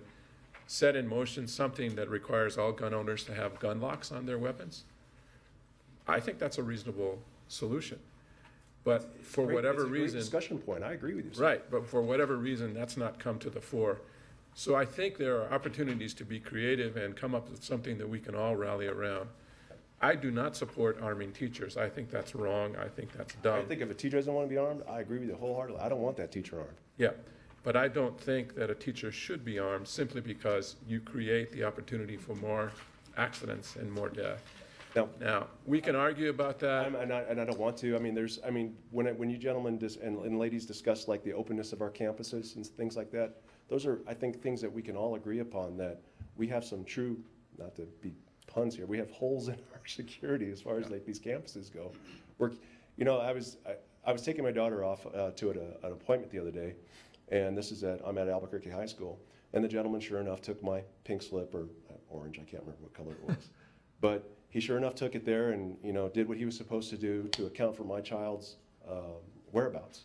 S8: set in motion something that requires all gun owners to have gun locks on their weapons? I think that's a reasonable solution. But for whatever reason...
S20: It's a great discussion point. I agree with you, sir.
S8: Right, but for whatever reason, that's not come to the fore. So I think there are opportunities to be creative and come up with something that we can all rally around. I do not support arming teachers. I think that's wrong. I think that's dumb.
S20: I think if a teacher doesn't want to be armed, I agree with you wholeheartedly. I don't want that teacher armed.
S8: Yeah, but I don't think that a teacher should be armed simply because you create the opportunity for more accidents and more death. Now we can argue about that.
S20: And I don't want to. I mean, when you gentlemen and ladies discuss like the openness of our campuses and things like that, those are, I think, things that we can all agree upon, that we have some true, not to be puns here, we have holes in our security as far as like these campuses go. You know, I was taking my daughter off to an appointment the other day, and I'm at Albuquerque High School, and the gentleman sure enough took my pink slip, or orange, I can't remember what color it was, but he sure enough took it there and, you know, did what he was supposed to do to account for my child's whereabouts.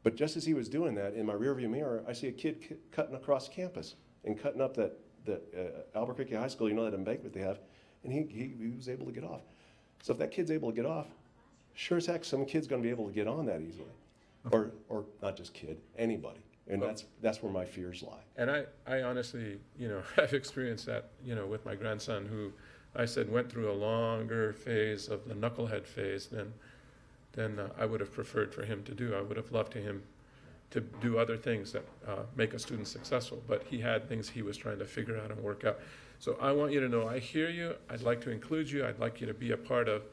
S20: But just as he was doing that, in my rearview mirror, I see a kid cutting across campus and cutting up that Albuquerque High School, you know, that embankment they have, and he was able to get off. So if that kid's able to get off, sure as heck, some kid's going to be able to get on that easily. Or not just kid, anybody. And that's where my fears lie.
S8: And I honestly, you know, have experienced that, you know, with my grandson, who I said went through a longer phase of the knucklehead phase than I would have preferred for him to do. I would have loved him to do other things that make a student successful, but he had things he was trying to figure out and work out. So I want you to know I hear you. I'd like to include you. I'd like you to be a part of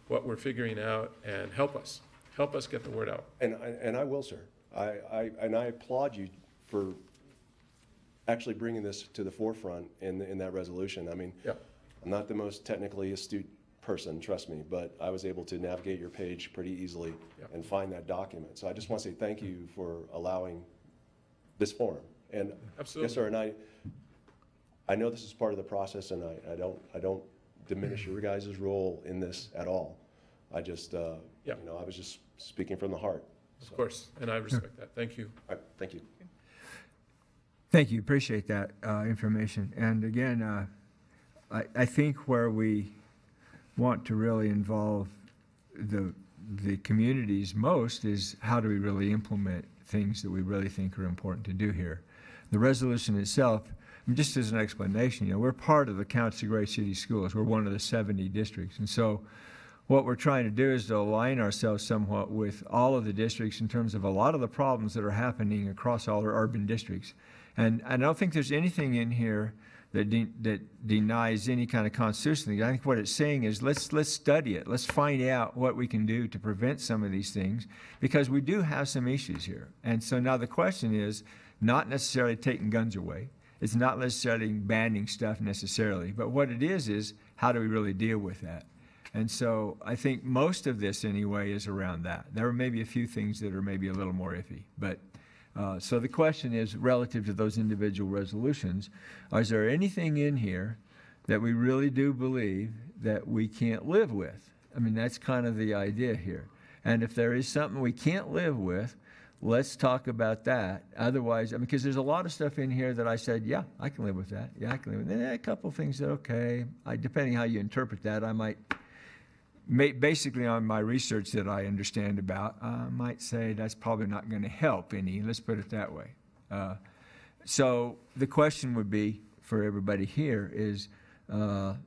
S8: what we're figuring out and help us get the word out.
S20: And I will, sir. I applaud you for actually bringing this to the forefront in that resolution. I mean, I'm not the most technically astute person, trust me, but I was able to navigate your page pretty easily and find that document. So I just want to say thank you for allowing this forum. And
S8: absolutely.
S20: Yes, sir. And I know this is part of the process, and I don't diminish your guys' role in this at all. I just, you know, I was just speaking from the heart.
S8: Of course, and I respect that. Thank you.
S20: All right, thank you.
S10: Thank you, appreciate that information. And again, I think where we want to really involve the communities most is how do we really implement things that we really think are important to do here. The resolution itself, just as an explanation, we're part of the Council of Great City Schools. We're one of the 70 districts. And so what we're trying to do is to align ourselves somewhat with all of the districts in terms of a lot of the problems that are happening across all our urban districts. And I don't think there's anything in here that denies any kind of constitutional thing. I think what it's saying is let's study it. Let's find out what we can do to prevent some of these things, because we do have some issues here. And so now the question is not necessarily taking guns away. It's not necessarily banning stuff necessarily. But what it is how do we really deal with that? And so I think most of this anyway is around that. There are maybe a few things that are maybe a little more iffy. But so the question is, relative to those individual resolutions, is there anything in here that we really do believe that we can't live with? I mean, that's kind of the idea here. And if there is something we can't live with, let's talk about that. Otherwise, I mean, because there's a lot of stuff in here that I said, yeah, I can live with that. Yeah, I can live with that. A couple of things that, okay, depending how you interpret that, I might, basically on my research that I understand about, I might say that's probably not going to help any. Let's put it that way. So the question would be for everybody here is, are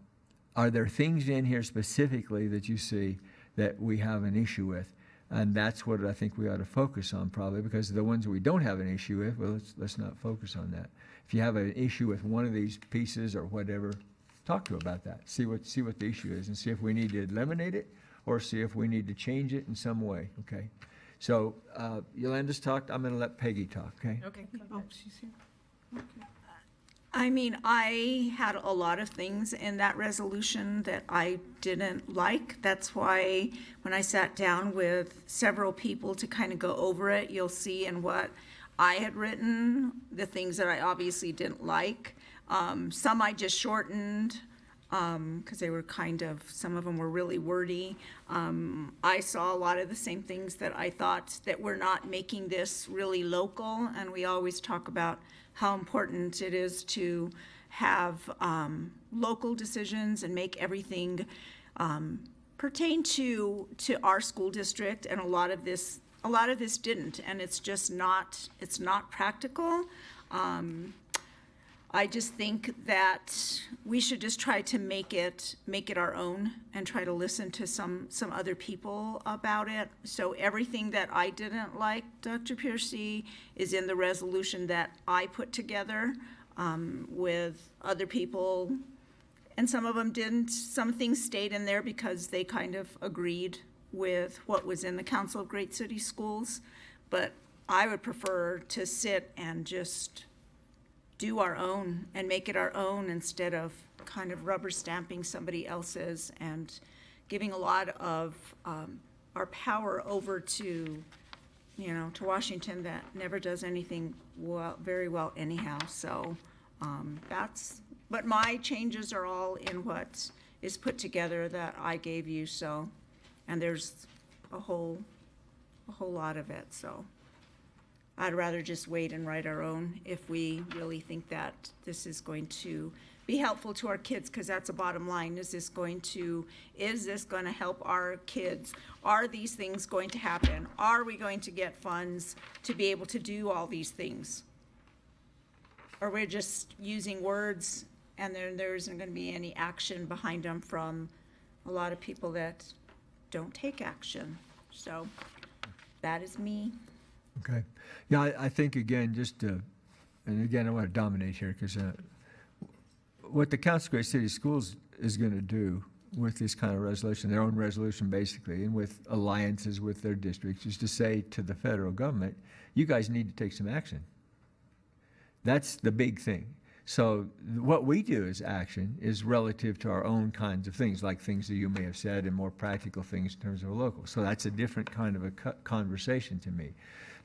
S10: there things in here specifically that you see that we have an issue with? And that's what I think we ought to focus on probably, because the ones we don't have an issue with, well, let's not focus on that. If you have an issue with one of these pieces or whatever, talk to about that. See what the issue is and see if we need to eliminate it or see if we need to change it in some way, okay? So Yolanda's talked. I'm going to let Peggy talk, okay?
S18: Okay.
S3: Oh, she's here. Okay.
S18: I mean, I had a lot of things in that resolution that I didn't like. That's why when I sat down with several people to kind of go over it, you'll see in what I had written, the things that I obviously didn't like. Some I just shortened because they were some of them were really wordy. I saw a lot of the same things that I thought that we're not making this really local, and we always talk about how important it is to have local decisions and make everything pertain to our school district, and a lot of this didn't, and it's just not practical. I just think that we should just try to make it our own and try to listen to some other people about it. So everything that I didn't like, Dr. Piercy, is in the resolution that I put together with other people, and some of them didn't. Some things stayed in there because they kind of agreed with what was in the Council of Great City Schools, but I would prefer to sit and just do our own and make it our own instead of kind of rubber stamping somebody else's and giving a lot of our power over to Washington that never does anything very well anyhow. So but my changes are all in what is put together that I gave you. So, and there's a whole lot of it. So I'd rather just wait and write our own if we really think that this is going to be helpful to our kids, because that's a bottom line. Is this going to help our kids? Are these things going to happen? Are we going to get funds to be able to do all these things? Or we're just using words and there isn't going to be any action behind them from a lot of people that don't take action. So that is me.
S10: Okay. Yeah, I think, again, and again, I want to dominate here, because what the Council of Great City Schools is going to do with this kind of resolution, their own resolution basically, and with alliances with their districts, is to say to the federal government, you guys need to take some action. That's the big thing. So what we do as action is relative to our own kinds of things, like things that you may have said, and more practical things in terms of a local. So that's a different kind of a conversation to me.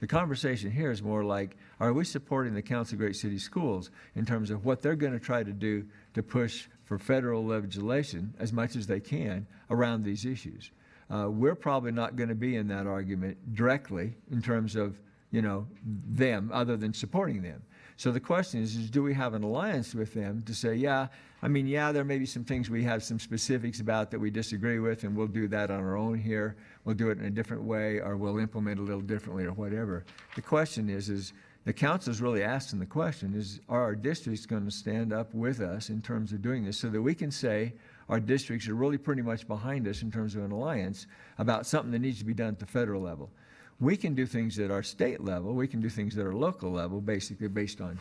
S10: The conversation here is more like, are we supporting the Council of Great City Schools in terms of what they're going to try to do to push for federal legislation as much as they can around these issues? We're probably not going to be in that argument directly in terms of them, other than supporting them. So the question is do we have an alliance with them to say, yeah, I mean, yeah, there may be some things we have some specifics about that we disagree with, and we'll do that on our own here. We'll do it in a different way, or we'll implement a little differently, or whatever. The question is the council's really asking the question, are our districts going to stand up with us in terms of doing this so that we can say our districts are really pretty much behind us in terms of an alliance about something that needs to be done at the federal level. We can do things at our state level. We can do things at our local level, basically based on,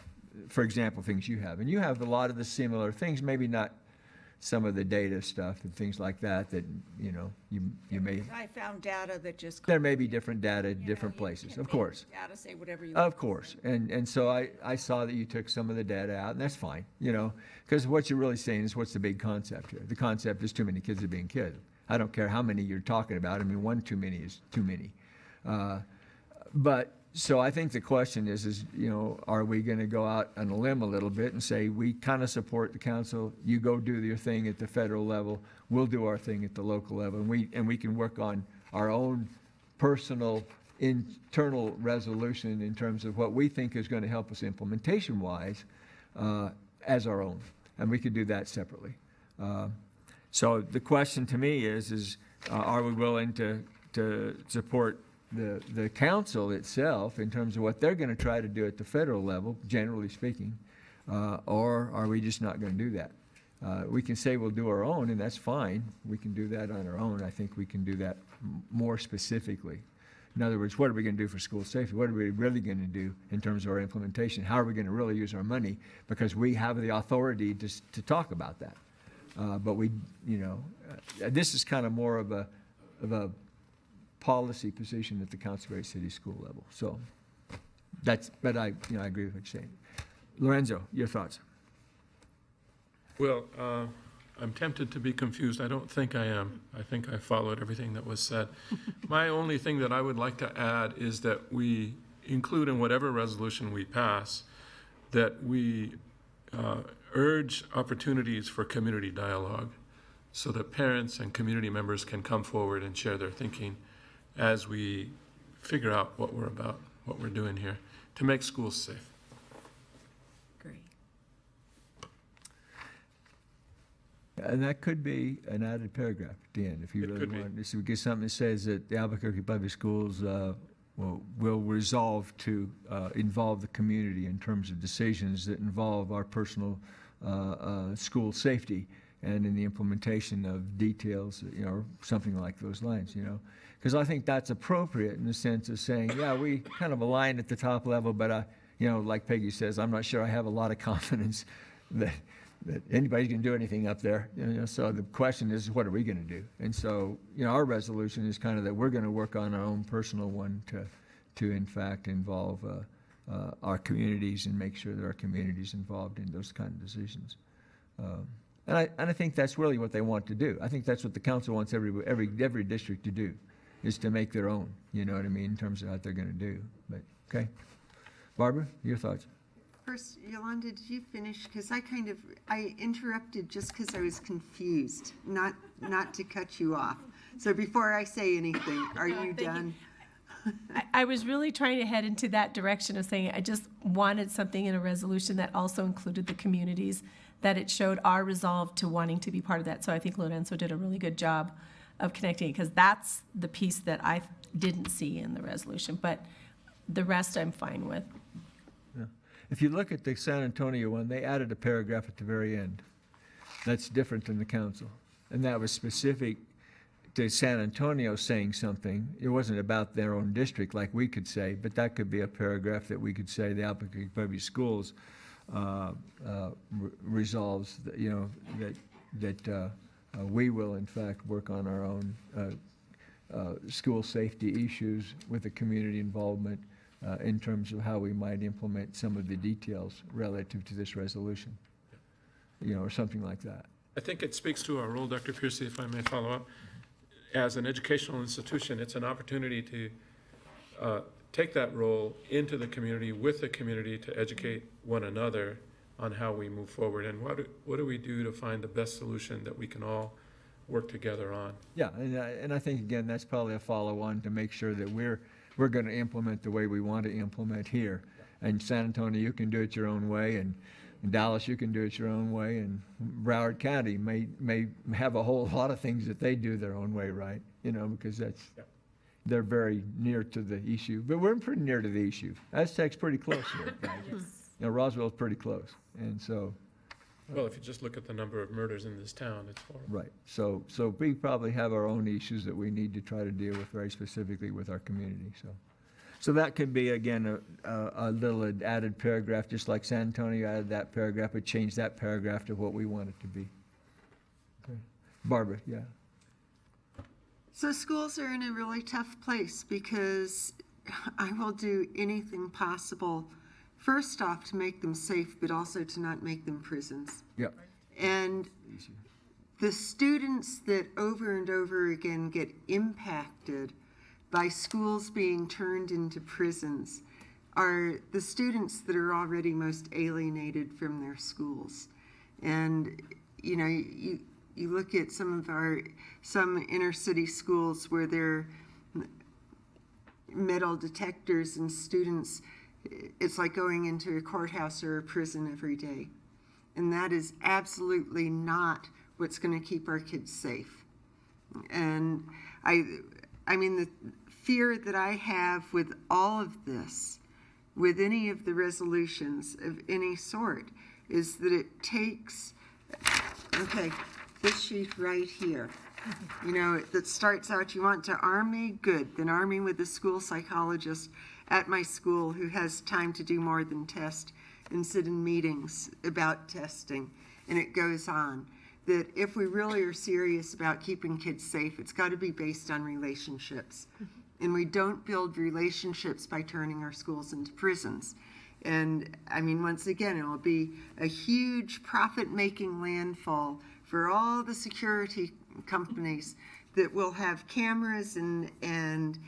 S10: for example, things you have. And you have a lot of the similar things, maybe not some of the data stuff and things like that, you may.
S18: I found data that just.
S10: There may be different data in different places, of course.
S18: Data, say whatever you.
S10: Of course. And so I saw that you took some of the data out, and that's fine, because what you're really saying is what's the big concept here? The concept is too many kids are being killed. I don't care how many you're talking about. I mean, one too many is too many. So I think the question is, are we going to go out on a limb a little bit and say, we kind of support the council, you go do your thing at the federal level, we'll do our thing at the local level, and we can work on our own personal internal resolution in terms of what we think is going to help us implementation-wise as our own, and we could do that separately. So the question to me is are we willing to support the council itself in terms of what they're going to try to do at the federal level, generally speaking, or are we just not going to do that? We can say we'll do our own, and that's fine. We can do that on our own. I think we can do that more specifically. In other words, what are we going to do for school safety? What are we really going to do in terms of our implementation? How are we going to really use our money? Because we have the authority to talk about that. But this is kind of more of a policy position at the Council Grade City School level. So but I agree with what you're saying. Lorenzo, your thoughts?
S8: Well, I'm tempted to be confused. I don't think I am. I think I followed everything that was said. My only thing that I would like to add is that we include in whatever resolution we pass that we urge opportunities for community dialogue so that parents and community members can come forward and share their thinking as we figure out what we're about, what we're doing here to make schools safe.
S19: Great.
S10: And that could be an added paragraph at the end, if you really want. This would get something that says that the Albuquerque Public Schools will resolve to involve the community in terms of decisions that involve our personal school safety and in the implementation of details, or something like those lines, Because I think that's appropriate in the sense of saying, yeah, we kind of align at the top level, but, like Peggy says, I'm not sure I have a lot of confidence that anybody's going to do anything up there. So the question is, what are we going to do? And so, our resolution is kind of that we're going to work on our own personal one to in fact involve our communities and make sure that our community's involved in those kind of decisions. And I think that's really what they want to do. I think that's what the council wants every district to do, is to make their own, you know what I mean, in terms of what they're going to do. But, okay. Barbara, your thoughts?
S7: First, Yolanda, did you finish? Because I interrupted just because I was confused, not to cut you off. So before I say anything, are you done?
S9: I was really trying to head into that direction of saying I just wanted something in a resolution that also included the communities, that it showed our resolve to wanting to be part of that. So I think Lorenzo did a really good job of connecting, because that's the piece that I didn't see in the resolution. But the rest I'm fine with.
S10: Yeah. If you look at the San Antonio one, they added a paragraph at the very end. That's different than the council. And that was specific to San Antonio saying something. It wasn't about their own district like we could say, but that could be a paragraph that we could say the Albuquerque Public Schools resolves, that we will in fact work on our own school safety issues with the community involvement in terms of how we might implement some of the details relative to this resolution, or something like that.
S8: I think it speaks to our role, Dr. Piercy, if I may follow up. As an educational institution, it's an opportunity to take that role into the community, with the community, to educate one another on how we move forward and what do we do to find the best solution that we can all work together on.
S10: Yeah, and I think, again, that's probably a follow-on to make sure that we're going to implement the way we want to implement here. in San Antonio, you can do it your own way, and in Dallas, you can do it your own way, and Broward County may have a whole lot of things that they do their own way, right? You know, because they're very near to the issue. But we're pretty near to the issue. Aztec's pretty close here, guys.
S8: Yes.
S10: You know, Roswell's pretty close, and so.
S8: Well, if you just look at the number of murders in this town, it's horrible.
S10: Right. So we probably have our own issues that we need to try to deal with very specifically with our community. So that could be, again, a little added paragraph, just like San Antonio added that paragraph, but change that paragraph to what we want it to be. Okay. Barbara, yeah.
S7: So schools are in a really tough place because I will do anything possible, first off, to make them safe, but also to not make them prisons.
S10: Yep.
S7: And the students that over and over again get impacted by schools being turned into prisons are the students that are already most alienated from their schools. And, you know, you look at some inner city schools where they're metal detectors and students, it's like going into a courthouse or a prison every day. And that is absolutely not what's going to keep our kids safe. And I mean, the fear that I have with all of this, with any of the resolutions of any sort, is that it takes, okay, this sheet right here, you know, that starts out, you want to arm me? Good. Then arm me with a school psychologist at my school who has time to do more than test and sit in meetings about testing. And it goes on. That if we really are serious about keeping kids safe, it's got to be based on relationships. And we don't build relationships by turning our schools into prisons. And I mean, once again, it will be a huge profit-making landfall for all the security companies that will have cameras and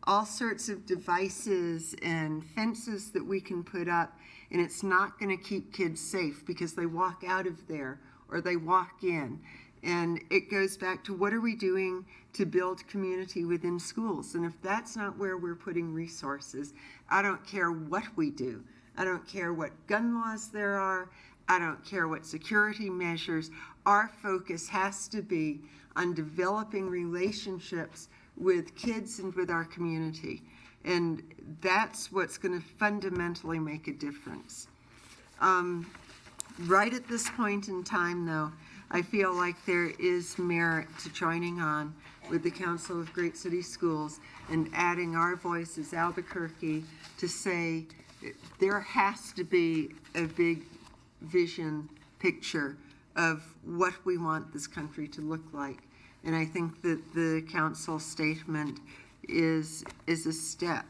S7: all sorts of devices and fences that we can put up, and it's not going to keep kids safe because they walk out of there or they walk in. And it goes back to, what are we doing to build community within schools? And if that's not where we're putting resources, I don't care what we do. I don't care what gun laws there are. I don't care what security measures. Our focus has to be on developing relationships with kids and with our community. And that's what's going to fundamentally make a difference. Right at this point in time, though, I feel like there is merit to joining on with the Council of Great City Schools and adding our voice as Albuquerque to say there has to be a big vision picture of what we want this country to look like. And I think that the council statement is a step.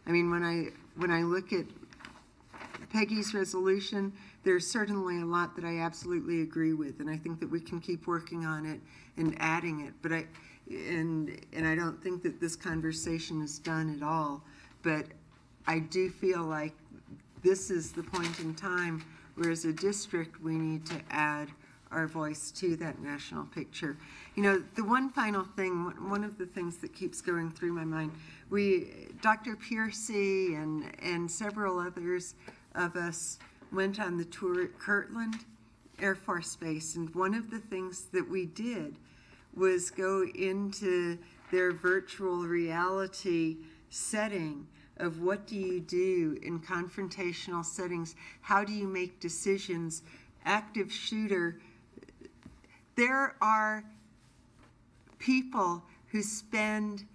S7: I mean, when I look at Peggy's resolution, there's certainly a lot that I absolutely agree with, and I think that we can keep working on it and adding it. But I don't think that this conversation is done at all. But I do feel like this is the point in time where, as a district, we need to add our voice to that national picture. You know, the one final thing, one of the things that keeps going through my mind, Dr. Piercy and several others of us went on the tour at Kirtland Air Force Base, and one of the things that we did was go into their virtual reality setting of what do you do in confrontational settings, how do you make decisions, active shooter. There are people who spend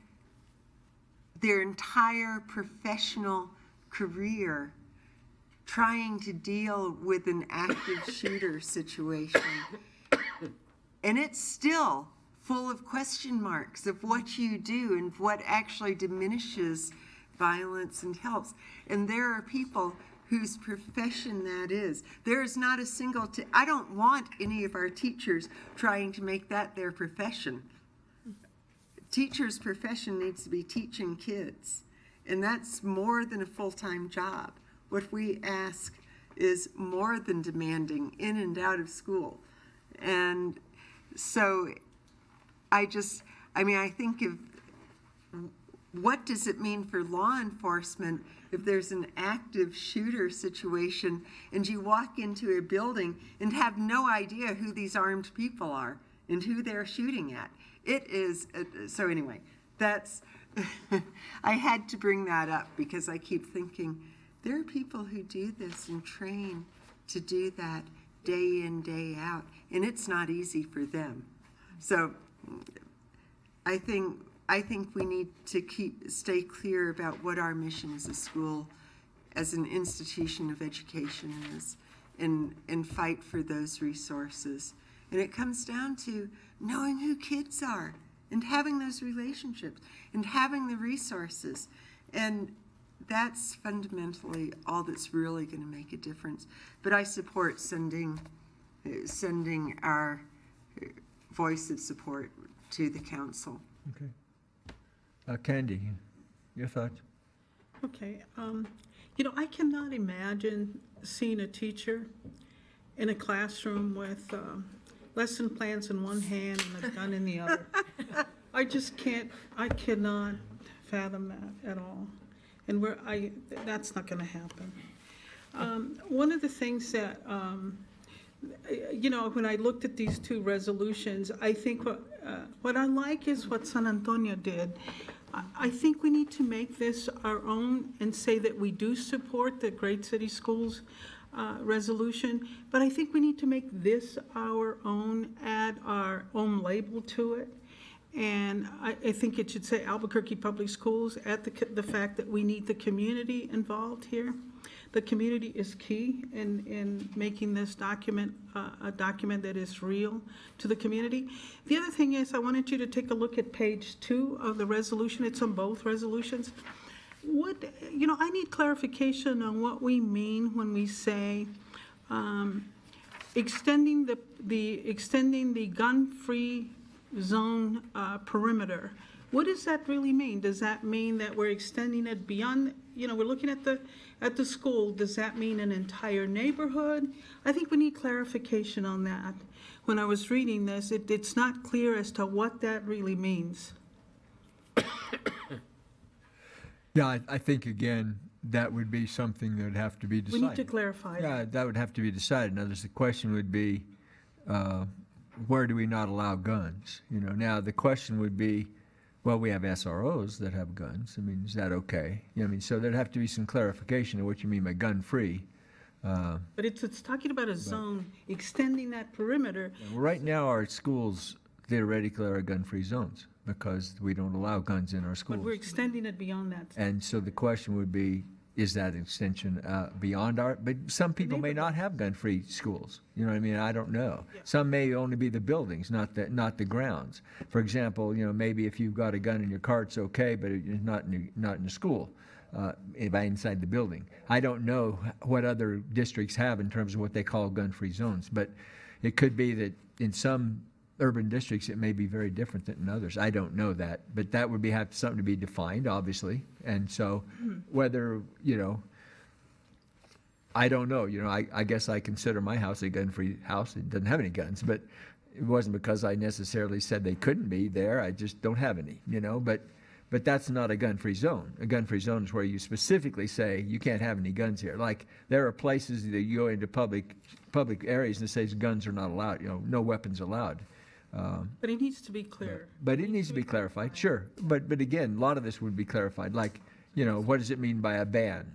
S7: their entire professional career trying to deal with an active shooter situation. And it's still full of question marks of what you do and what actually diminishes violence and helps. And there are people whose profession that is. There is not a single, I don't want any of our teachers trying to make that their profession. Teacher's profession needs to be teaching kids, and that's more than a full-time job. What we ask is more than demanding in and out of school. And so I think of what does it mean for law enforcement if there's an active shooter situation and you walk into a building and have no idea who these armed people are and who they're shooting at. It is, so anyway, that's, I had to bring that up because I keep thinking, there are people who do this and train to do that day in, day out, and it's not easy for them. So I think we need to stay clear about what our mission as a school, as an institution of education is, and fight for those resources. And it comes down to knowing who kids are and having those relationships and having the resources. And that's fundamentally all that's really going to make a difference. But I support sending our voice of support to the council.
S10: Okay. Candy, your thoughts?
S3: Okay. I cannot imagine seeing a teacher in a classroom with lesson plans in one hand and a gun in the other. I just can't, I cannot fathom that at all. And that's not going to happen. One of the things that, when I looked at these two resolutions, I think what I like is what San Antonio did. I think we need to make this our own and say that we do support the Great City Schools resolution, but I think we need to make this our own, add our own label to it. And I think it should say Albuquerque Public Schools, at the fact that we need the community involved here. The community is key in making this document a document that is real to the community. The other thing is, I wanted you to take a look at page 2 of the resolution. It's on both resolutions. I need clarification on what we mean when we say extending the gun-free zone perimeter. What does that really mean? Does that mean that we're extending it beyond, we're looking at the school, does that mean an entire neighborhood? I think we need clarification on that. When I was reading this, it's not clear as to what that really means.
S10: Yeah, I think, again, that would be something that would have to be decided.
S3: We need to clarify.
S10: Yeah, that would have to be decided. Now, the question would be, where do we not allow guns? Now the question would be, well, we have SROs that have guns. I mean, is that okay? So there'd have to be some clarification of what you mean by gun-free.
S3: But it's talking about a zone, extending that perimeter.
S10: Right now, our schools theoretically are gun-free zones because we don't allow guns in our schools.
S3: But we're extending it beyond that.
S10: And so the question would be, is that extension beyond our, but some people may not have gun-free schools. You know what I mean? I don't know. Yeah. Some may only be the buildings, not the grounds. For example, maybe if you've got a gun in your car, it's okay, but it's not in the school, inside the building. I don't know what other districts have in terms of what they call gun-free zones, but it could be that in some urban districts it may be very different than in others. I don't know that, but that would have something to be defined, obviously. And so whether, I don't know. I guess I consider my house a gun-free house. It doesn't have any guns, but it wasn't because I necessarily said they couldn't be there. I just don't have any, but that's not a gun-free zone. A gun-free zone is where you specifically say you can't have any guns here. Like there are places that you go into public areas and it says guns are not allowed, no weapons allowed.
S3: But it needs to be clear.
S10: But it needs to be clarified, sure. But again, a lot of this would be clarified. Like, what does it mean by a ban?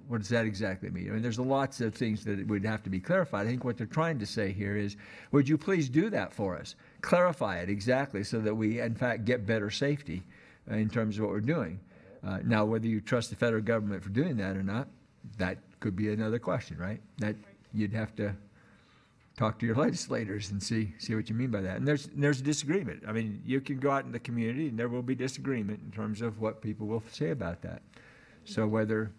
S10: What does that exactly mean? I mean, there's lots of things that would have to be clarified. I think what they're trying to say here is, would you please do that for us? Clarify it exactly so that we, in fact, get better safety in terms of what we're doing. Now, whether you trust the federal government for doing that or not, that could be another question, right? That you'd have to talk to your legislators and see what you mean by that. And there's a disagreement. I mean, you can go out in the community and there will be disagreement in terms of what people will say about that. So whether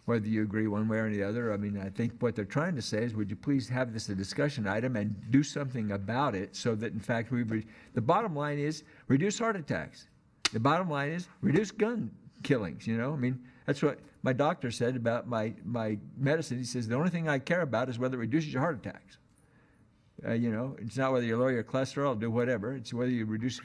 S10: you agree one way or the other, I mean, I think what they're trying to say is, would you please have this a discussion item and do something about it so that, in fact, the bottom line is reduce heart attacks. The bottom line is reduce gun killings, I mean, that's what my doctor said about my medicine. He says, the only thing I care about is whether it reduces your heart attacks. It's not whether you lower your cholesterol or do whatever. It's whether you reduce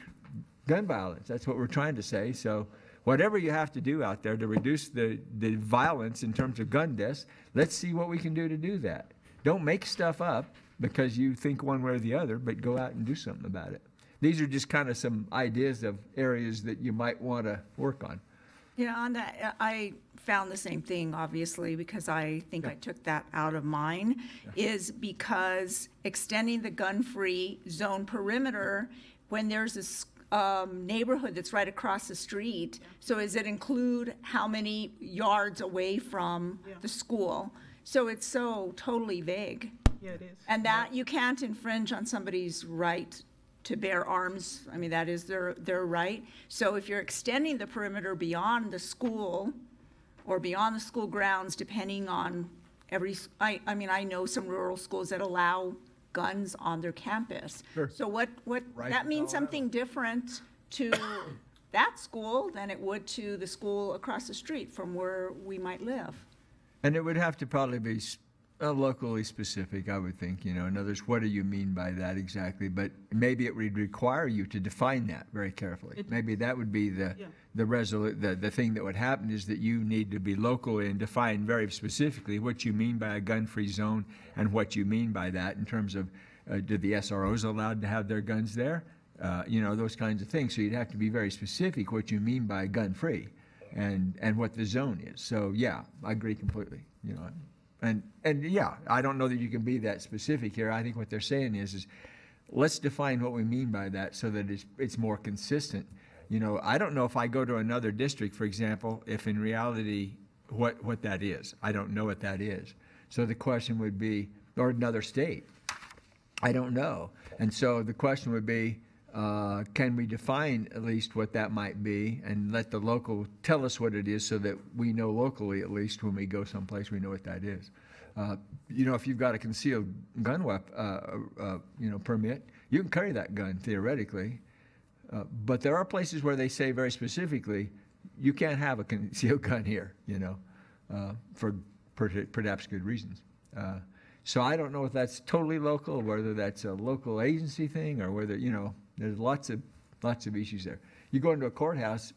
S10: gun violence. That's what we're trying to say. So whatever you have to do out there to reduce the violence in terms of gun deaths, let's see what we can do to do that. Don't make stuff up because you think one way or the other, but go out and do something about it. These are just kind of some ideas of areas that you might want to work on.
S18: Yeah, on that, I found the same thing, obviously, because I think I took that out of mine, is because extending the gun-free zone perimeter when there's a neighborhood that's right across the street. So does it include how many yards away from the school? So it's so totally vague.
S3: Yeah, it is.
S18: And that you can't infringe on somebody's right to bear arms. I mean, that is their right. So if you're extending the perimeter beyond the school or beyond the school grounds, depending on I mean, I know some rural schools that allow guns on their campus.
S10: Sure.
S18: So what that means something different to that school than it would to the school across the street from where we might live.
S10: And it would have to probably be locally specific, I would think, in other words, what do you mean by that exactly? But maybe it would require you to define that very carefully. Maybe that would be the thing that would happen, is that you need to be local and define very specifically what you mean by a gun-free zone and what you mean by that in terms of, do the SROs allowed to have their guns there? Those kinds of things. So you'd have to be very specific what you mean by gun-free and what the zone is. So yeah, I agree completely, And yeah, I don't know that you can be that specific here. I think what they're saying is let's define what we mean by that so that it's more consistent. I don't know if I go to another district, for example, if in reality what that is. I don't know what that is. So the question would be, or another state, I don't know. And so the question would be, can we define at least what that might be and let the local tell us what it is so that we know locally, at least when we go someplace, we know what that is. If you've got a concealed gun permit, you can carry that gun theoretically. But there are places where they say very specifically, you can't have a concealed gun here, for perhaps good reasons. So I don't know if that's totally local, or whether that's a local agency thing, or whether, there's lots of issues there. You go into a courthouse,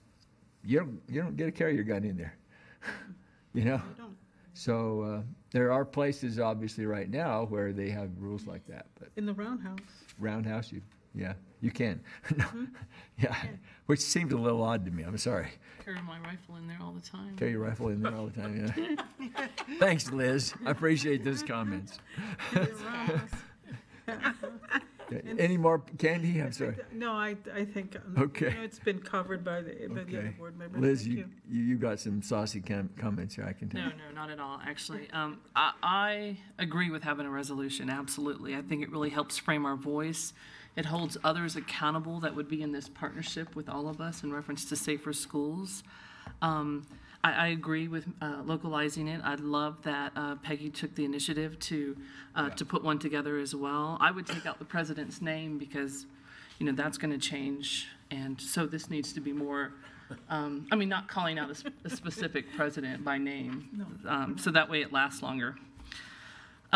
S10: you don't get to carry your gun in there, You don't. So there are places, obviously, right now where they have rules like that. But
S3: in the roundhouse.
S10: Roundhouse, you can. No, yeah, which seems a little odd to me. I'm sorry.
S6: Carry my rifle in there all the time.
S10: Carry your rifle in there all the time. Yeah. Thanks, Liz. I appreciate those comments. Any more candy? I'm sorry.
S3: No, I think
S10: okay.
S3: It's been covered by the other board members.
S10: Liz, you got some saucy comments here, I can tell.
S6: No, not at all, actually. I agree with having a resolution, absolutely. I think it really helps frame our voice. It holds others accountable that would be in this partnership with all of us in reference to safer schools. I agree with localizing it. I love that Peggy took the initiative to put one together as well. I would take out the president's name because, that's going to change. And so this needs to be more, not calling out a specific president by name. So that way it lasts longer.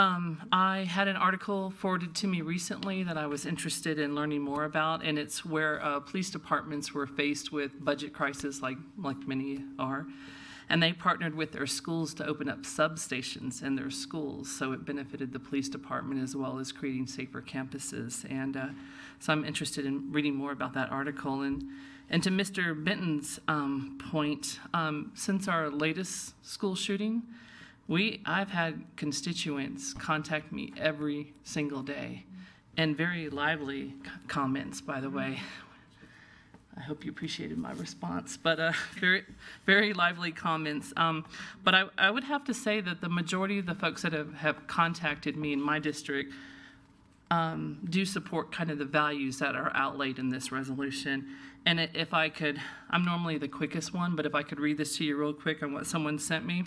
S6: I had an article forwarded to me recently that I was interested in learning more about, and it's where police departments were faced with budget crisis like many are. And they partnered with their schools to open up substations in their schools. So it benefited the police department as well as creating safer campuses. And so I'm interested in reading more about that article. And to Mr. Benton's point, since our latest school shooting, I've had constituents contact me every single day, and very lively comments, by the way. I hope you appreciated my response, but very, very lively comments. But I would have to say that the majority of the folks that have contacted me in my district do support kind of the values that are outlaid in this resolution. And if I could, I'm normally the quickest one, but if I could read this to you real quick on what someone sent me.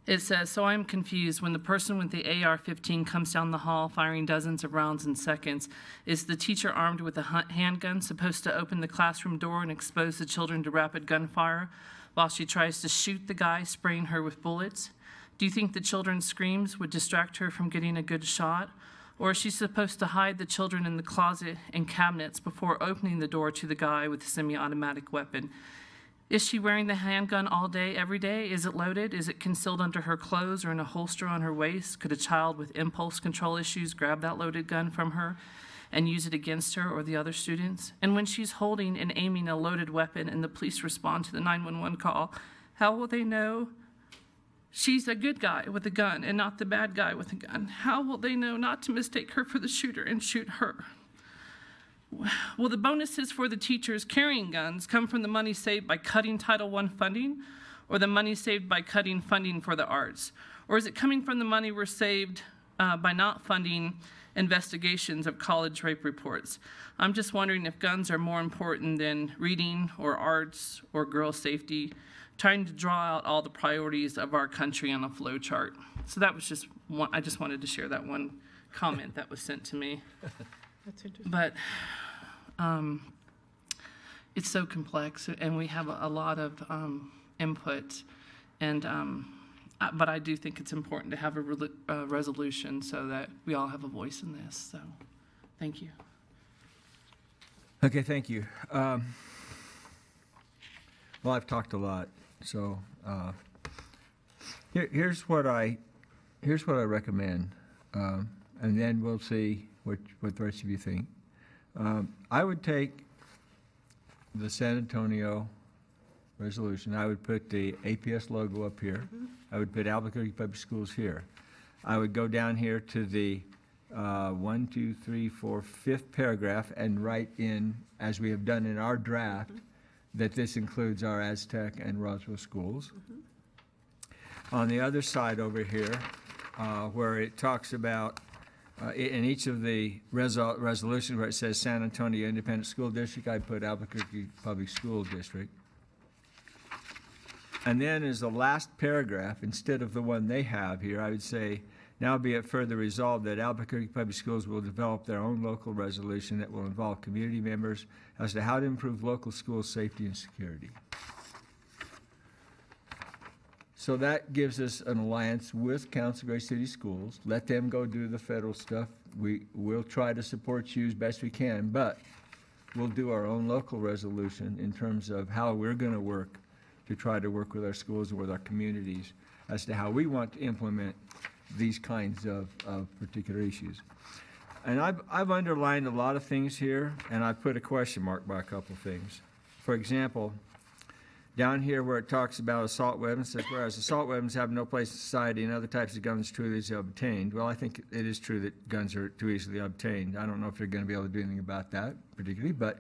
S6: It says, so I'm confused. When the person with the AR-15 comes down the hall firing dozens of rounds in seconds, is the teacher armed with a handgun supposed to open the classroom door and expose the children to rapid gunfire while she tries to shoot the guy spraying her with bullets? Do you think the children's screams would distract her from getting a good shot? Or is she supposed to hide the children in the closet and cabinets before opening the door to the guy with the semi-automatic weapon? Is she wearing the handgun all day, every day? Is it loaded? Is it concealed under her clothes or in a holster on her waist? Could a child with impulse control issues grab that loaded gun from her and use it against her or the other students? And when she's holding and aiming a loaded weapon and the police respond to the 911 call, how will they know she's a good guy with a gun and not the bad guy with a gun? How will they know not to mistake her for the shooter and shoot her? Will the bonuses for the teachers carrying guns come from the money saved by cutting Title I funding, or the money saved by cutting funding for the arts? Or is it coming from the money we're saved by not funding investigations of college rape reports? I'm just wondering if guns are more important than reading or arts or girl safety, trying to draw out all the priorities of our country on a flow chart. So that was just one, I just wanted to share that one comment that was sent to me.
S3: That's interesting.
S6: But it's so complex, and we have a lot of input, and but I do think it's important to have a resolution so that we all have a voice in this. So, thank you.
S10: Okay, thank you. Well, I've talked a lot, so here's what I recommend, and then we'll see what the rest of you think. I would take the San Antonio resolution. I would put the APS logo up here. I would put Albuquerque Public Schools here. I would go down here to the 5th paragraph and write in, as we have done in our draft, that this includes our Aztec and Roswell schools. On the other side over here, where it talks about, in each of the resolutions where it says San Antonio Independent School District, I put Albuquerque Public School District. And then as the last paragraph, instead of the one they have here, I would say, now be it further resolved that Albuquerque Public Schools will develop their own local resolution that will involve community members as to how to improve local school safety and security. So that gives us an alliance with Council Grace City Schools. Let them go do the federal stuff. We'll try to support you as best we can, but we'll do our own local resolution in terms of how we're going to work to try to work with our schools and with our communities as to how we want to implement these kinds of particular issues. And I've underlined a lot of things here, and I've put a question mark by a couple of things. For example, down here where it talks about assault weapons, says, whereas assault weapons have no place in society and other types of guns truly easily obtained. Well, I think it is true that guns are too easily obtained. I don't know if they're going to be able to do anything about that particularly, but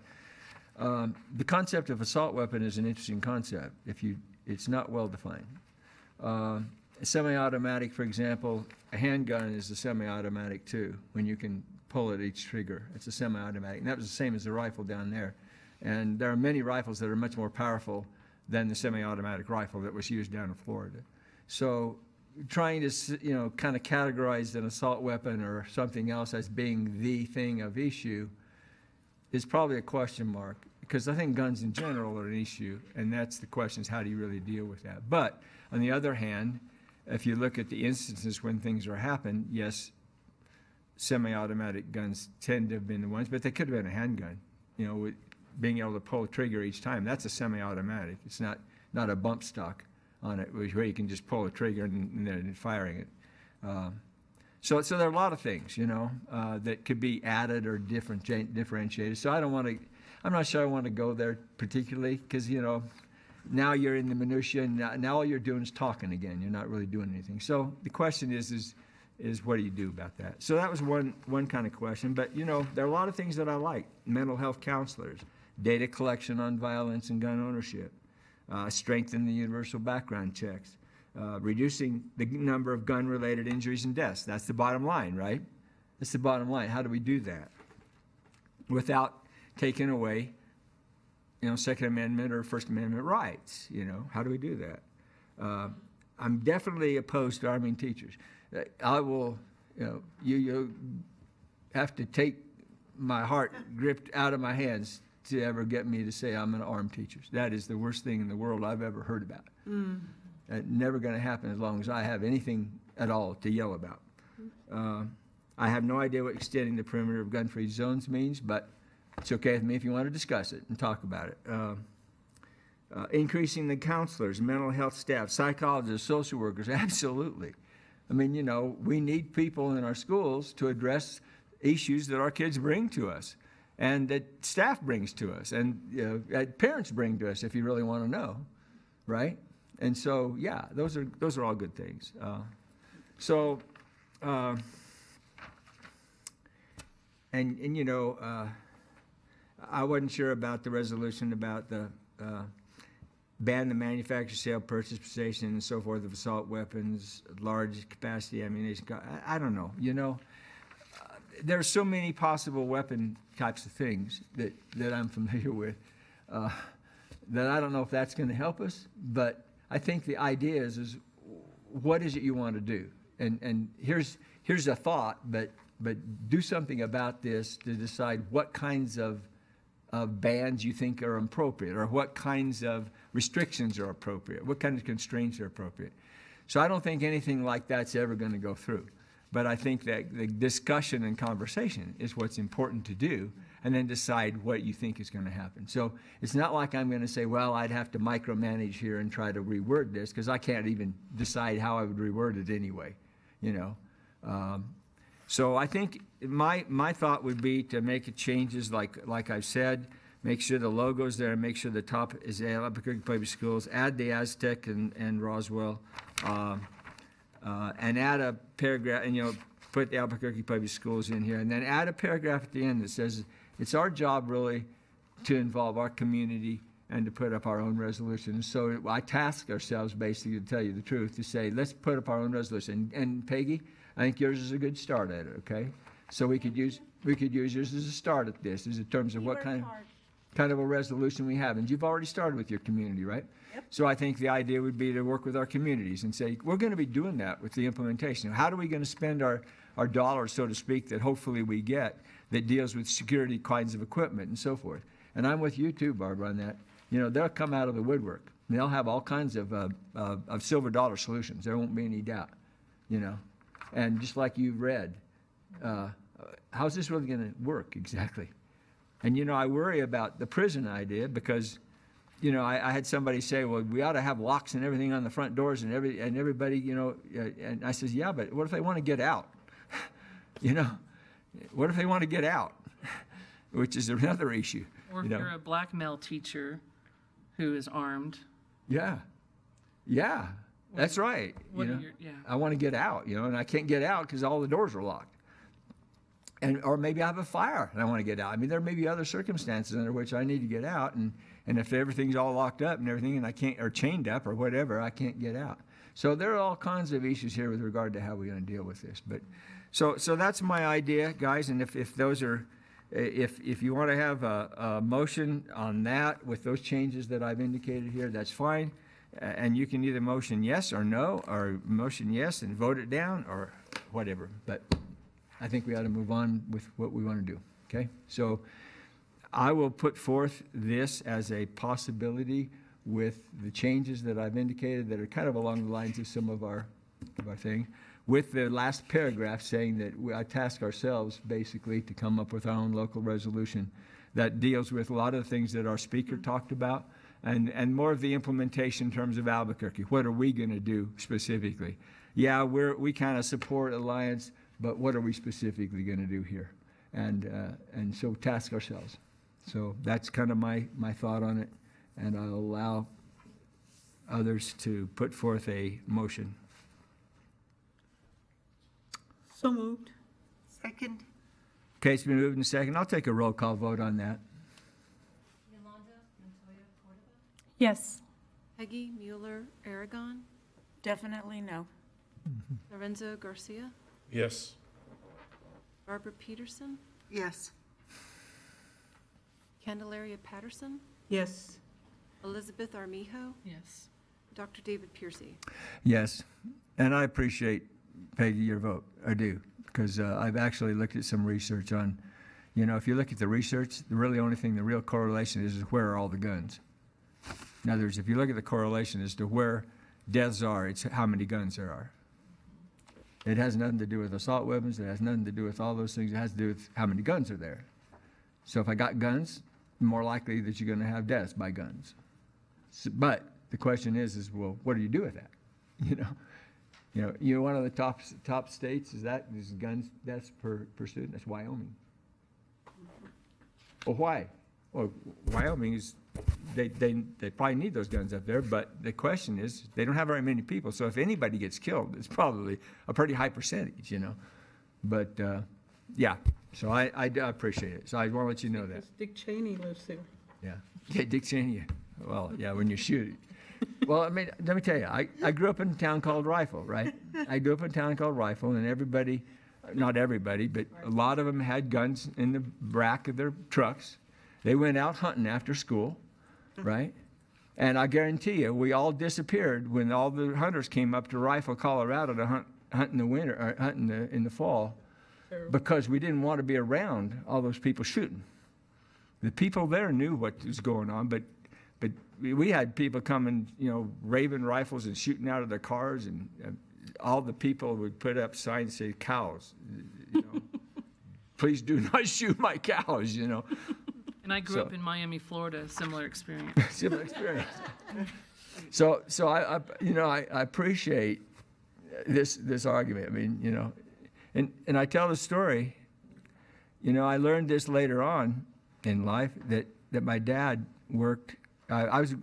S10: the concept of assault weapon is an interesting concept. It's not well defined. A semi-automatic, for example, a handgun is a semi-automatic too. When you can pull at each trigger, it's a semi-automatic. And that was the same as the rifle down there. And there are many rifles that are much more powerful than the semi-automatic rifle that was used down in Florida. So trying to, kind of categorize an assault weapon or something else as being the thing of issue is probably a question mark, because I think guns in general are an issue, and that's the question, is how do you really deal with that? But on the other hand, if you look at the instances when things are happening, yes, semi-automatic guns tend to have been the ones, but they could have been a handgun, with being able to pull a trigger each time. That's a semi-automatic. It's not a bump stock on it where you can just pull a trigger and then firing it. So there are a lot of things, that could be added or differentiated. So I'm not sure I want to go there particularly, because, now you're in the minutiae, and now all you're doing is talking again. You're not really doing anything. So the question is what do you do about that? So that was one kind of question. But, there are a lot of things that I like. Mental health counselors, data collection on violence and gun ownership, strengthen the universal background checks, reducing the number of gun-related injuries and deaths. That's the bottom line, right? That's the bottom line. How do we do that without taking away, Second Amendment or First Amendment rights? How do we do that? I'm definitely opposed to arming teachers. I will, you have to take my heart gripped out of my hands to ever get me to say I'm going to arm teachers. That is the worst thing in the world I've ever heard about. It's never going to happen as long as I have anything at all to yell about. I have no idea what extending the perimeter of gun-free zones means, but it's okay with me if you want to discuss it and talk about it. Increasing the counselors, mental health staff, psychologists, social workers, absolutely. I mean, you know, we need people in our schools to address issues that our kids bring to us and that staff brings to us and that parents bring to us if you really want to know, right? And so, yeah, those are all good things. And you know, I wasn't sure about the resolution about the ban the manufacture, sale, purchase, possession, and so forth of assault weapons, large capacity ammunition. I don't know. You know, there's so many possible weapon types of things that I'm familiar with that I don't know if that's going to help us. But I think the idea is what is it you want to do? And here's a thought, but do something about this to decide what kinds of bans you think are appropriate, or what kinds of restrictions are appropriate, what kind of constraints are appropriate. So I don't think anything like that's ever going to go through. But I think that the discussion and conversation is what's important to do, and then decide what you think is going to happen. So it's not like I'm going to say, well, I'd have to micromanage here and try to reword this, because I can't even decide how I would reword it anyway, you know. So I think my thought would be to make changes like I've said, make sure the logo's there, make sure the top is Albuquerque Public Schools, add the Aztec and Roswell, and add a paragraph, and, you know, put the Albuquerque Public Schools in here, and then add a paragraph at the end that says it's our job really to involve our community and to put up our own resolution. So I task ourselves, basically, to tell you the truth, to say, let's put up our own resolution. And Peggy, I think yours is a good start at it, okay? So we could use yours as a start at this, as in terms of what kind of a resolution we have. And you've already started with your community, right? Yep. So I think the idea would be to work with our communities and say, we're going to be doing that with the implementation. How are we going to spend our dollars, so to speak, that hopefully we get, that deals with security kinds of equipment and so forth? And I'm with you too, Barbara, on that. You know, they'll come out of the woodwork. They'll have all kinds of silver dollar solutions. There won't be any doubt, you know. And just like you've read, how's this really going to work exactly? And, you know, I worry about the prison idea because, you know, I had somebody say, well, we ought to have locks and everything on the front doors and everybody, you know, and I says, yeah, but what if they want to get out? You know, what if they want to get out? Which is another issue.
S6: Or if you're a black male teacher who is armed. Yeah. Yeah. That's right. You know, I want to get out, you know, and I can't get out because all the doors are locked. Or maybe I have a fire and I want to get out. I mean, there may be other circumstances under which I need to get out, and if everything's all locked up and everything, and I can't, or chained up or whatever, I can't get out. So there are all kinds of issues here with regard to how we're going to deal with this. But so that's my idea, guys. And if those are, if you want to have a motion on that with those changes that I've indicated here, that's fine. And you can either motion yes or no, or motion yes and vote it down, or whatever. But I think we ought to move on with what we want to do, okay? So I will put forth this as a possibility with the changes that I've indicated that are kind of along the lines of some of our thing, with the last paragraph saying that I task ourselves basically to come up with our own local resolution that deals with a lot of the things that our speaker talked about, and more of the implementation in terms of Albuquerque. What are we going to do specifically? Yeah, we kind of support Alliance, but what are we specifically going to do here? And so task ourselves. So that's kind of my thought on it, and I'll allow others to put forth a motion.
S3: So moved.
S7: Second.
S10: Okay, it's been moved and second. I'll take a roll call vote on that.
S18: Yes.
S17: Peggy Mueller Aragon,
S18: Definitely no.
S17: Lorenzo Garcia,
S8: Yes.
S17: Barbara Peterson,
S7: Yes.
S17: Candelaria Patterson,
S3: Yes.
S17: Elizabeth Armijo,
S6: Yes.
S17: Dr. David Piercy.
S10: Yes, and I appreciate, Peggy, your vote. I do, because I've actually looked at some research on, you know, if you look at the research, the real correlation is where are all the guns. In other words, if you look at the correlation as to where deaths are, it's how many guns there are. It has nothing to do with assault weapons. It has nothing to do with all those things. It has to do with how many guns are there. So if I got guns, more likely that you're going to have deaths by guns. So, but the question is, well, what do you do with that? One of the top states is guns deaths per student. That's Wyoming. Well, why? Well, Wyoming is they probably need those guns up there, but the question is they don't have very many people. So if anybody gets killed, it's probably a pretty high percentage, But yeah, so I appreciate it. So I want to let you know that.
S3: Dick Cheney lives there.
S10: Yeah, Dick Cheney. Well, yeah, when you shoot it. Well, I mean, let me tell you, I grew up in a town called Rifle, right? I grew up in a town called Rifle, and everybody, not everybody, but a lot of them had guns in the back of their trucks. They went out hunting after school, right? And I guarantee you, we all disappeared when all the hunters came up to Rifle, Colorado to hunt in the winter, or hunt in the fall, because we didn't want to be around all those people shooting. The people there knew what was going on, but we had people coming, raving rifles and shooting out of their cars, and all the people would put up signs that say cows, please do not shoot my cows,
S6: And I grew up in Miami, Florida, similar experience.
S10: Similar experience. So I appreciate this argument. I mean, and I tell the story, I learned this later on in life that my dad worked. I was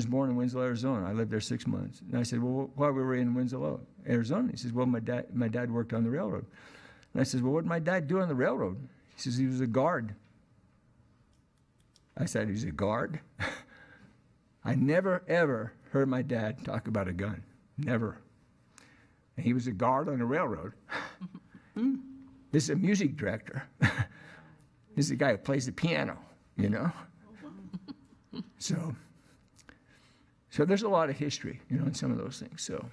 S10: born in Winslow, Arizona. I lived there 6 months. And I said, well, why were we in Winslow, Arizona? He says, well, my dad worked on the railroad. And I said, well, what did my dad do on the railroad? He says, he was a guard. I said, he's a guard? I never, ever heard my dad talk about a gun. Never. And he was a guard on the railroad. This is a music director. This is the guy who plays the piano, So there's a lot of history, in some of those things. So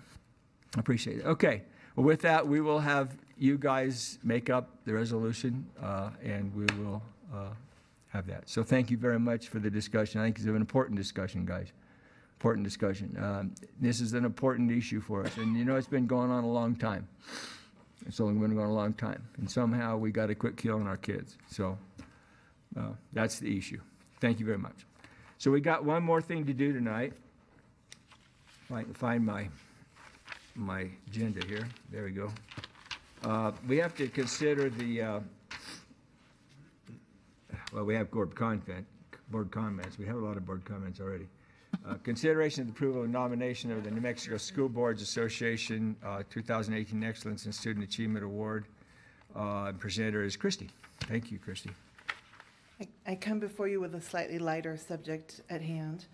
S10: I appreciate it. Okay. Well, with that, we will have you guys make up the resolution, and we will have that. So thank you very much for the discussion. I think it's an important discussion, guys. Important discussion. This is an important issue for us. And, it's been going on a long time. It's only been going on a long time. And somehow we got to quit killing our kids. So that's the issue. Thank you very much. So we got one more thing to do tonight. If I can find my agenda here. There we go. We have to consider the, we have board comments. We have a lot of board comments already. Consideration of the approval and nomination of the New Mexico School Boards Association 2018 Excellence in Student Achievement Award. Presenter is Christy. Thank you, Christy.
S4: I come before you with a slightly lighter subject at hand,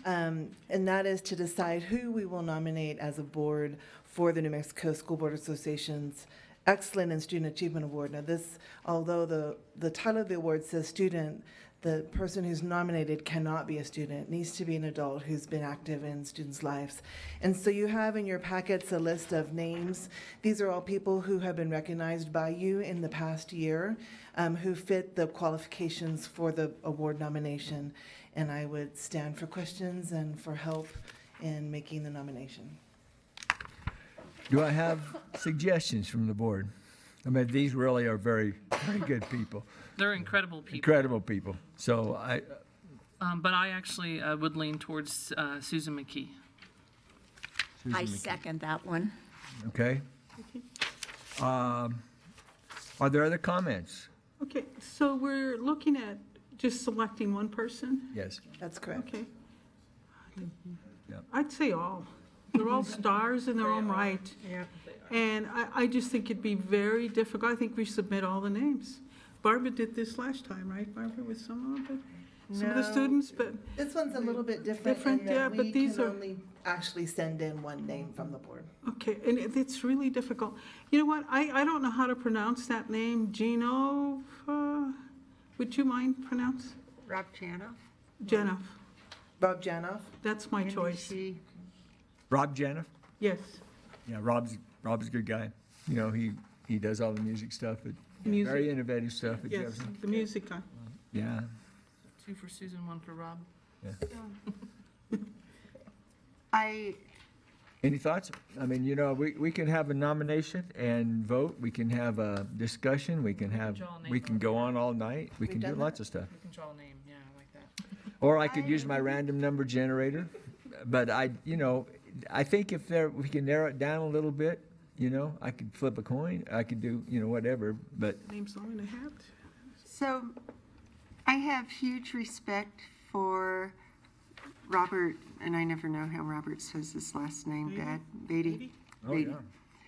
S4: and that is to decide who we will nominate as a board for the New Mexico School Board Association's Excellent in Student Achievement Award. Now this, although the title of the award says student, the person who's nominated cannot be a student. It needs to be an adult who's been active in students' lives. And so you have in your packets a list of names. These are all people who have been recognized by you in the past year, who fit the qualifications for the award nomination. And I would stand for questions and for help in making the nomination.
S10: Do I have suggestions from the board? I mean, these really are very, very good people.
S6: They're incredible people.
S10: Incredible people. So
S6: but I actually would lean towards Susan McKee.
S18: I second that one.
S10: Okay. Are there other comments?
S3: Okay, so we're looking at just selecting one person?
S10: Yes.
S4: That's correct.
S3: Okay.
S10: Yep.
S3: I'd say all. They're all stars in their own right.
S2: Yeah.
S3: And I just think it'd be very difficult. I think we submit all the names. Barbara did this last time, right, Barbara, with some of the students, but.
S4: This one's a little bit different in that
S3: yeah, but these
S4: we can
S3: are.
S4: only actually send in one name from the board.
S3: Okay, and it's really difficult. You know what, I don't know how to pronounce that name, Gino, would you mind pronounce?
S2: Rob Janoff?
S3: Janoff.
S4: Rob Janoff?
S3: That's my choice.
S10: Rob Janoff?
S3: Yes.
S10: Yeah, Rob's a good guy. He does all the music stuff.
S3: Music.
S10: Very innovative stuff at
S3: Yes,
S10: Jefferson.
S3: the music guy.
S10: Yeah.
S6: 2 for Susan, 1 for Rob.
S10: Yeah. Any thoughts? I mean, we can have a nomination and vote, we can have a discussion, we can go on all night, we can do lots of stuff.
S6: You can draw a name, yeah, I like that.
S10: Or I could use my random number generator, but I think if we can narrow it down a little bit, I could flip a coin, I could do, whatever, but.
S3: Name's all in a hat.
S7: So I have huge respect for Robert, and I never know how Robert says his last name, Beatty.
S10: Oh, yeah.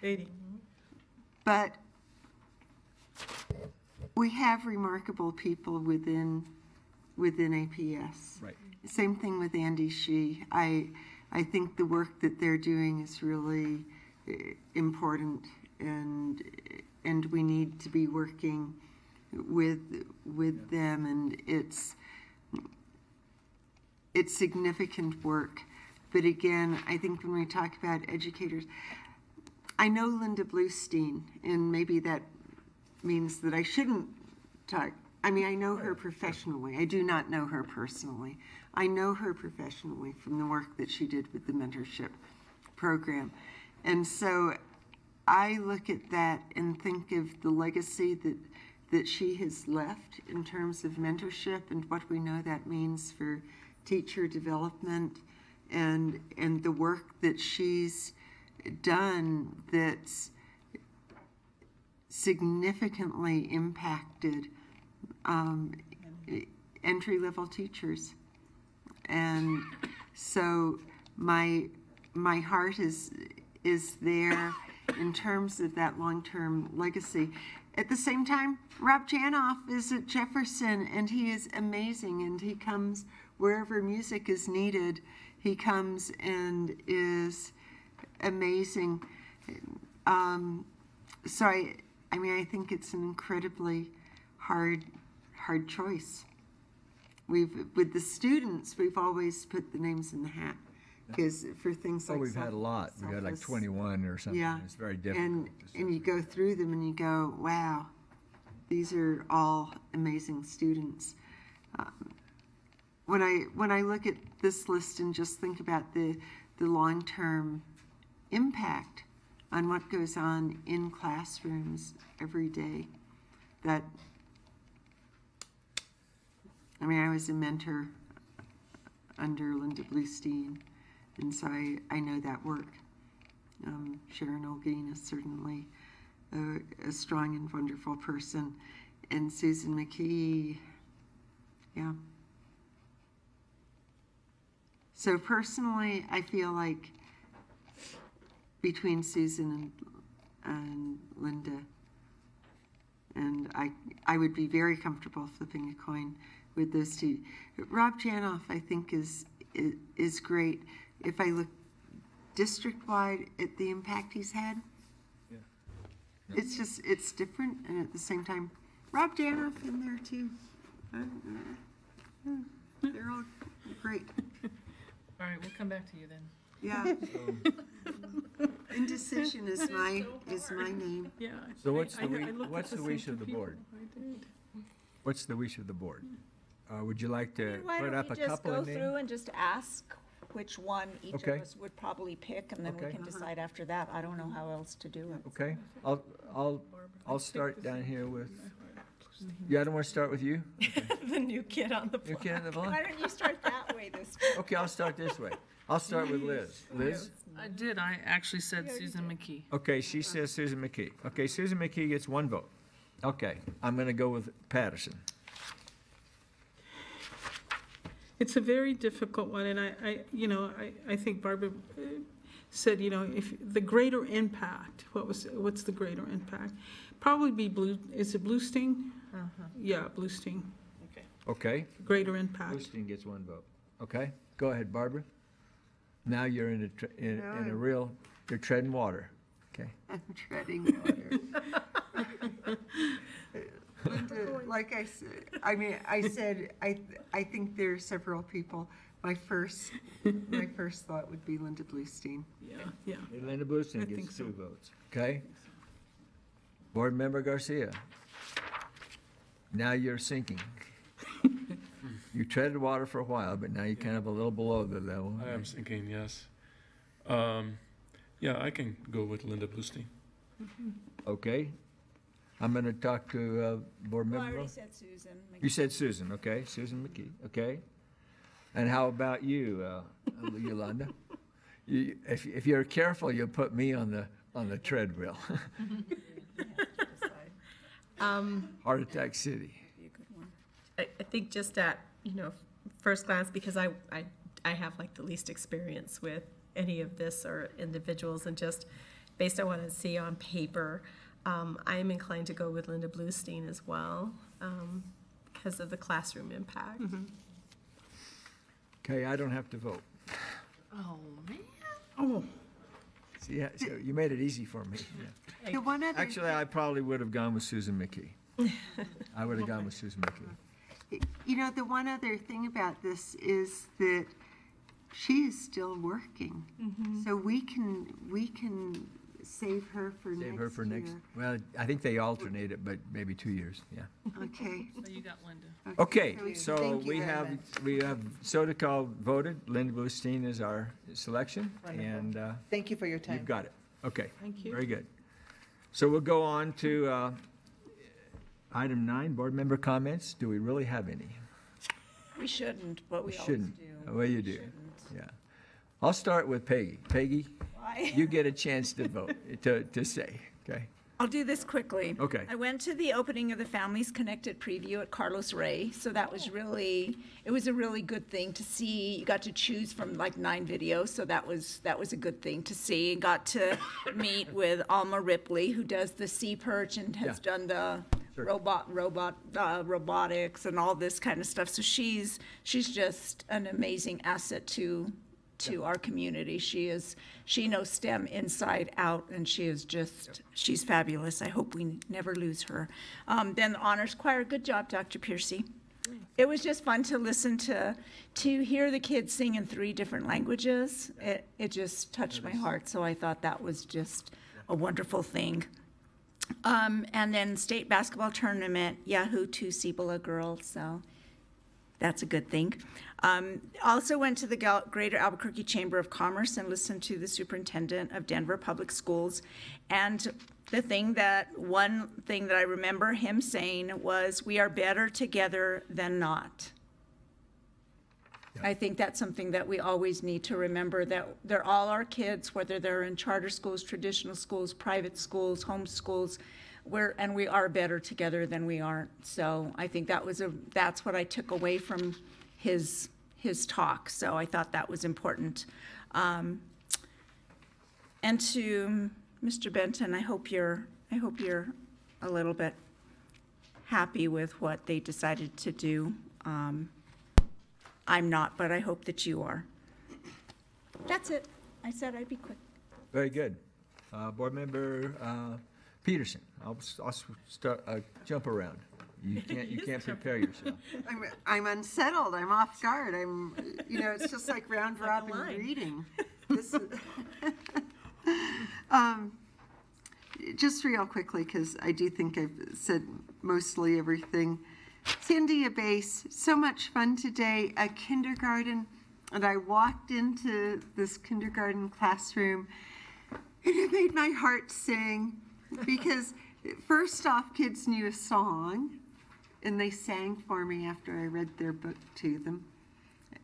S3: Beatty.
S7: But we have remarkable people within APS.
S10: Right.
S7: Same thing with Andy Shee. I think the work that they're doing is really important, and we need to be working with them, and it's significant work. But again, I think when we talk about educators, I know Linda Bluestein, and maybe that means that I shouldn't talk. I mean, I know her professionally. I do not know her personally. I know her professionally from the work that she did with the mentorship program. And so I look at that and think of the legacy that she has left in terms of mentorship and what we know that means for teacher development, and the work that she's done that's significantly impacted entry-level teachers. And so my heart is there in terms of that long-term legacy. At the same time, Rob Janoff is at Jefferson, and he is amazing, and he comes wherever music is needed. He comes and is amazing. So I think it's an incredibly hard choice. With the students, we've always put the names in the hat, because for things like
S10: we've had a lot. We had like 21 or something.
S7: Yeah.
S10: It's very difficult.
S7: And you go through them and you go, wow, these are all amazing students. When I look at this list and just think about the long-term impact on what goes on in classrooms every day, I was a mentor under Linda Bluestein, and so I know that work. Sharon Olguin is certainly a strong and wonderful person, and Susan McKee, yeah. So personally, I feel like between Susan and Linda, and I would be very comfortable flipping a coin with those two. Rob Janoff, I think, is great. If I look district-wide at the impact he's had, it's different, and at the same time, Rob Janoff in there too. They're all great.
S6: All right, we'll come back to you then.
S7: Yeah. Indecision is my name.
S6: Yeah.
S10: So what's the wish of the board? What's the wish of the board? Would you like to put up a couple of names?
S18: Why don't we just go through and just ask which one each of
S10: Okay.
S18: us would probably pick, and then we
S10: Okay.
S18: can decide after that. I don't know how else to do it.
S10: Okay, I'll start down here with, I don't want to start with you?
S9: The new kid on the
S10: New
S9: block.
S10: kid on the block?
S18: Why don't you start that way this
S10: Okay, I'll start this way. I'll start with Liz. Liz?
S6: I did, I actually said Susan McKee.
S10: Okay, she says Susan McKee. Okay, Susan McKee gets one vote. Okay, I'm going to go with Patterson.
S3: It's a very difficult one, and I think Barbara said, if the greater impact, what's the greater impact? Probably be is it Bluestein? Yeah, Bluestein.
S10: Okay.
S3: Greater impact.
S10: Bluestein gets one vote. Okay, go ahead, Barbara. Now you're in a real, you're treading water. Okay.
S7: I'm treading water. Linda, like I said, I think there are several people. My first thought would be Linda Bluestein.
S3: Yeah.
S10: Linda Bluestein gets two votes. Okay. Board Member Garcia. Now you're sinking. You treaded water for a while, but now you're kind of a little below the level.
S8: I am sinking, yes. Yeah, I can go with Linda Bluestein.
S10: Okay. I'm going to talk to board
S18: Well,
S10: member.
S18: I already said Susan.
S10: You said Susan, okay, Susan McKee, okay. And how about you, Yolanda? If you're careful, you'll put me on the treadmill. Heart Attack City.
S9: I think just at, first glance, because I have like the least experience with any of this or individuals, and just based on what I see on paper, I'm inclined to go with Linda Bluestein as well, because of the classroom impact.
S10: Okay, I don't have to vote.
S6: Oh, man.
S10: Oh. See, so you made it easy for me. Yeah.
S7: The one other
S10: Actually, I probably would have gone with Susan McKee. I would have gone with Susan McKee.
S7: The one other thing about this is that she is still working. So we can save her for next year.
S10: Save her for next, well, I think they alternate it, but maybe 2 years, yeah.
S7: Okay.
S6: So you got Linda.
S10: Okay, so
S7: Thank you
S10: we
S7: very
S10: have,
S7: much.
S10: we have Sodicol voted. Linda Bluestein is our selection, and
S4: Thank you for your time.
S10: you've got it. Okay.
S6: Thank you.
S10: Very good. So we'll go on to item 9, board member comments. Do we really have any?
S18: We shouldn't, but we always
S10: Shouldn't.
S18: do.
S10: Well, you do. Yeah. I'll start with Peggy. Peggy,
S18: Why?
S10: you get a chance to vote, to say, okay?
S18: I'll do this quickly.
S10: Okay.
S18: I went to the opening of the Families Connected preview at Carlos Rey, so that was it was a really good thing to see. You got to choose from like 9 videos, so that was a good thing to see. And got to meet with Alma Ripley, who does the sea perch and has done the robotics and all this kind of stuff. So she's just an amazing asset to our community. She knows STEM inside out, and she's fabulous. I hope we never lose her. Then the honors choir, good job, Dr. Piercy. It was just fun to listen to hear the kids sing in 3 different languages. It just touched my heart, so I thought that was just a wonderful thing. And then state basketball tournament, Yahoo 2 Cibola girls, so that's a good thing. Also went to the Greater Albuquerque Chamber of Commerce and listened to the superintendent of Denver Public Schools. And one thing that I remember him saying was, we are better together than not. I think that's something that we always need to remember, that they're all our kids, whether they're in charter schools, traditional schools, private schools, home schools, and we are better together than we aren't. So I think that's what I took away from his talk. So I thought that was important. And to Mr. Benton, I hope you're a little bit happy with what they decided to do. I'm not, but I hope that you are. That's it. I said I'd be quick.
S10: Very good. Board member Peterson, I'll start, jump around. You can't prepare yourself.
S7: I'm unsettled. I'm off guard. It's just like round robin reading. Just real quickly, because I do think I've said mostly everything. Sandia Base, so much fun today. A kindergarten, and I walked into this kindergarten classroom, and it made my heart sing, because first off, kids knew a song, and they sang for me after I read their book to them.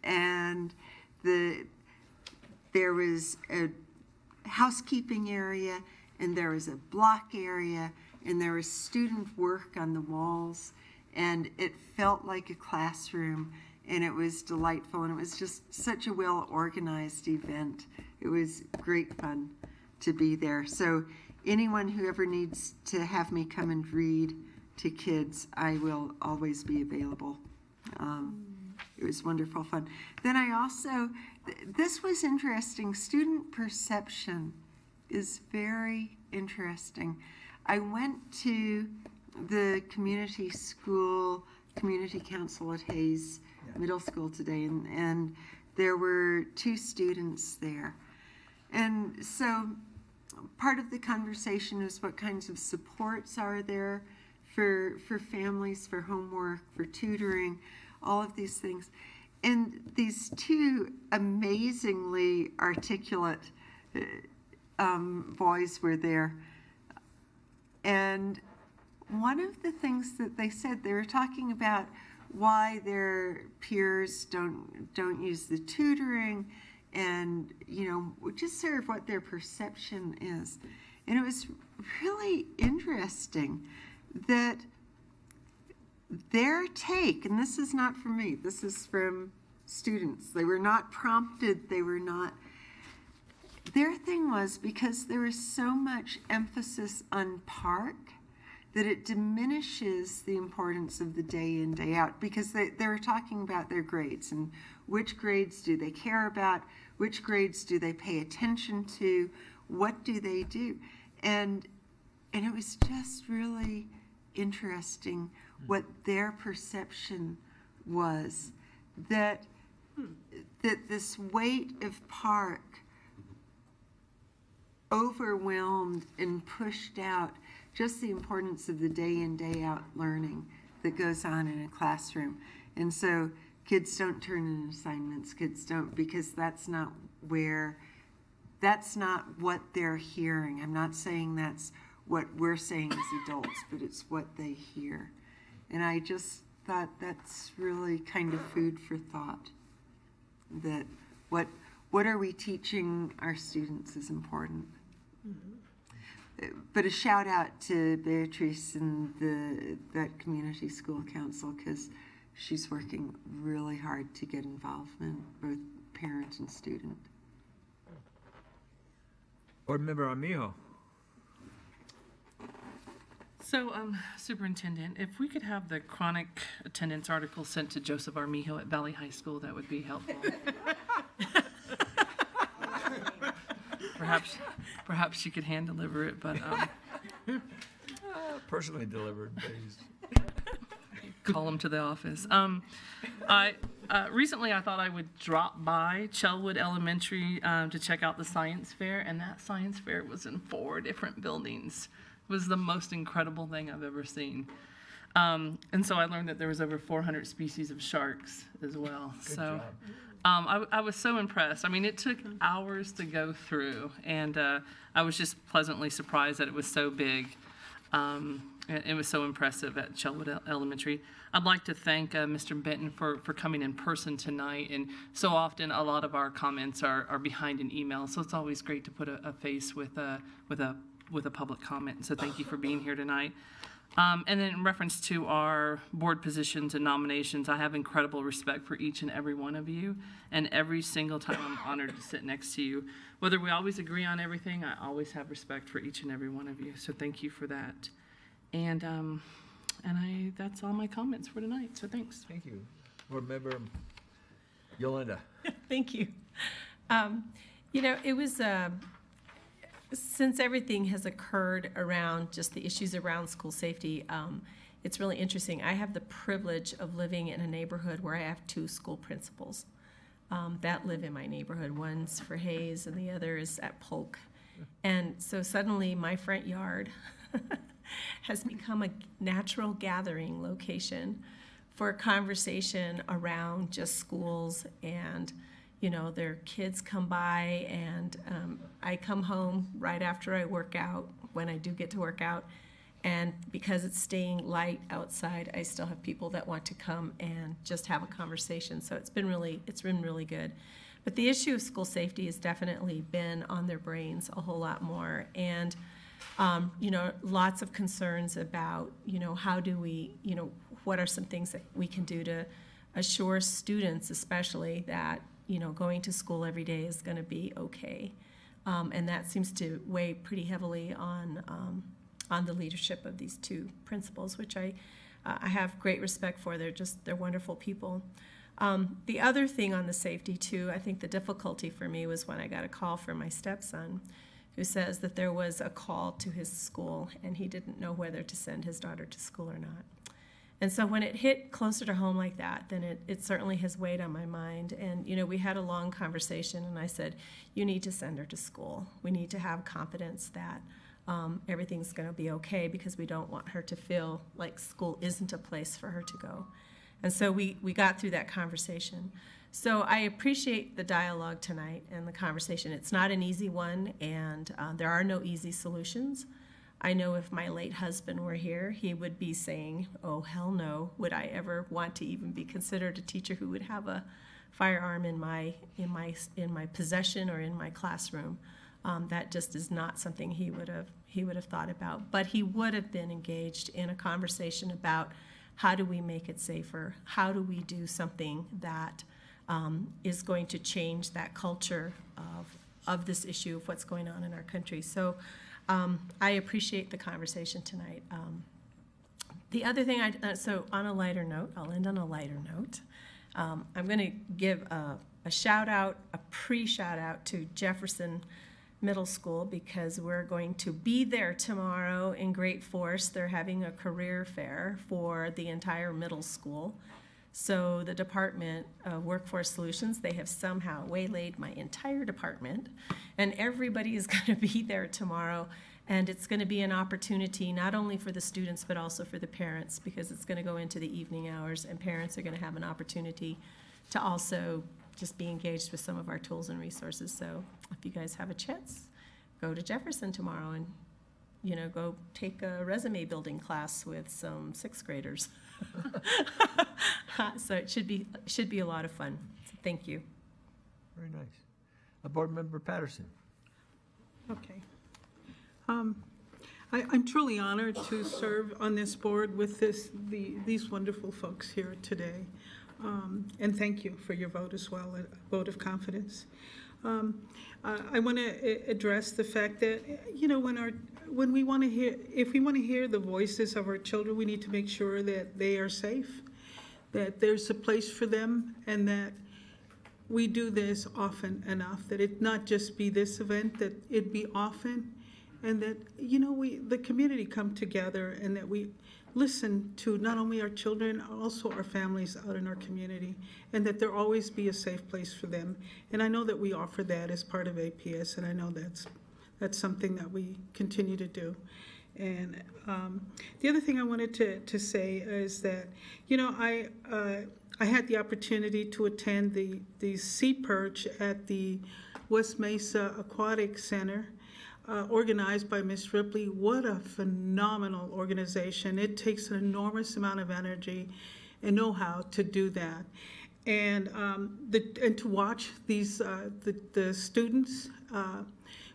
S7: And there was a housekeeping area, and there was a block area, and there was student work on the walls, and it felt like a classroom, and it was delightful, and it was just such a well-organized event. It was great fun to be there. So anyone who ever needs to have me come and read to kids, I will always be available. It was wonderful fun. Then I also, this was interesting, student perception is very interesting. I went to the community school, community council at Hayes Middle School today, and there were 2 students there. And so part of the conversation is what kinds of supports are there for families, for homework, for tutoring, all of these things. And these 2 amazingly articulate boys were there. And one of the things that they said, they were talking about why their peers don't use the tutoring, and just sort of what their perception is. And it was really interesting that their take, and this is not from me, this is from students. They were not prompted, their thing was, because there was so much emphasis on park, that it diminishes the importance of the day in, day out, because they were talking about their grades and which grades do they care about, which grades do they pay attention to, what do they do? And it was just really interesting what their perception was, that this weight of park overwhelmed and pushed out just the importance of the day in, day out learning that goes on in a classroom. And so kids don't turn in assignments, kids don't, because that's not what they're hearing. I'm not saying that's what we're saying as adults, but it's what they hear. And I just thought that's really kind of food for thought, that what are we teaching our students is important. But a shout out to Beatrice and that community school council, because she's working really hard to get involvement, both parent and student.
S10: Board Member Armijo.
S6: So, Superintendent, if we could have the chronic attendance article sent to Joseph Armijo at Valley High School, that would be helpful. Perhaps you could hand deliver it, but
S10: Personally delivered, please.
S6: call him to the office. Recently I thought I would drop by Chelwood Elementary to check out the science fair, and that science fair was in 4 different buildings. It was the most incredible thing I've ever seen. And so I learned that there was over 400 species of sharks as well.
S10: Good
S6: so
S10: job.
S6: I was so impressed. I mean, it took hours to go through, and I was just pleasantly surprised that it was so big. It was so impressive at Chelwood Elementary. I'd like to thank Mr. Benton for coming in person tonight. And so often, a lot of our comments are behind an email, so it's always great to put a face with a public comment. So thank you for being here tonight. And then in reference to our board positions and nominations, I have incredible respect for each and every one of you. And every single time I'm honored to sit next to you. Whether we always agree on everything, I always have respect for each and every one of you. So thank you for that. And that's all my comments for tonight. So thanks.
S10: Thank you. Board Member Yolanda.
S9: Thank you. It was, since everything has occurred around just the issues around school safety, it's really interesting. I have the privilege of living in a neighborhood where I have 2 school principals that live in my neighborhood. One's for Hayes and the other is at Polk. And so suddenly my front yard has become a natural gathering location for a conversation around just schools, and their kids come by, and I come home right after I work out, when I do get to work out, and because it's staying light outside, I still have people that want to come and just have a conversation. So it's been really good. But the issue of school safety has definitely been on their brains a whole lot more, and lots of concerns about, how do we, what are some things that we can do to assure students especially that, going to school every day is going to be okay. And that seems to weigh pretty heavily on the leadership of these 2 principals, which I have great respect for. They're wonderful people. The other thing on the safety too, I think the difficulty for me was when I got a call from my stepson, who says that there was a call to his school and he didn't know whether to send his daughter to school or not. And so when it hit closer to home like that, then it certainly has weighed on my mind. And, we had a long conversation, and I said, you need to send her to school. We need to have confidence that everything's going to be okay, because we don't want her to feel like school isn't a place for her to go. And so we got through that conversation. So I appreciate the dialogue tonight and the conversation. It's not an easy one, and there are no easy solutions. I know if my late husband were here, he would be saying, oh, hell no, would I ever want to even be considered a teacher who would have a firearm in my possession or in my classroom. That just is not something he would have thought about. But he would have been engaged in a conversation about how do we make it safer? How do we do something that is going to change that culture of this issue of what's going on in our country? So I appreciate the conversation tonight. The other thing, so on a lighter note, I'll end on a lighter note. I'm going to give a shout out, a pre-shout out to Jefferson Middle School, because we're going to be there tomorrow in great force. They're having a career fair for the entire middle school. So the Department of Workforce Solutions, they have somehow waylaid my entire department, and everybody is going to be there tomorrow. And it's going to be an opportunity not only for the students but also for the parents, because it's going to go into the evening hours, and parents are going to have an opportunity to also just be engaged with some of our tools and resources. So if you guys have a chance, go to Jefferson tomorrow and, you know, go take a resume building class with some 6th graders. So it should be a lot of fun. So thank you.
S10: Very nice. Board Member Patterson.
S3: Okay. I'm truly honored to serve on this board with these wonderful folks here today. And thank you for your vote as well, a vote of confidence. I want to address the fact that, you know, when we want to hear, if we want to hear the voices of our children, we need to make sure that they are safe, that there's a place for them, and that we do this often enough, that it not just be this event, that it be often, and that, you know, the community come together, and that we listen to not only our children, also our families out in our community, and that there always be a safe place for them. And I know that we offer that as part of APS, and I know that's something that we continue to do. And the other thing I wanted to say is that, you know, I had the opportunity to attend the Sea Perch at the West Mesa Aquatic Center, organized by Ms. Ripley. What a phenomenal organization. It takes an enormous amount of energy and know-how to do that. And to watch these the students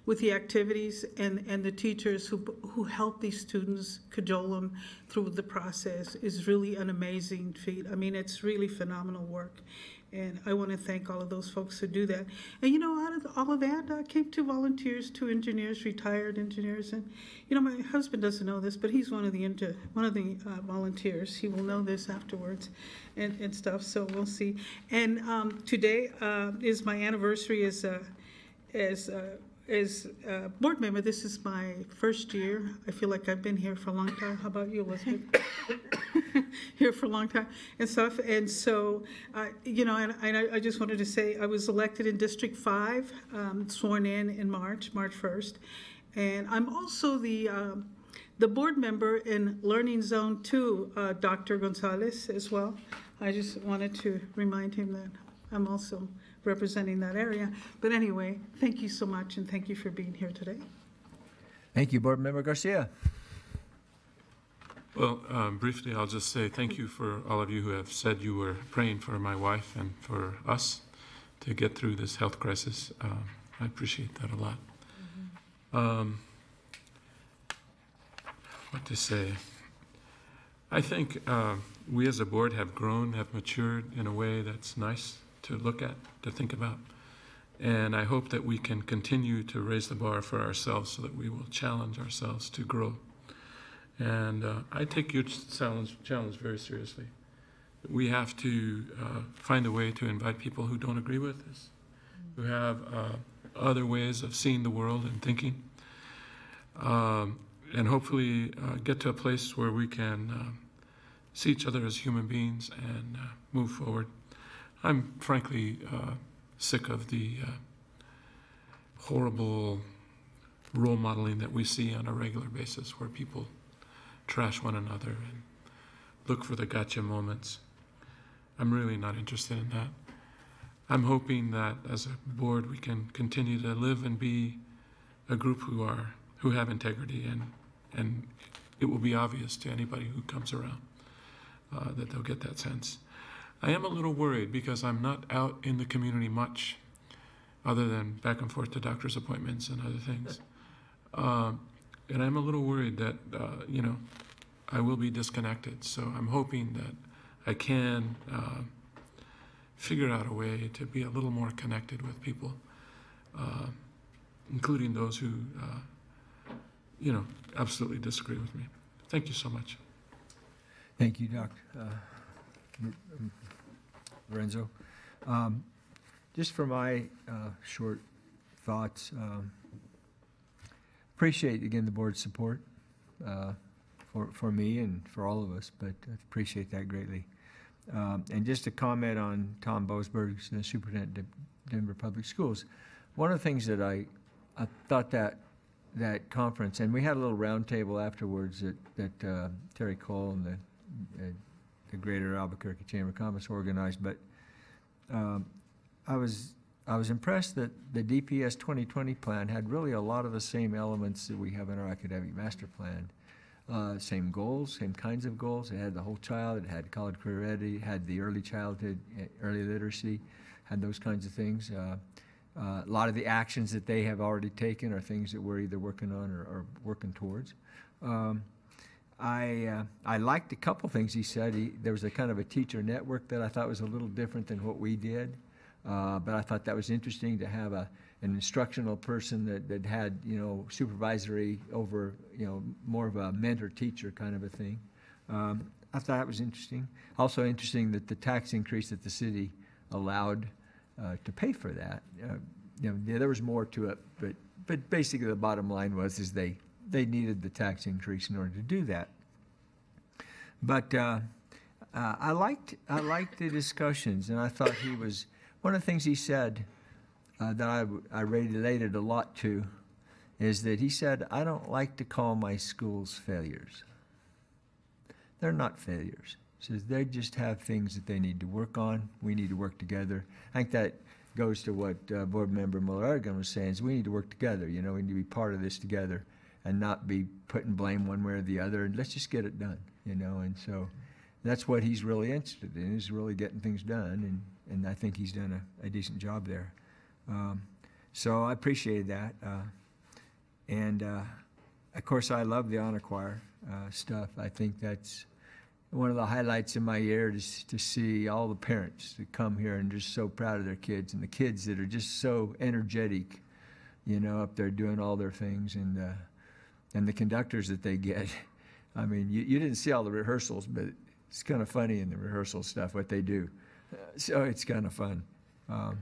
S3: with the activities and the teachers who help these students, cajole them through the process, is really an amazing feat. I mean, it's really phenomenal work. And I want to thank all of those folks who do that. And, you know, out of all of that came 2 volunteers, 2 engineers, retired engineers. And, you know, my husband doesn't know this, but he's one of the volunteers. He will know this afterwards and stuff, so we'll see. And today is my anniversary as a board member. This is my first year. I feel like I've been here for a long time. How about you, Elizabeth? Here for a long time and stuff. And so, you know, and I just wanted to say I was elected in District 5, sworn in March 1st. And I'm also the board member in Learning Zone 2, Dr. Gonzalez as well. I just wanted to remind him that I'm also representing that area. But anyway, thank you so much, and thank you for being here today.
S10: Thank you, Board Member Garcia.
S8: Well, briefly, I'll just say thank you for all of you who have said you were praying for my wife and for us to get through this health crisis. I appreciate that a lot. What to say? I think we as a board have grown, have matured in a way that's nice to look at, to think about. And I hope that we can continue to raise the bar for ourselves so that we will challenge ourselves to grow. And I take your challenge very seriously. We have to find a way to invite people who don't agree with us, who have other ways of seeing the world and thinking, and hopefully get to a place where we can see each other as human beings and move forward. I'm frankly sick of the horrible role modeling that we see on a regular basis, where people trash one another and look for the gotcha moments. I'm really not interested in that. I'm hoping that as a board we can continue to live and be a group who have integrity, and it will be obvious to anybody who comes around that they'll get that sense. I am a little worried because I'm not out in the community much, other than back and forth to doctor's appointments and other things. And I'm a little worried that, I will be disconnected. So I'm hoping that I can figure out a way to be a little more connected with people, including those who, absolutely disagree with me. Thank you so much.
S10: Thank you, Dr. Lorenzo. Just for my short thoughts, appreciate again the board's support for me and for all of us, but I appreciate that greatly. And just to comment on Tom Boasberg, the superintendent of Denver Public Schools, one of the things that I thought that conference, and we had a little roundtable afterwards that Terry Cole and the Greater Albuquerque Chamber of Commerce organized, but I was impressed that the DPS 2020 plan had really a lot of the same elements that we have in our academic master plan. Same goals, same kinds of goals. It had the whole child, it had college career ready, it had the early childhood, early literacy, had those kinds of things. A lot of the actions that they have already taken are things that we're either working on or working towards. I liked a couple things he said. There was a kind of a teacher network that I thought was a little different than what we did. But I thought that was interesting to have an instructional person that had, supervisory over, more of a mentor-teacher kind of a thing. I thought that was interesting. Also interesting that the tax increase that the city allowed to pay for that. There was more to it, but basically the bottom line was they needed the tax increase in order to do that. But I liked the discussions, and I thought he was. One of the things he said that I related a lot to is that he said, I don't like to call my schools failures. They're not failures. He says they just have things that they need to work on. We need to work together. I think that goes to what Board Member Muller-Aragon was saying, is we need to work together. We need to be part of this together and not be putting blame one way or the other, and let's just get it done, and so that's what he's really interested in, is really getting things done, and I think he's done a decent job there. So I appreciated that. And of course, I love the honor choir stuff. I think that's one of the highlights in my year, is to see all the parents that come here and just so proud of their kids, and the kids that are just so energetic, up there doing all their things, and the conductors that they get. I mean, you didn't see all the rehearsals, but it's kind of funny in the rehearsal stuff what they do. So it's kind of fun. And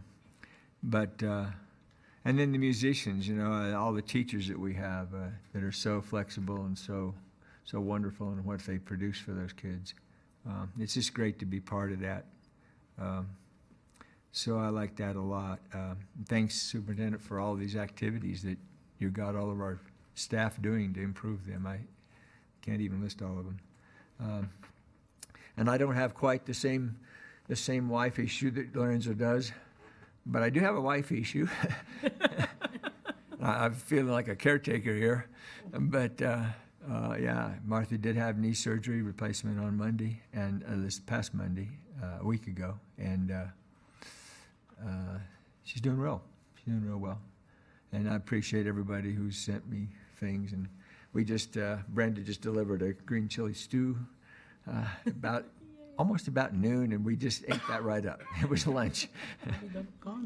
S10: then the musicians, all the teachers that we have that are so flexible and so wonderful in what they produce for those kids. It's just great to be part of that. So I like that a lot. Thanks, Superintendent, for all these activities that you got all of our staff doing to improve them. I can't even list all of them. And I don't have quite the same wife issue that Lorenzo does, but I do have a wife issue. I'm feeling like a caretaker here, but yeah, Martha did have knee surgery replacement on Monday, and this past Monday, a week ago, and she's doing real. She's doing real well, and I appreciate everybody who sent me things. And we just Brenda just delivered a green chili stew almost about noon, and we just ate that right up. It was lunch.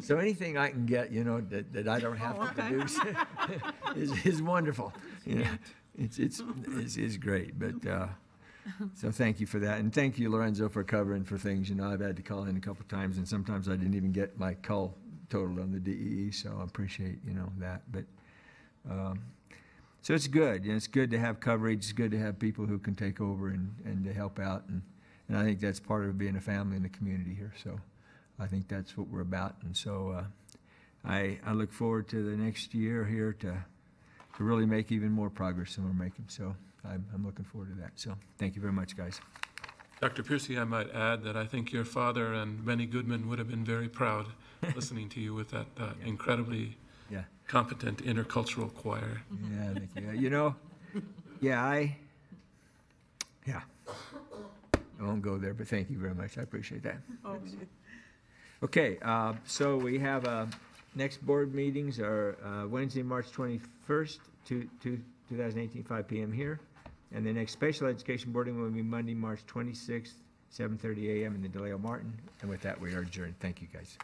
S10: So anything I can get, that I don't have to produce is wonderful. It's great. But so thank you for that, and thank you, Lorenzo, for covering for things. I've had to call in a couple times, and sometimes I didn't even get my call totaled on the DEE. So I appreciate that. But so it's good. It's good to have coverage. It's good to have people who can take over and to help out. And I think that's part of being a family in the community here. So I think that's what we're about. And so I look forward to the next year here to really make even more progress than we're making. So I'm looking forward to that. So thank you very much, guys.
S8: Dr. Piercy, I might add that I think your father and Benny Goodman would have been very proud listening to you with that incredibly
S10: Yeah.
S8: competent intercultural choir.
S10: Yeah, thank you. You know, I won't go there, but thank you very much. I appreciate that. Okay, so we have, next board meetings are Wednesday, March 21st, 2018, 5 p.m. here. And the next special education boarding will be Monday, March 26th, 7:30 a.m. in the DeLeo Martin. And with that, we are adjourned. Thank you, guys.